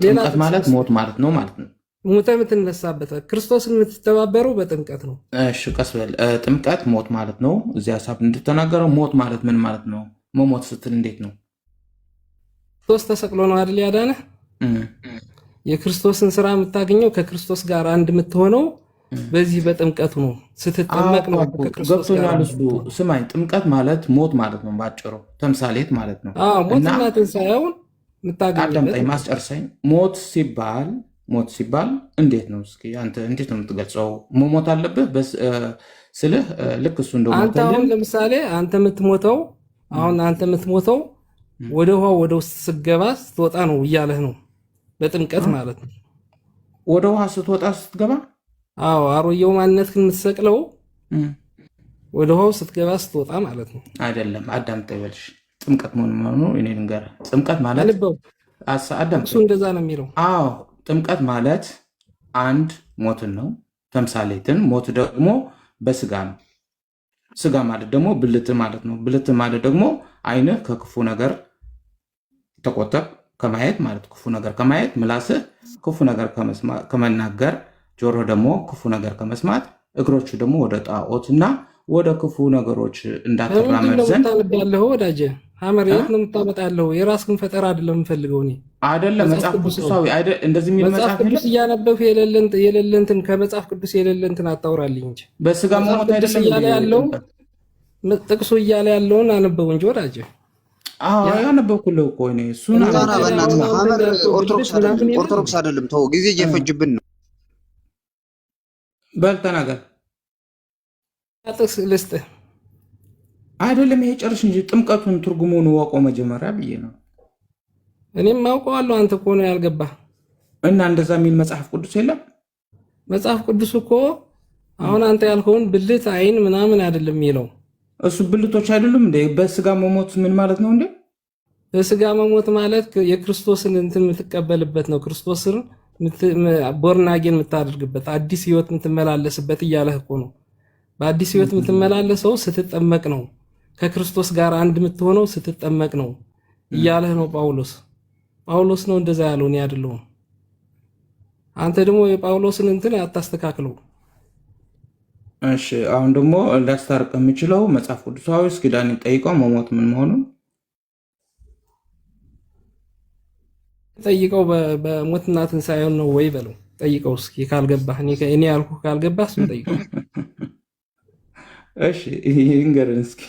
ጥምቀት ማለት ሞት ማለት ነው ማለት ነው።
ሙተ የምትነሳበት ክርስቶስን የምትተባበረው በጥምቀት ነው።
እሺ ቀስ በል። ጥምቀት ሞት ማለት ነው። እዚህ ሀሳብ እንድተናገረው ሞት ማለት ምን ማለት ነው? መሞት ስትል እንዴት ነው?
ክርስቶስ ተሰቅሎ ነው አይደል ያዳነህ? የክርስቶስን ስራ የምታገኘው ከክርስቶስ ጋር አንድ የምትሆነው በዚህ በጥምቀቱ ነው። ስትጠመቅ ነው ከክርስቶስ ጋር።
ገብቶኛል እሱ። ስማኝ፣ ጥምቀት ማለት ሞት ማለት ነው፣ ባጭሩ ተምሳሌት ማለት ነው።
ሞትና ትንሣኤውን የምታገኝበት።
አዳምጠኝ፣ ማስጨርሰኝ። ሞት ሲባል እንዴት ነው? እስኪ አንተ እንዴት ነው የምትገልጸው? መሞት አለብህ ስልህ ልክ እሱ እንደሞተ
አንተ አሁን ለምሳሌ አንተ የምትሞተው ወደ ውሃ ወደ ውስጥ ስትገባ ስትወጣ ነው እያለህ ነው በጥምቀት ማለት ነው።
ወደ ውሃ ስትወጣ ስትገባ?
አዎ፣ አሮጌው ማንነት የምትሰቅለው ወደ ውሃው ስትገባ ስትወጣ ማለት ነው።
አይደለም፣ አዳምጠኝ ይበልሽ። ጥምቀት መሆኑ እኔ ልንገርህ። ጥምቀት ማለት
እሱ እንደዛ ነው የሚለው።
አዎ፣ ጥምቀት ማለት አንድ ሞትን ነው ተምሳሌትን። ሞት ደግሞ በስጋ ነው። ስጋ ማለት ደግሞ ብልት ማለት ነው። ብልት ማለት ደግሞ ዓይንህ ከክፉ ነገር ተቆጠብ ከማየት ማለት ክፉ ነገር ከማየት፣ ምላስህ ክፉ ነገር ከመናገር፣ ጆሮ ደግሞ ክፉ ነገር ከመስማት፣ እግሮቹ ደግሞ ወደ ጣዖት እና ወደ ክፉ ነገሮች እንዳትራመድ ዘንድ
ያለሁ ወዳጄ ሐመር የት ነው የምታመጣለሁ? የራስህን ፈጠራ አይደለም የምፈልገው እኔ
አይደለም። መጽሐፍ ቅዱሳዊ እንደዚህ የሚል
መጽሐፍ ቅዱስ እያነበብህ የሌለንትን ከመጽሐፍ ቅዱስ የሌለንትን አታውራልኝ እንጂ
በስጋ መሞት አይደለም
ያለው ጥቅሱ እያለ ያለውን አነበው እንጂ ወዳጄ።
ያነበብኩልህ እኮ እኔ እሱን።
ሐመር ኦርቶዶክስ አይደለም። ተው፣ ጊዜ እየፈጅብን ነው።
በል ተናገር።
ጥቅስ ልስጥህ
አይደለም ይሄ ጨርሽ እንጂ ጥምቀቱን ትርጉሙን ወቀው መጀመሪያ ብዬ ነው።
እኔም አውቀዋለሁ፣ አንተ እኮ ነው ያልገባህ።
እና እንደዛ የሚል መጽሐፍ ቅዱስ የለም።
መጽሐፍ ቅዱስ እኮ አሁን አንተ ያልከውን ብልት፣ ዓይን ምናምን አይደለም የሚለው።
እሱ ብልቶች አይደሉም እንዴ? በስጋ መሞት ምን ማለት ነው እንዴ?
በስጋ መሞት ማለት የክርስቶስን እንትን የምትቀበልበት ነው። ክርስቶስን ቦርናጌን የምታደርግበት አዲስ ህይወት የምትመላለስበት እያለህ እኮ ነው። በአዲስ ህይወት የምትመላለሰው ስትጠመቅ ነው። ከክርስቶስ ጋር አንድ የምትሆነው ስትጠመቅ ነው እያለህ ነው ጳውሎስ ነው እንደዛ ያለው፣ እኔ አይደለሁም። አንተ ደግሞ የጳውሎስን እንትን አታስተካክለው።
እሺ፣ አሁን ደግሞ ሊያስታርቅ የሚችለው መጽሐፍ ቅዱሳዊ እስኪ ዳንኤል ጠይቀው መሞት ምን መሆኑን
ጠይቀው። በሞትና ትንሣኤውን ነው ወይ በለው፣ ጠይቀው እስኪ ካልገባህ። እኔ ያልኩህ ካልገባህ እሱን ጠይቀው።
እሺ ይንገረን እስኪ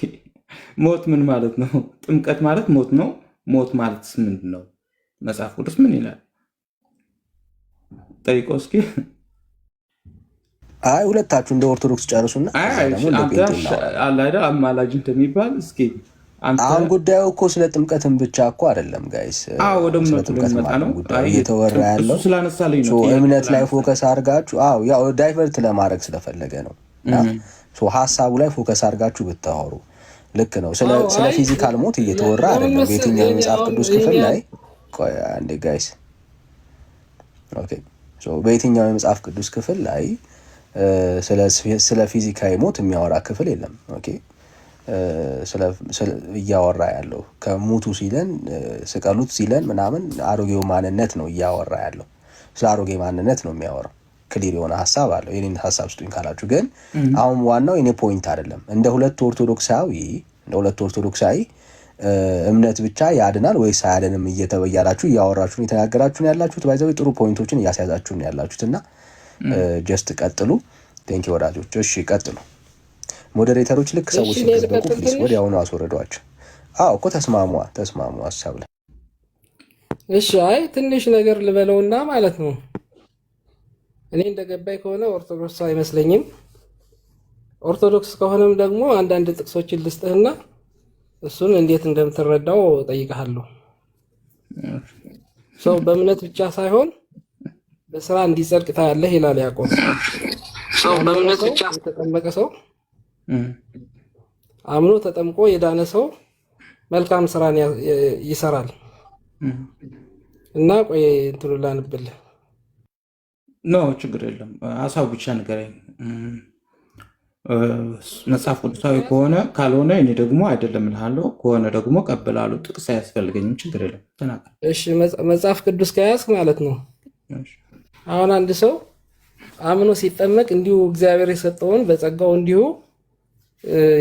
ሞት ምን ማለት ነው? ጥምቀት ማለት ሞት ነው። ሞት ማለት ምንድን ነው? መጽሐፍ ቅዱስ ምን ይላል? ጠይቀው እስኪ።
አይ ሁለታችሁ እንደ ኦርቶዶክስ ጨርሱና
አማላጅ እንደሚባል እስኪ።
አሁን ጉዳዩ እኮ ስለ ጥምቀትን ብቻ እኮ አይደለም ጋይስ።
ወደ እምነቱ ልንመጣ ነው
እየተወራ ያለው።
ስላነሳልኝ ነው
እምነት ላይ ፎከስ አድርጋችሁ ያው ዳይቨርት ለማድረግ ስለፈለገ ነው። ሀሳቡ ላይ ፎከስ አድርጋችሁ ብታወሩ ልክ ነው። ስለ ፊዚካል ሞት እየተወራ አይደለም። በየትኛው የመጽሐፍ ቅዱስ ክፍል ላይ አንዴ ጋይስ፣ በየትኛው የመጽሐፍ ቅዱስ ክፍል ላይ ስለ ፊዚካዊ ሞት የሚያወራ ክፍል የለም። እያወራ ያለው ከሙቱ ሲለን ስቀሉት ሲለን ምናምን አሮጌው ማንነት ነው እያወራ ያለው። ስለ አሮጌ ማንነት ነው የሚያወራው። ክሊር የሆነ ሀሳብ አለው። የኔን ሀሳብ ስጡኝ ካላችሁ ግን አሁን ዋናው የኔ ፖይንት አይደለም። እንደ ሁለት ኦርቶዶክሳዊ እምነት ብቻ ያድናል ወይስ አያድንም እያላችሁ እያወራችሁ የተናገራችሁ ያላችሁት ባይዘው ጥሩ ፖይንቶችን እያስያዛችሁ ያላችሁት እና ጀስት ቀጥሉ። ቴንኪ ወዳጆች። እሺ ቀጥሉ። ሞዴሬተሮች ልክ ሰዎች ሲገዝበቁ ፕሊስ ወዲያውኑ አስወረዷቸው። እኮ ተስማሙ ሀሳብ ላይ።
እሺ አይ ትንሽ ነገር ልበለውና ማለት ነው። እኔ እንደገባኝ ከሆነ ኦርቶዶክስ አይመስለኝም። ኦርቶዶክስ ከሆነም ደግሞ አንዳንድ ጥቅሶችን ልስጥህና እሱን እንዴት እንደምትረዳው ጠይቀሃለሁ። ሰው በእምነት ብቻ ሳይሆን በስራ እንዲጸድቅ ታያለህ ይላል ያዕቆብ። ሰው በእምነት ብቻ የተጠመቀ ሰው አምኖ ተጠምቆ የዳነ ሰው መልካም ስራን ይሰራል እና ቆይ እንትኑ ላንብልህ።
ኖ ችግር የለም ሀሳቡ ብቻ ንገረኝ። መጽሐፍ ቅዱሳዊ ከሆነ ካልሆነ እኔ ደግሞ አይደለም እልሃለሁ፣ ከሆነ ደግሞ ቀበላለሁ። ጥቅስ አያስፈልገኝም። ችግር የለም ተናገር።
እሺ መጽሐፍ ቅዱስ ከያዝክ ማለት ነው አሁን አንድ ሰው አምኖ ሲጠመቅ እንዲሁ እግዚአብሔር የሰጠውን በጸጋው እንዲሁ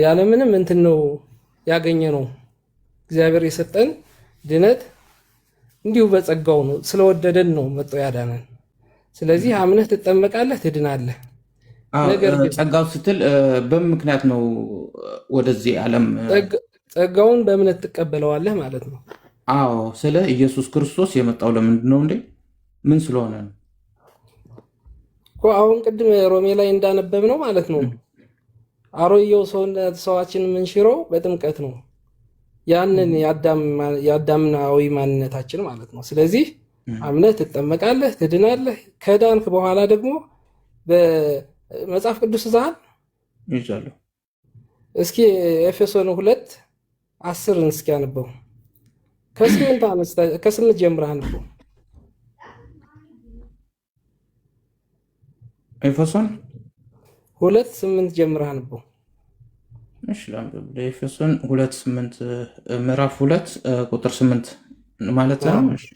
ያለምንም እንትን ነው ያገኘ ነው። እግዚአብሔር የሰጠን ድነት እንዲሁ በጸጋው ነው፣ ስለወደደን ነው መጥቶ ያዳነን። ስለዚህ አምነህ ትጠመቃለህ፣ ትድናለህ። ነገር ግን
ጸጋው ስትል በምን ምክንያት ነው ወደዚህ ዓለም?
ጸጋውን በእምነት ትቀበለዋለህ ማለት ነው።
አዎ፣ ስለ ኢየሱስ ክርስቶስ የመጣው ለምንድን ነው እንዴ? ምን ስለሆነ ነው
እኮ? አሁን ቅድም ሮሜ ላይ እንዳነበብ ነው ማለት ነው። አሮጌው ሰዋችን የምንሽረው በጥምቀት ነው። ያንን የአዳምናዊ ማንነታችን ማለት ነው። ስለዚህ አምነህ ትጠመቃለህ፣ ትድናለህ። ከዳንክ በኋላ ደግሞ በመጽሐፍ ቅዱስ ዛል
ይዛለሁ።
እስኪ ኤፌሶን 2:10 እስኪ አንበው። ከስምንት ጀምረህ አንበው።
ኤፌሶን
2:8 ጀምረህ አንበው።
እሺ ላንብብ። ኤፌሶን 2:8 ምዕራፍ 2 ቁጥር 8 ማለት ነው። እሺ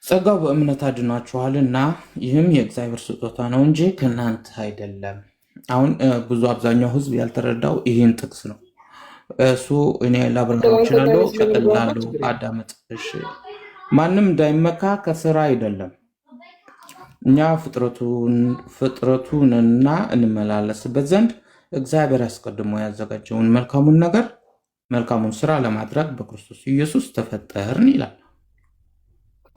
ጸጋው በእምነት አድኗችኋልና ይህም የእግዚአብሔር ስጦታ ነው እንጂ ከእናንተ አይደለም። አሁን ብዙ አብዛኛው ህዝብ ያልተረዳው ይህን ጥቅስ ነው። እሱ እኔ ላብራራው እችላለሁ። ቀጥላሉ አዳመጥ። እሺ ማንም እንዳይመካ ከስራ አይደለም፣ እኛ ፍጥረቱንና እንመላለስበት ዘንድ እግዚአብሔር አስቀድሞ ያዘጋጀውን መልካሙን ስራ ለማድረግ በክርስቶስ ኢየሱስ ተፈጠርን ይላል።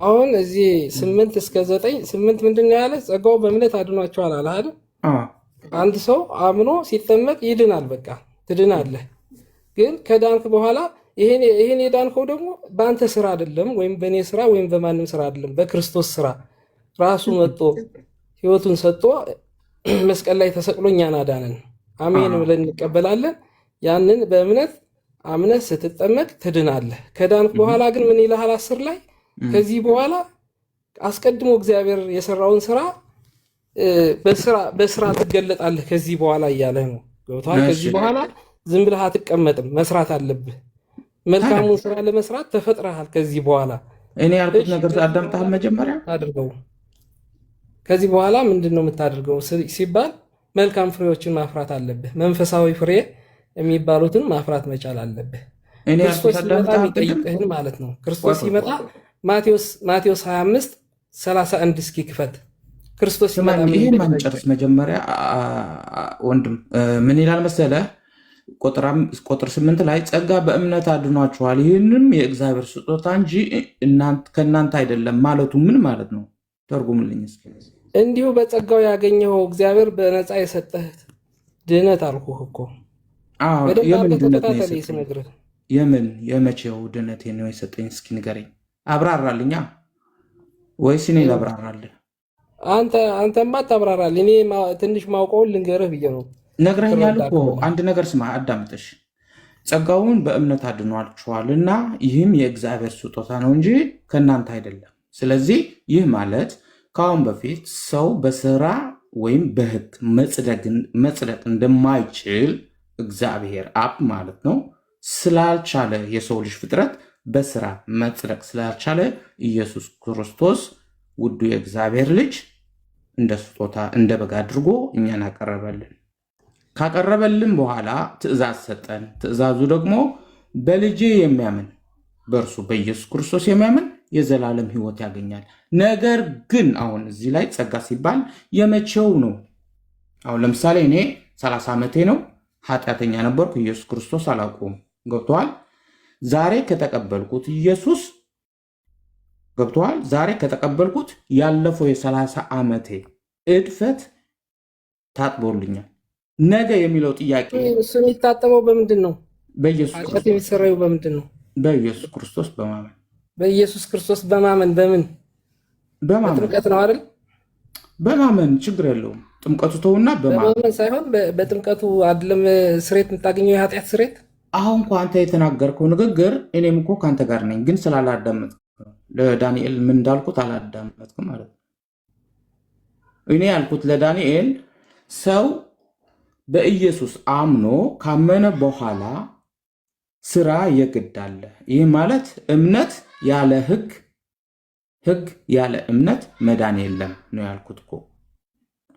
አሁን እዚህ 8 እስከ 9 8 ምንድን ነው ያለ? ጸጋው በእምነት አድኗቸዋል አለ አይደል? አንድ ሰው አምኖ ሲጠመቅ ይድናል። በቃ ትድናለህ። ግን ከዳንክ በኋላ ይሄን የዳንከው ደግሞ በአንተ ስራ አይደለም፣ ወይም በእኔ ስራ ወይም በማንም ስራ አይደለም፣ በክርስቶስ ስራ ራሱ መጥቶ ህይወቱን ሰጥቶ መስቀል ላይ ተሰቅሎ እኛን አዳነን። አሜን ብለን እንቀበላለን። ያንን በእምነት አምነህ ስትጠመቅ ትድናለህ። ከዳንክ በኋላ ግን ምን ይልሃል? 10 ላይ ከዚህ በኋላ አስቀድሞ እግዚአብሔር የሰራውን ስራ በስራ ትገለጣለህ ከዚህ በኋላ እያለ ነው። ገብቶሃል? ከዚህ በኋላ ዝም ብለህ አትቀመጥም፣ መስራት አለብህ። መልካሙን ስራ ለመስራት ተፈጥረሃል። ከዚህ በኋላ
እኔ ያልኩት ነገር አዳምጠሃል? መጀመሪያ
አድርገው። ከዚህ በኋላ ምንድን ነው የምታደርገው ሲባል መልካም ፍሬዎችን ማፍራት አለብህ። መንፈሳዊ ፍሬ የሚባሉትን ማፍራት መቻል አለብህ። ክርስቶስ ሲመጣ የሚጠይቅህን ማለት ነው። ክርስቶስ ሲመጣ ማቴዎስ 25:31 እስኪ ክፈት። ክርስቶስ ሲመጣ
ይሄን ማንጨርስ መጀመሪያ ወንድም ምን ይላል መሰለህ? ቁጥር 8 ላይ ጸጋ በእምነት አድኗችኋል፣ ይህንም የእግዚአብሔር ስጦታ እንጂ ከእናንተ አይደለም ማለቱ ምን ማለት ነው? ተርጉምልኝ እስኪ።
እንዲሁ በጸጋው ያገኘው እግዚአብሔር በነፃ የሰጠህ ድህነት አልኩህ እኮ።
የመቼው ድህነቴ ነው የሰጠኝ? እስኪ ንገረኝ፣ አብራራልኛ። ወይስ እኔ ላብራራልህ?
አንተማ ታብራራልህ። እኔ ትንሽ ማውቀውን ልንገርህ ብዬ ነው።
ነግረኛል እኮ። አንድ ነገር ስማ፣ አዳምጥሽ። ጸጋውን በእምነት አድኗችኋልና ይህም የእግዚአብሔር ስጦታ ነው እንጂ ከእናንተ አይደለም። ስለዚህ ይህ ማለት ከአሁን በፊት ሰው በስራ ወይም በሕግ መጽደቅ እንደማይችል እግዚአብሔር አብ ማለት ነው ስላልቻለ፣ የሰው ልጅ ፍጥረት በስራ መጽደቅ ስላልቻለ ኢየሱስ ክርስቶስ ውዱ የእግዚአብሔር ልጅ እንደ ስጦታ እንደ በግ አድርጎ እኛን አቀረበልን። ካቀረበልን በኋላ ትእዛዝ ሰጠን። ትእዛዙ ደግሞ በልጄ የሚያምን በእርሱ በኢየሱስ ክርስቶስ የሚያምን የዘላለም ሕይወት ያገኛል። ነገር ግን አሁን እዚህ ላይ ጸጋ ሲባል የመቼው ነው? አሁን ለምሳሌ እኔ 30 ዓመቴ ነው፣ ኃጢአተኛ ነበርኩ፣ ኢየሱስ ክርስቶስ አላውቀውም። ገብቶሃል? ዛሬ ከተቀበልኩት ኢየሱስ ገብቶሃል? ዛሬ ከተቀበልኩት ያለፈው የ30 ዓመቴ እድፈት ታጥቦልኛል። ነገ የሚለው ጥያቄ
እሱ የሚታጠበው በምንድን ነው?
በኢየሱስ ክርስቶስ
የሚሰራው በምንድን ነው?
በኢየሱስ ክርስቶስ በማመን።
በኢየሱስ ክርስቶስ በማመን በምን? በጥምቀት ነው አይደል?
በማመን ችግር የለውም። ጥምቀቱ ተውና
በማመን ሳይሆን በጥምቀቱ አይደለም ስሬት የምታገኘው የኃጢአት ስሬት።
አሁን እኮ አንተ የተናገርከው ንግግር እኔም እኮ ከአንተ ጋር ነኝ፣ ግን ስላላዳመጥክ ለዳንኤል ምን እንዳልኩት አላዳመጥክም ማለት ነው። እኔ ያልኩት ለዳንኤል ሰው በኢየሱስ አምኖ ካመነ በኋላ ስራ የግድ አለ። ይህ ማለት እምነት ያለ ሕግ ሕግ ያለ እምነት መዳን የለም ነው ያልኩት እኮ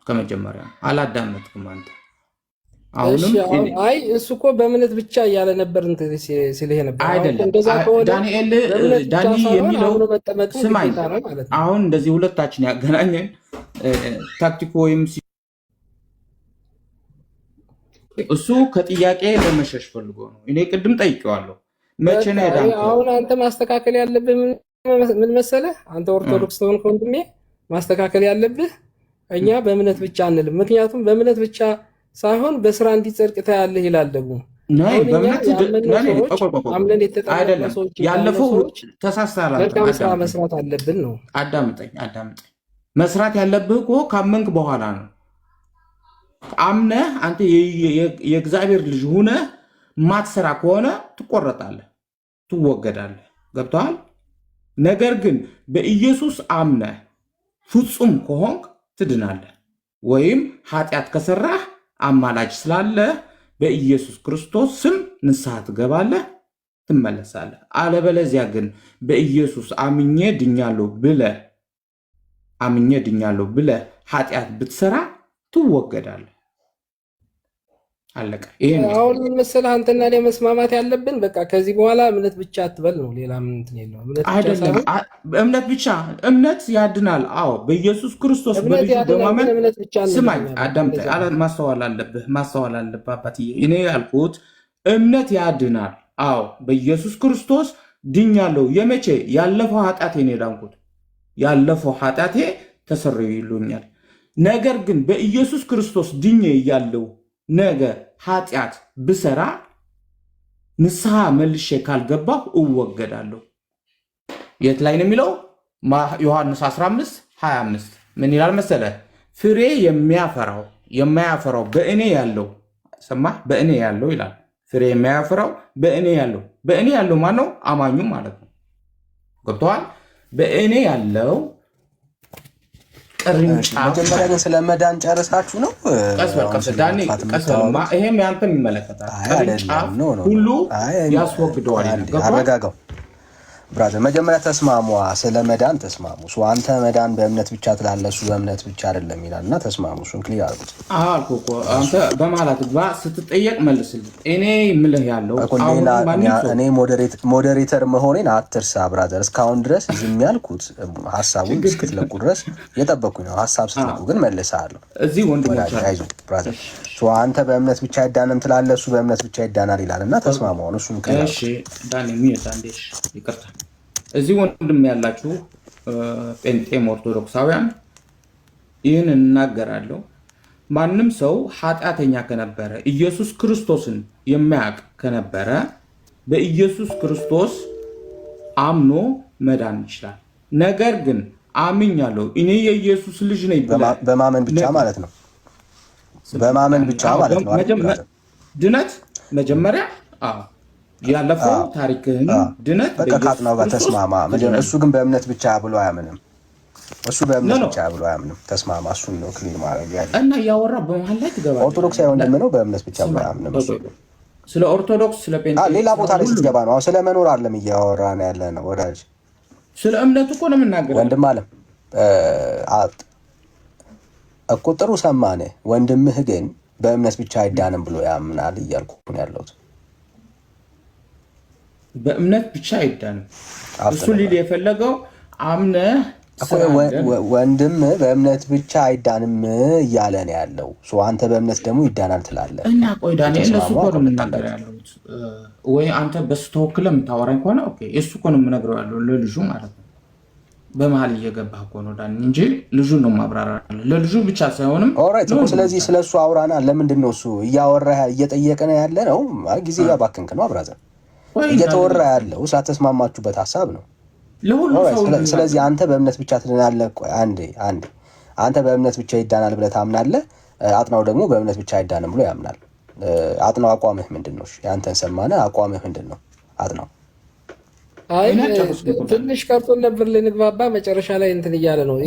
ከመጀመሪያ። አላዳመጥክም አንተ። አሁንም
አይ እሱ እኮ በእምነት ብቻ እያለ ነበር ሲልህ ነበር።
አይደለም ዳንኤል ዳኒ የሚለው ስማኝ፣ አሁን እንደዚህ ሁለታችን ያገናኘን ታክቲክ ወይም እሱ ከጥያቄ ለመሸሽ ፈልጎ ነው። እኔ ቅድም ጠይቄዋለሁ መቼ ነው ያዳንከው?
አሁን አንተ ማስተካከል ያለብህ ምን መሰለህ? አንተ ኦርቶዶክስ ተሆንክ ወንድሜ፣ ማስተካከል ያለብህ እኛ በእምነት ብቻ አንልም። ምክንያቱም በእምነት ብቻ ሳይሆን በስራ እንዲጸድቅ ታያለህ ይላል። ደግሞ
ያለፈው ተሳሳላ
መልካም ስራ መስራት አለብን ነው።
አዳምጠኝ። መስራት ያለብህ እኮ ካመንክ በኋላ ነው። አምነህ አንተ የእግዚአብሔር ልጅ ሆነህ ማትሰራ ከሆነ ትቆረጣለህ፣ ትወገዳለህ። ገብቶሃል? ነገር ግን በኢየሱስ አምነህ ፍጹም ከሆንክ ትድናለህ። ወይም ኃጢአት ከሰራህ አማላጅ ስላለ በኢየሱስ ክርስቶስ ስም ንስሐ ትገባለህ፣ ትመለሳለህ። አለበለዚያ ግን በኢየሱስ አምኜ ድኛለሁ ብለህ ኃጢአት ብትሰራ ትወገዳለህ። አለቀ። ይሄ
አሁን መሰለህ አንተና እኔ መስማማት ያለብን በቃ ከዚህ በኋላ እምነት ብቻ አትበል ነው። ሌላ ምን እንትን የለውም።
እምነት ብቻ እምነት ያድናል። አዎ በኢየሱስ ክርስቶስ በልጁ በማመን ስማኝ፣ አዳምጠኝ። ማስተዋል አለብህ አባትዬ። እኔ ያልኩት እምነት ያድናል። አዎ በኢየሱስ ክርስቶስ ድኛለሁ። የመቼ ያለፈው ኃጢአቴ ነው የዳንኩት። ያለፈው ኃጢአቴ ተሰርዮልኛል። ነገር ግን በኢየሱስ ክርስቶስ ድኜ እያለሁ ነገ ኃጢአት ብሰራ ንስሐ መልሼ ካልገባሁ እወገዳለሁ። የት ላይ ነው የሚለው? ዮሐንስ 15:25 ምን ይላል መሰለ? ፍሬ የማያፈራው በእኔ ያለው ሰማህ? በእኔ ያለው ይላል። ፍሬ የማያፈራው በእኔ ያለው ማን ነው? አማኙ ማለት ነው። ገብቶሃል? በእኔ ያለው
መጀመሪያ ግን ስለ መዳን ጨርሳችሁ ነው?
ይሄም ያንተን ይመለከታል። ቅርንጫፍ ሁሉ ያስወግደዋል።
አረጋጋው ብራዘር፣ መጀመሪያ ተስማሙ። ስለ መዳን ተስማሙ። አንተ መዳን በእምነት ብቻ ትላለህ፣ እሱ በእምነት ብቻ አይደለም ይላል እና ተስማሙ። እሱን ክሊር አድርጉት።
አልኩህ እኮ አንተ በማለት ግባ፣ ስትጠየቅ መልስልህ። እኔ የምልህ ያለው
እኔ ሞዴሬተር መሆኔን አትርሳ ብራዘር። እስካሁን ድረስ ዝም ያልኩት ሀሳቡን እስክትለቁ ድረስ የጠበኩኝ ነው። ሀሳብ ስትለቁ ግን መልስሃለሁ።
እዚህ ወንድሞች
ብራዘር፣ አንተ በእምነት ብቻ አይዳንም ትላለህ፣ እሱ በእምነት ብቻ ይዳናል ይላል እና ተስማሙ። እሱን ክሊር
አድርጉት። ይቅርታ። እዚህ ወንድም ያላችሁ ጴንጤም ኦርቶዶክሳውያን ይህን እናገራለሁ። ማንም ሰው ኃጢአተኛ ከነበረ ኢየሱስ ክርስቶስን የማያውቅ ከነበረ በኢየሱስ ክርስቶስ አምኖ መዳን ይችላል። ነገር ግን አምኛለሁ እኔ የኢየሱስ ልጅ ነኝ
በማመን ብቻ ማለት ነው። በማመን ብቻ ማለት ነው።
ድነት መጀመሪያ ያለፈው ታሪክህን ድነት
በቃቃጥናው ጋር ተስማማ። እሱ ግን በእምነት ብቻ ብሎ አያምንም። ተስማማ። እሱን ነው ክሊር ማድረግ ያለ
እና እያወራ በመሀል ላይ ትገባለህ።
ኦርቶዶክስ ወንድም ነው፣ በእምነት ብቻ ብሎ አያምንም።
ስለ ኦርቶዶክስ ስለ ጴንጤ
ሌላ ቦታ ላይ ስትገባ ነው። ስለ መኖር አለም እያወራ ነው ያለ ነው ወዳጅ።
ስለ እምነት እኮ ነው የምናገረው
ወንድም አለም እኮ ጥሩ ሰማነ። ወንድምህ ግን በእምነት ብቻ አይዳንም ብሎ ያምናል እያልኩ ነው ያለሁት።
በእምነት ብቻ አይዳንም እሱ ሊል የፈለገው አምነህ
ወንድም በእምነት ብቻ አይዳንም እያለ ነው ያለው። አንተ በእምነት ደግሞ ይዳናል ትላለህ
እና ቆይ ዳንኤል፣ እሱ እኮ ነው የምናገር ያለሁት። ወይ አንተ በሱ ተወክለህ የምታወራኝ ከሆነ ኦኬ፣ እሱ እኮ ነው የምነግረው ያለው ለልጁ ማለት ነው። በመሀል እየገባህ እኮ ነው ዳኒ እንጂ ልጁን ነው ማብራራት ለልጁ ብቻ ሳይሆንም።
ኦልራይት እኮ ስለዚህ ስለሱ አውራና። ለምንድን ነው እሱ እያወራህ እየጠየቀ ነው ያለ ነው? ጊዜ ያባክንክ ነው አብራዘር። እየተወራ ያለው ሳትስማማችሁበት ሀሳብ ነው። ስለዚህ አንተ በእምነት ብቻ ትድናለህ። ቆይ አንዴ አንተ በእምነት ብቻ ይዳናል ብለህ ታምናለህ። አጥናው ደግሞ በእምነት ብቻ አይዳንም ብሎ ያምናል። አጥናው አቋምህ ምንድን ነው? ያንተን ሰማነ። አቋምህ ምንድን ነው? አጥናው
አይ ትንሽ ቀርቶን ነበር ልንግባባ፣ መጨረሻ ላይ እንትን እያለ ነው።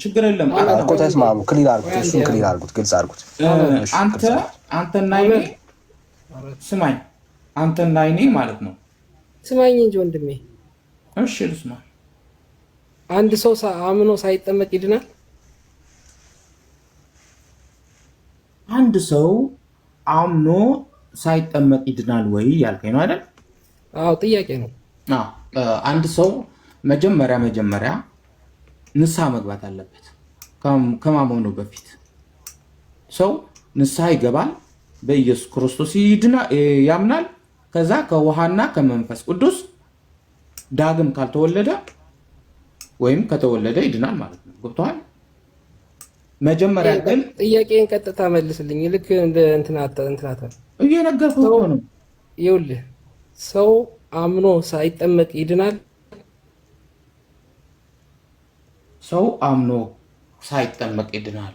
ችግር የለም
እኮ ተስማሙ። ክሊር አድርጉት፣ እሱን ክሊር አድርጉት፣ ግልጽ አድርጉት።
አንተና እኔ ስማኝ፣ አንተና እኔ ማለት ነው።
ስማኝ እንጂ ወንድሜ።
እሺ ልስማ።
አንድ ሰው አምኖ ሳይጠመቅ ይድናል?
አንድ ሰው አምኖ ሳይጠመቅ ይድናል ወይ ያልከኝ ነው አይደል?
አዎ ጥያቄ ነው።
አንድ ሰው መጀመሪያ ንስሐ መግባት አለበት። ከማመኑ በፊት ሰው ንስሐ ይገባል፣ በኢየሱስ ክርስቶስ ያምናል። ከዛ ከውሃና ከመንፈስ ቅዱስ ዳግም ካልተወለደ ወይም ከተወለደ ይድናል ማለት ነው። ገብቶሃል? መጀመሪያ ግን
ጥያቄን ቀጥታ መልስልኝ። ልክ እንደ እንትናታ
እየነገርኩህ እኮ ነው።
ይኸውልህ ሰው አምኖ ሳይጠመቅ ይድናል?
ሰው አምኖ ሳይጠመቅ ይድናል።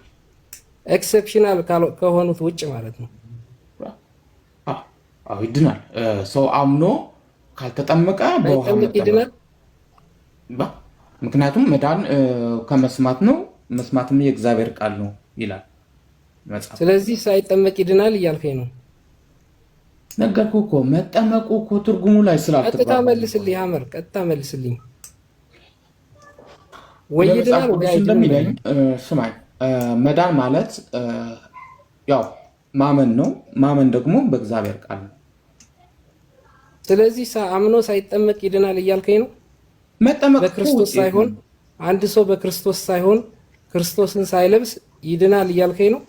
ኤክሰፕሽናል ከሆኑት ውጭ ማለት ነው።
አዎ ይድናል። ሰው አምኖ ካልተጠመቀ
ሳይጠመቅ ይድናል።
ምክንያቱም መዳን ከመስማት ነው፣ መስማትም የእግዚአብሔር ቃል ነው ይላል መጽሐፍ።
ስለዚህ ሳይጠመቅ ይድናል እያልከኝ ነው?
ነገርኩህ እኮ መጠመቁ እኮ ትርጉሙ ላይ ስላልተባለ
ቀጥታ መልስልኝ። ሀመር ቀጥታ መልስልኝ። ወይ ይድናል ወይ አይድንም?
ስማኝ፣ መዳን ማለት ያው ማመን ነው። ማመን ደግሞ በእግዚአብሔር ቃል ነው።
ስለዚህ አምኖ ሳይጠመቅ ይድናል እያልከኝ ነው?
መጠመቅ
በክርስቶስ ሳይሆን አንድ ሰው በክርስቶስ ሳይሆን ክርስቶስን ሳይለብስ ይድናል እያልከኝ ነው?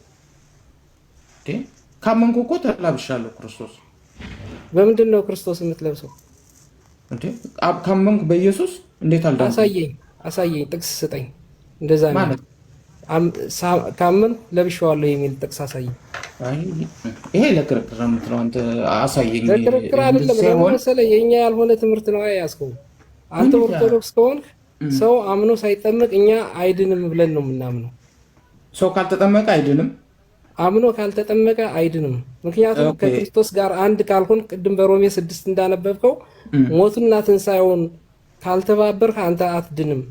ካመንኩ እኮ ተላብሻለሁ ክርስቶስ።
በምንድን ነው ክርስቶስ የምትለብሰው?
ካመንኩ በኢየሱስ እንዴት
አልዳንኩም? አሳየኝ፣ ጥቅስ ስጠኝ። እንደዛ ነው ካመንኩ ለብሼዋለሁ የሚል ጥቅስ አሳየኝ።
ይሄ ለክርክር የምትለው አንተ አሳየኝ።
ለክርክር አይደለም። ለምን መሰለህ? የእኛ ያልሆነ ትምህርት ነው ያዝከው። አንተ ኦርቶዶክስ ከሆንክ ሰው አምኖ ሳይጠመቅ እኛ አይድንም ብለን ነው የምናምነው።
ሰው ካልተጠመቀ አይድንም?
አምኖ ካልተጠመቀ አይድንም። ምክንያቱም ከክርስቶስ ጋር አንድ ካልሆን፣ ቅድም በሮሜ 6 እንዳነበብከው ሞቱና ትንሣኤውን ካልተባበርክ አንተ አትድንም።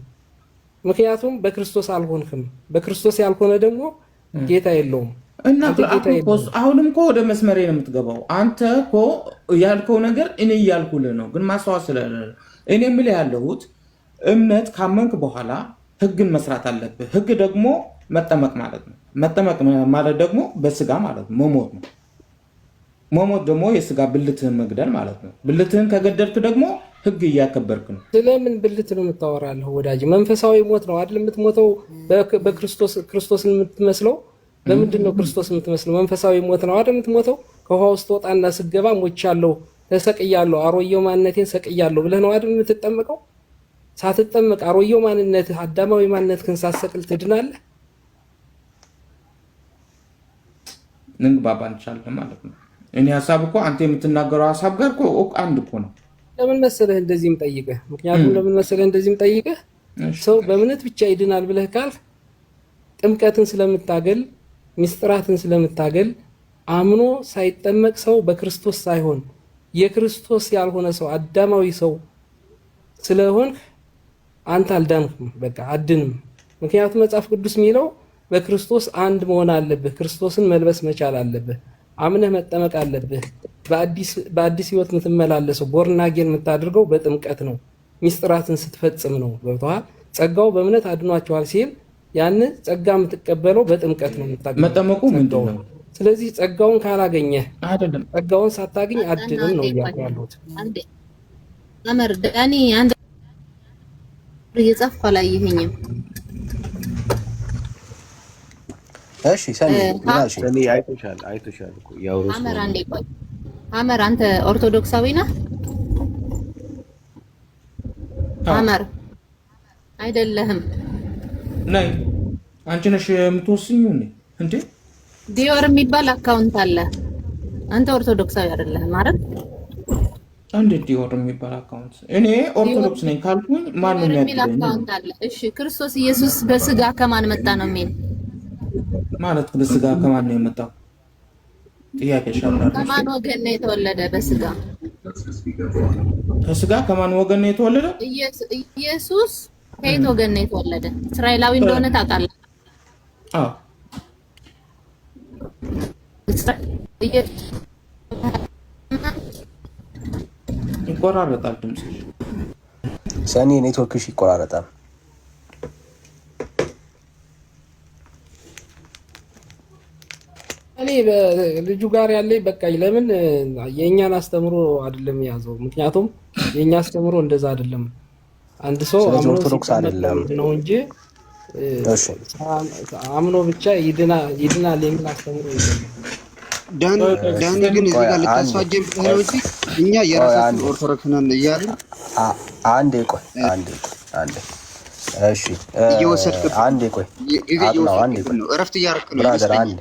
ምክንያቱም በክርስቶስ አልሆንክም። በክርስቶስ ያልሆነ ደግሞ ጌታ የለውም።
እና አሁንም እኮ ወደ መስመሬ ነው የምትገባው። አንተ እኮ ያልከው ነገር እኔ እያልኩልህ ነው፣ ግን ማስተዋል ስለሌለ እኔ የምልህ ያለሁት እምነት ካመንክ በኋላ ህግን መስራት አለብህ። ህግ ደግሞ መጠመቅ ማለት ነው። መጠመቅ ማለት ደግሞ በስጋ ማለት ነው፣ መሞት ነው። መሞት ደግሞ የስጋ ብልትህን መግደል ማለት ነው። ብልትህን ከገደልክ ደግሞ ህግ እያከበርክ ነው።
ስለምን ብልት ነው የምታወራለህ ወዳጅ? መንፈሳዊ ሞት ነው አይደል የምትሞተው? ክርስቶስን የምትመስለው በምንድን ነው? ክርስቶስ የምትመስለው መንፈሳዊ ሞት ነው አይደል የምትሞተው? ከውሃ ውስጥ ወጣና ስገባ ሞቻለሁ፣ ተሰቅያለሁ፣ አሮየው ማንነቴን ሰቅያለሁ ብለህ ነው አይደል የምትጠመቀው? ሳትጠመቅ አሮየው ማንነትህ አዳማዊ ማንነትህን ሳትሰቅል ትድናለህ?
ልንግባባ እንችላለን ማለት ነው። እኔ ሀሳብ እኮ አንተ የምትናገረው ሀሳብ ጋር እኮ አንድ እኮ ነው።
ለምን መሰለህ እንደዚህ የምጠይቅህ? ምክንያቱም ለምን መሰለህ እንደዚህ የምጠይቅህ? ሰው በእምነት ብቻ ይድናል ብለህ ካልክ ጥምቀትን ስለምታገል፣ ሚስጥራትን ስለምታገል፣ አምኖ ሳይጠመቅ ሰው በክርስቶስ ሳይሆን የክርስቶስ ያልሆነ ሰው አዳማዊ ሰው ስለሆንክ አንተ አልዳንኩም፣ በቃ አድንም። ምክንያቱም መጽሐፍ ቅዱስ የሚለው በክርስቶስ አንድ መሆን አለብህ፣ ክርስቶስን መልበስ መቻል አለብህ፣ አምነህ መጠመቅ አለብህ። በአዲስ ህይወት የምትመላለሰው ቦርናጌን የምታደርገው በጥምቀት ነው፣ ሚስጥራትን ስትፈጽም ነው። ገብቶሃል? ጸጋው በእምነት አድኗቸዋል ሲል ያን ጸጋ የምትቀበለው በጥምቀት ነው የምታገኘው።
መጠመቁ ምንድን ነው?
ስለዚህ ጸጋውን ካላገኘህ
አይደለም፣
ጸጋውን ሳታገኝ አድንም ነው እያልኩ ያለሁት።
አመር ዳኒ አንድ እየጻፍኩ አላየኸኝም።
እሺ ሰኒ
አይቶሻል እኮ ያውሩስ።
አመር አንዴ ቆይ። አመር አንተ ኦርቶዶክሳዊ ነህ? አመር አይደለህም?
ነይ። አንቺ ነሽ የምትወስኚው እንዴ?
ዲዮር የሚባል አካውንት አለ። አንተ ኦርቶዶክሳዊ አይደለህም ማለት?
እንዴት ዲዮር የሚባል አካውንት? እኔ ኦርቶዶክስ ነኝ ካልኩኝ ማን ነው የሚያድነኝ?
አካውንት አለ። እሺ ክርስቶስ ኢየሱስ በስጋ ከማን መጣ ነው የሚል
ማለት? በስጋ ከማን ነው የመጣው? ጥያቄ ሻምራለሽ።
ከማን ወገን ነው የተወለደ? በስጋ
ከስጋ ከማን ወገን ነው የተወለደ?
ኢየሱስ ከየት ወገን ነው የተወለደ? እስራኤላዊ እንደሆነ ታውቃለህ?
አዎ። ይቆራረጣል ድምፅሽ።
ሰኒ ኔትወርክሽ ይቆራረጣል።
እኔ ልጁ ጋር ያለኝ በቃ ለምን የእኛን አስተምሮ አይደለም የያዘው? ምክንያቱም የእኛ አስተምሮ እንደዛ አይደለም። አንድ ሰው አምኖ
ኦርቶዶክስ አይደለም
ነው እንጂ አምኖ ብቻ ይድናል የሚል አስተምሮ የለም።
ዳኒ ግን እዚህ ጋር ልታስፋጀን ነው እንጂ እኛ የራሳችን ኦርቶዶክስ ነን እያልን
አንዴ ቆይ። እሺ አንዴ ቆይ። አንዴ ቆይ።
እረፍት እያደረክ ነው
ብራዘር። አንዴ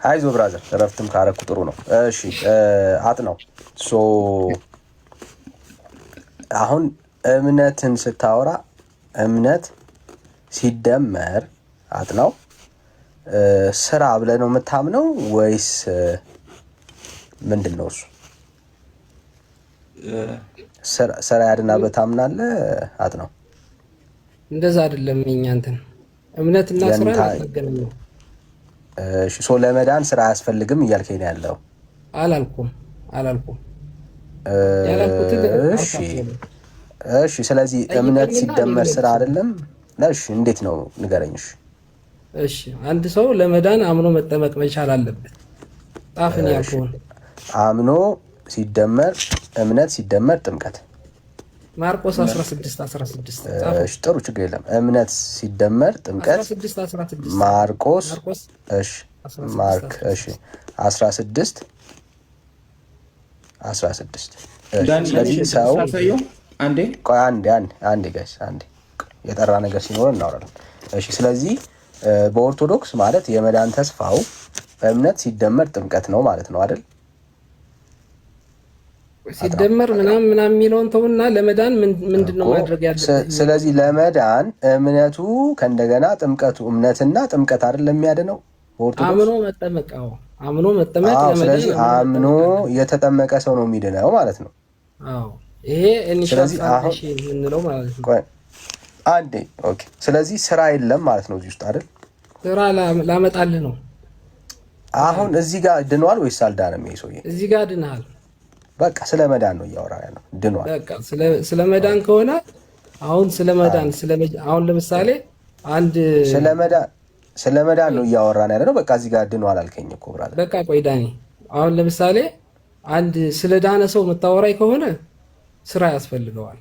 አይዞህ ብራዘር፣ እረፍትም ካረኩ ጥሩ ነው። እሺ አጥናው። አሁን እምነትን ስታወራ እምነት ሲደመር አጥናው ስራ ብለህ ነው የምታምነው ወይስ ምንድን ነው እሱ? ስራ ያድናል ብለህ ታምናለህ? አጥናው
እንደዛ አይደለም። የእኛ እንትን እምነትና ስራ ነው።
እሺ ለመዳን ስራ አያስፈልግም እያልከኝ ነው ያለው?
አላልኩም።
እሺ ስለዚህ እምነት ሲደመር ስራ አይደለም? እሺ እንዴት ነው ንገረኝ።
እሺ አንድ ሰው ለመዳን አምኖ መጠመቅ መቻል አለበት። ጣፍን ያልከውን
አምኖ ሲደመር እምነት ሲደመር ጥምቀት
ማርቆስ 16
እሺ ጥሩ ችግር የለም። እምነት ሲደመር ጥምቀት ማርቆስ እሺ ማርክ እሺ 16 ስለዚህ ሰው
አንዴ
ቆይ አንዴ ጋይስ አንዴ የጠራ ነገር ሲኖር እናወራለን። እሺ ስለዚህ በኦርቶዶክስ ማለት የመዳን ተስፋው እምነት ሲደመር ጥምቀት ነው ማለት ነው አይደል?
ሲደመር ምናምን የሚለውን ተውና ለመዳን ምንድነው ማድረግ ያለበት?
ስለዚህ ለመዳን እምነቱ ከእንደገና ጥምቀቱ እምነትና ጥምቀት አይደል የሚያድነው በኦርቶዶክስ?
አምኖ መጠመቅ ለመዳን።
ስለዚህ አምኖ የተጠመቀ ሰው ነው የሚድነው ማለት ነው።
አዎ ይሄ ኢኒሺያል የምንለው ማለት ነው።
ቆይ አንዴ ኦኬ። ስለዚህ ስራ የለም ማለት ነው እዚህ ውስጥ አይደል?
ስራ ላመጣልህ ነው።
አሁን እዚህ ጋር ድኗል ወይስ አልዳነም ይሄ ሰውዬ?
እዚህ ጋር ድናል።
በቃ ስለ መዳን ነው እያወራ ያለው። ድኗል።
በቃ ስለ መዳን ከሆነ አሁን ስለ መዳን አሁን ለምሳሌ አንድ
ስለ መዳን ነው እያወራን ያለ ነው። በቃ እዚህ ጋር ድኗል አልከኝ እኮ ብራዘር።
በቃ ቆይ ዳኒ፣ አሁን ለምሳሌ አንድ ስለ ዳነ ሰው የምታወራኝ ከሆነ ስራ ያስፈልገዋል።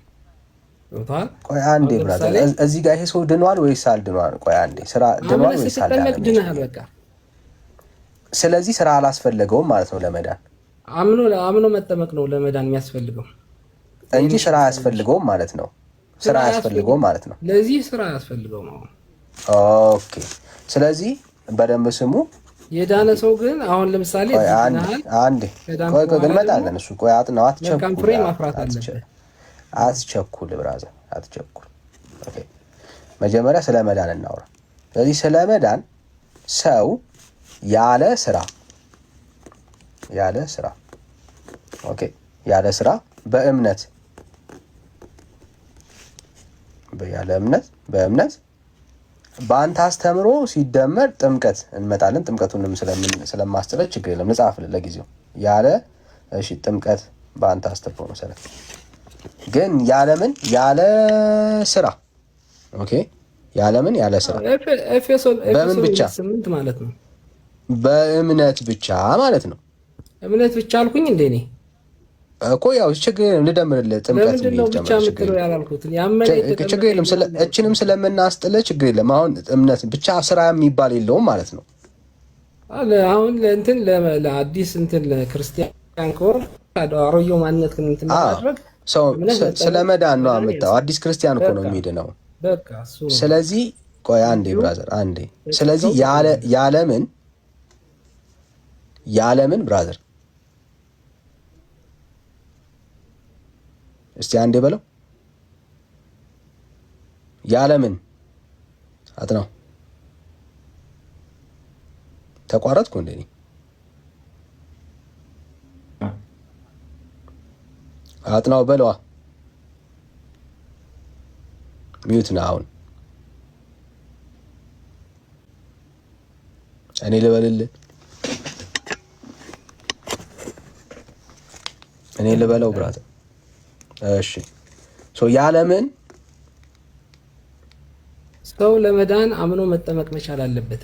ቆይ አንዴ ብራዘር፣ እዚህ ጋር ይሄ ሰው ድኗል ወይስ አልድኗል? ቆይ አንዴ ስራ ድኗል ወይስ አልድኗል?
ድኗል በቃ።
ስለዚህ ስራ አላስፈለገውም ማለት ነው ለመዳን።
አምኖ መጠመቅ ነው ለመዳን የሚያስፈልገው
እንጂ ስራ አያስፈልገውም ማለት ነው። ስራ አያስፈልገውም ማለት ነው።
ለዚህ ስራ አያስፈልገው ነው።
ኦኬ ስለዚህ በደንብ ስሙ።
የዳነ ሰው ግን አሁን ለምሳሌ
አንዴ ቆይ እንመጣለን። እሱ ቆይ አጥናው፣ አትቸኩል ብራዘር፣ አትቸኩል። ኦኬ መጀመሪያ ስለ መዳን እናውራ። ስለዚህ ስለ መዳን ሰው ያለ ስራ ኦኬ ያለ ስራ በእምነት በአንተ አስተምሮ ሲደመር ጥምቀት እንመጣለን። ጥምቀቱንም ስለማስጥለት ችግር የለም ልጻፍልህ ለጊዜው። ያለ ጥምቀት በአንተ አስተምሮ መሰረት ግን ያለ ስራ ኦኬ ያለ ስራ በምን ብቻ
ማለት ነው?
በእምነት ብቻ ማለት ነው።
እምነት ብቻ አልኩኝ እንዴ? እኔ
እኮ ያው ችግር ልደምርልህ። ጥምቀት ችግር የለም። እችንም ስለምናስጥልህ ችግር የለም። አሁን እምነት ብቻ ስራ የሚባል የለውም ማለት ነው።
አሁን እንትን ለአዲስ እንትን ለክርስቲያን ከሆነ አሮጌው ማንነት እንትን ማድረግ
ሰው ስለ መዳን ነው አመጣው። አዲስ ክርስቲያን እኮ ነው የሚድነው።
በቃ
ስለዚህ ቆይ አንዴ ብራዘር አንዴ። ስለዚህ ያለምን ብራዘር እስቲ አንዴ በለው። ያለምን አጥናው። ተቋረጥኩ እንዴ? አጥናው በለዋ። ሚዩት ነው አሁን። እኔ ልበልልህ? እኔ ልበለው ብራዘር? እሺ ያለምን
ሰው ለመዳን አምኖ መጠመቅ መቻል አለበት።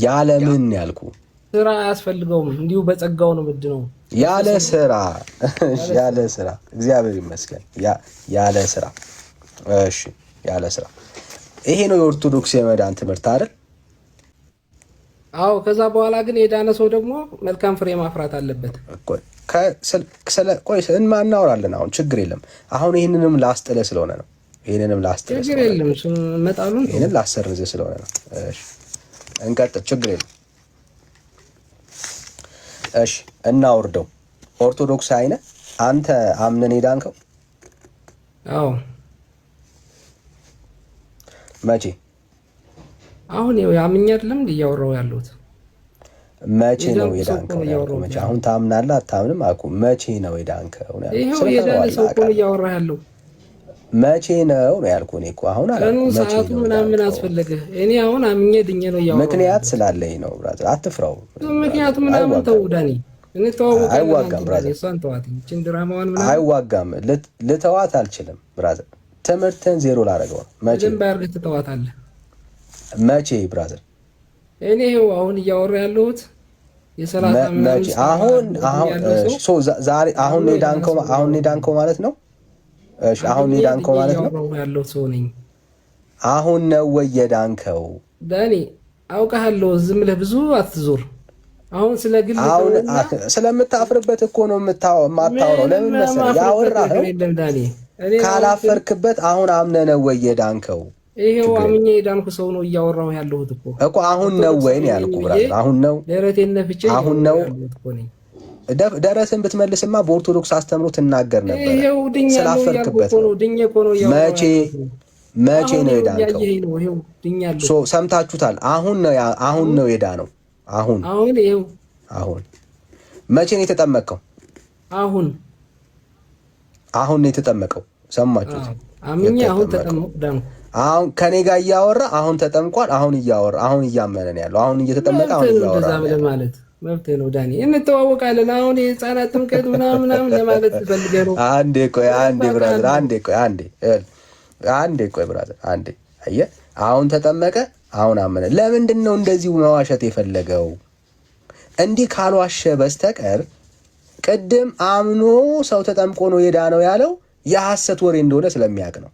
ያለ ምን ያልኩ
ስራ አያስፈልገውም። እንዲሁ በጸጋው ነው ምንድነው?
ያለ ስራ ያለ ስራ እግዚአብሔር ይመስገን ያለ ስራ። እሺ ያለ ስራ ይሄ ነው የኦርቶዶክስ የመዳን ትምህርት አይደል?
አዎ። ከዛ በኋላ ግን የዳነ ሰው ደግሞ መልካም ፍሬ ማፍራት አለበት።
ቆይ እናወራለን። አሁን ችግር የለም። አሁን ይህንንም ላስጥለ ስለሆነ ነው። ይህንንም ላስጥለ
ችግር የለም። መጣሉን
ይህንን ላሰርዝ ስለሆነ ነው። እሺ እንቀጥል። ችግር የለም። እሺ እናውርደው። ኦርቶዶክስ አይነ አንተ አምነን የዳንከው?
አዎ።
መቼ?
አሁን ያው ያምኛ አይደለም እያወራው ያለሁት።
መቼ ነው የዳንከው? መቼ? አሁን ታምናለህ አታምንም አልኩ። መቼ ነው የዳንከው?
ይሄው የዳነ ሰው እኮ እያወራ ያለው
መቼ ነው ያልኩህ። እኔ እኮ አሁን
ቀኑ ሰዓቱ ምናምን አስፈለገ? እኔ አሁን አምኜ ድኜ ነው ያወራው።
ምክንያት ስላለኝ ነው ብራዘር፣ አትፍራው።
ምክንያቱ ምናምን ተው ዳኒ፣ እኔ ተዋወቀ
አይዋጋም ብራዘር፣
እሷን ተዋት። እቺን ድራማዋን ምናምን
አይዋጋም። ልተዋት አልችልም ብራዘር። ትምህርትን ዜሮ ላደርገው ነው። መቼ
ባርገ ትተዋታለህ?
መቼ ብራዘር?
እኔ ይኸው አሁን እያወራ ያለሁት የሰላሳ ምናምን
ዛሬ አሁን የዳንከው ማለት ነው። እሺ አሁን የዳንከው ማለት ነው
ያለው ሰው ነኝ።
አሁን ነው ወይ የዳንከው?
ዳኒ አውቃለሁ። ዝም ብለህ ብዙ አትዞር። አሁን ስለ ግል
ስለምታፍርበት እኮ ነው የማታወራው። ለምን መሰለህ ያወራኸው ካላፈርክበት አሁን አምነህ ነው ወይ የዳንከው?
ይሄው አምኜ የዳንኩ ሰው ነው እያወራሁ ያለሁት እኮ
አሁን ነው ወይ ነው ያልኩህ ብራዘር። አሁን ነው
ደረቴን ነፍቼ
አሁን ነው ደረስን ብትመልስማ በኦርቶዶክስ አስተምሮ ትናገር ነበር።
ይሄው ድኛ
ስላፈርክበት ነው።
ድኛ እኮ ነው ያወራሁ።
መቼ ነው የዳንከው?
ይሄው ድኛለሁ።
ሰምታችሁታል። አሁን ነው የዳነው። አሁን
ይሄው
መቼ ነው የተጠመቀው?
አሁን
ነው የተጠመቀው። ሰማችሁት?
አምኜ አሁን ተጠመቅኩ ዳንኩ።
አሁን ከኔ ጋር እያወራ አሁን ተጠምቋል። አሁን እያወራ አሁን እያመነ ነው ያለው። አሁን እየተጠመቀ አሁን እያወራ ነው ማለት
መብቴ ነው ዳኒ። እንተዋወቃለን። አሁን የህፃናት ጥምቀት ምናምን ለማለት ፈልገህ ነው?
አንዴ ብራዘር፣ አንዴ ብራዘር፣ አየህ አሁን ተጠመቀ አሁን አመነ። ለምንድን ነው እንደዚሁ መዋሸት የፈለገው? እንዲህ ካልዋሸ በስተቀር ቅድም አምኖ ሰው ተጠምቆ ነው የዳነው ያለው የሐሰት ወሬ እንደሆነ ስለሚያውቅ ነው።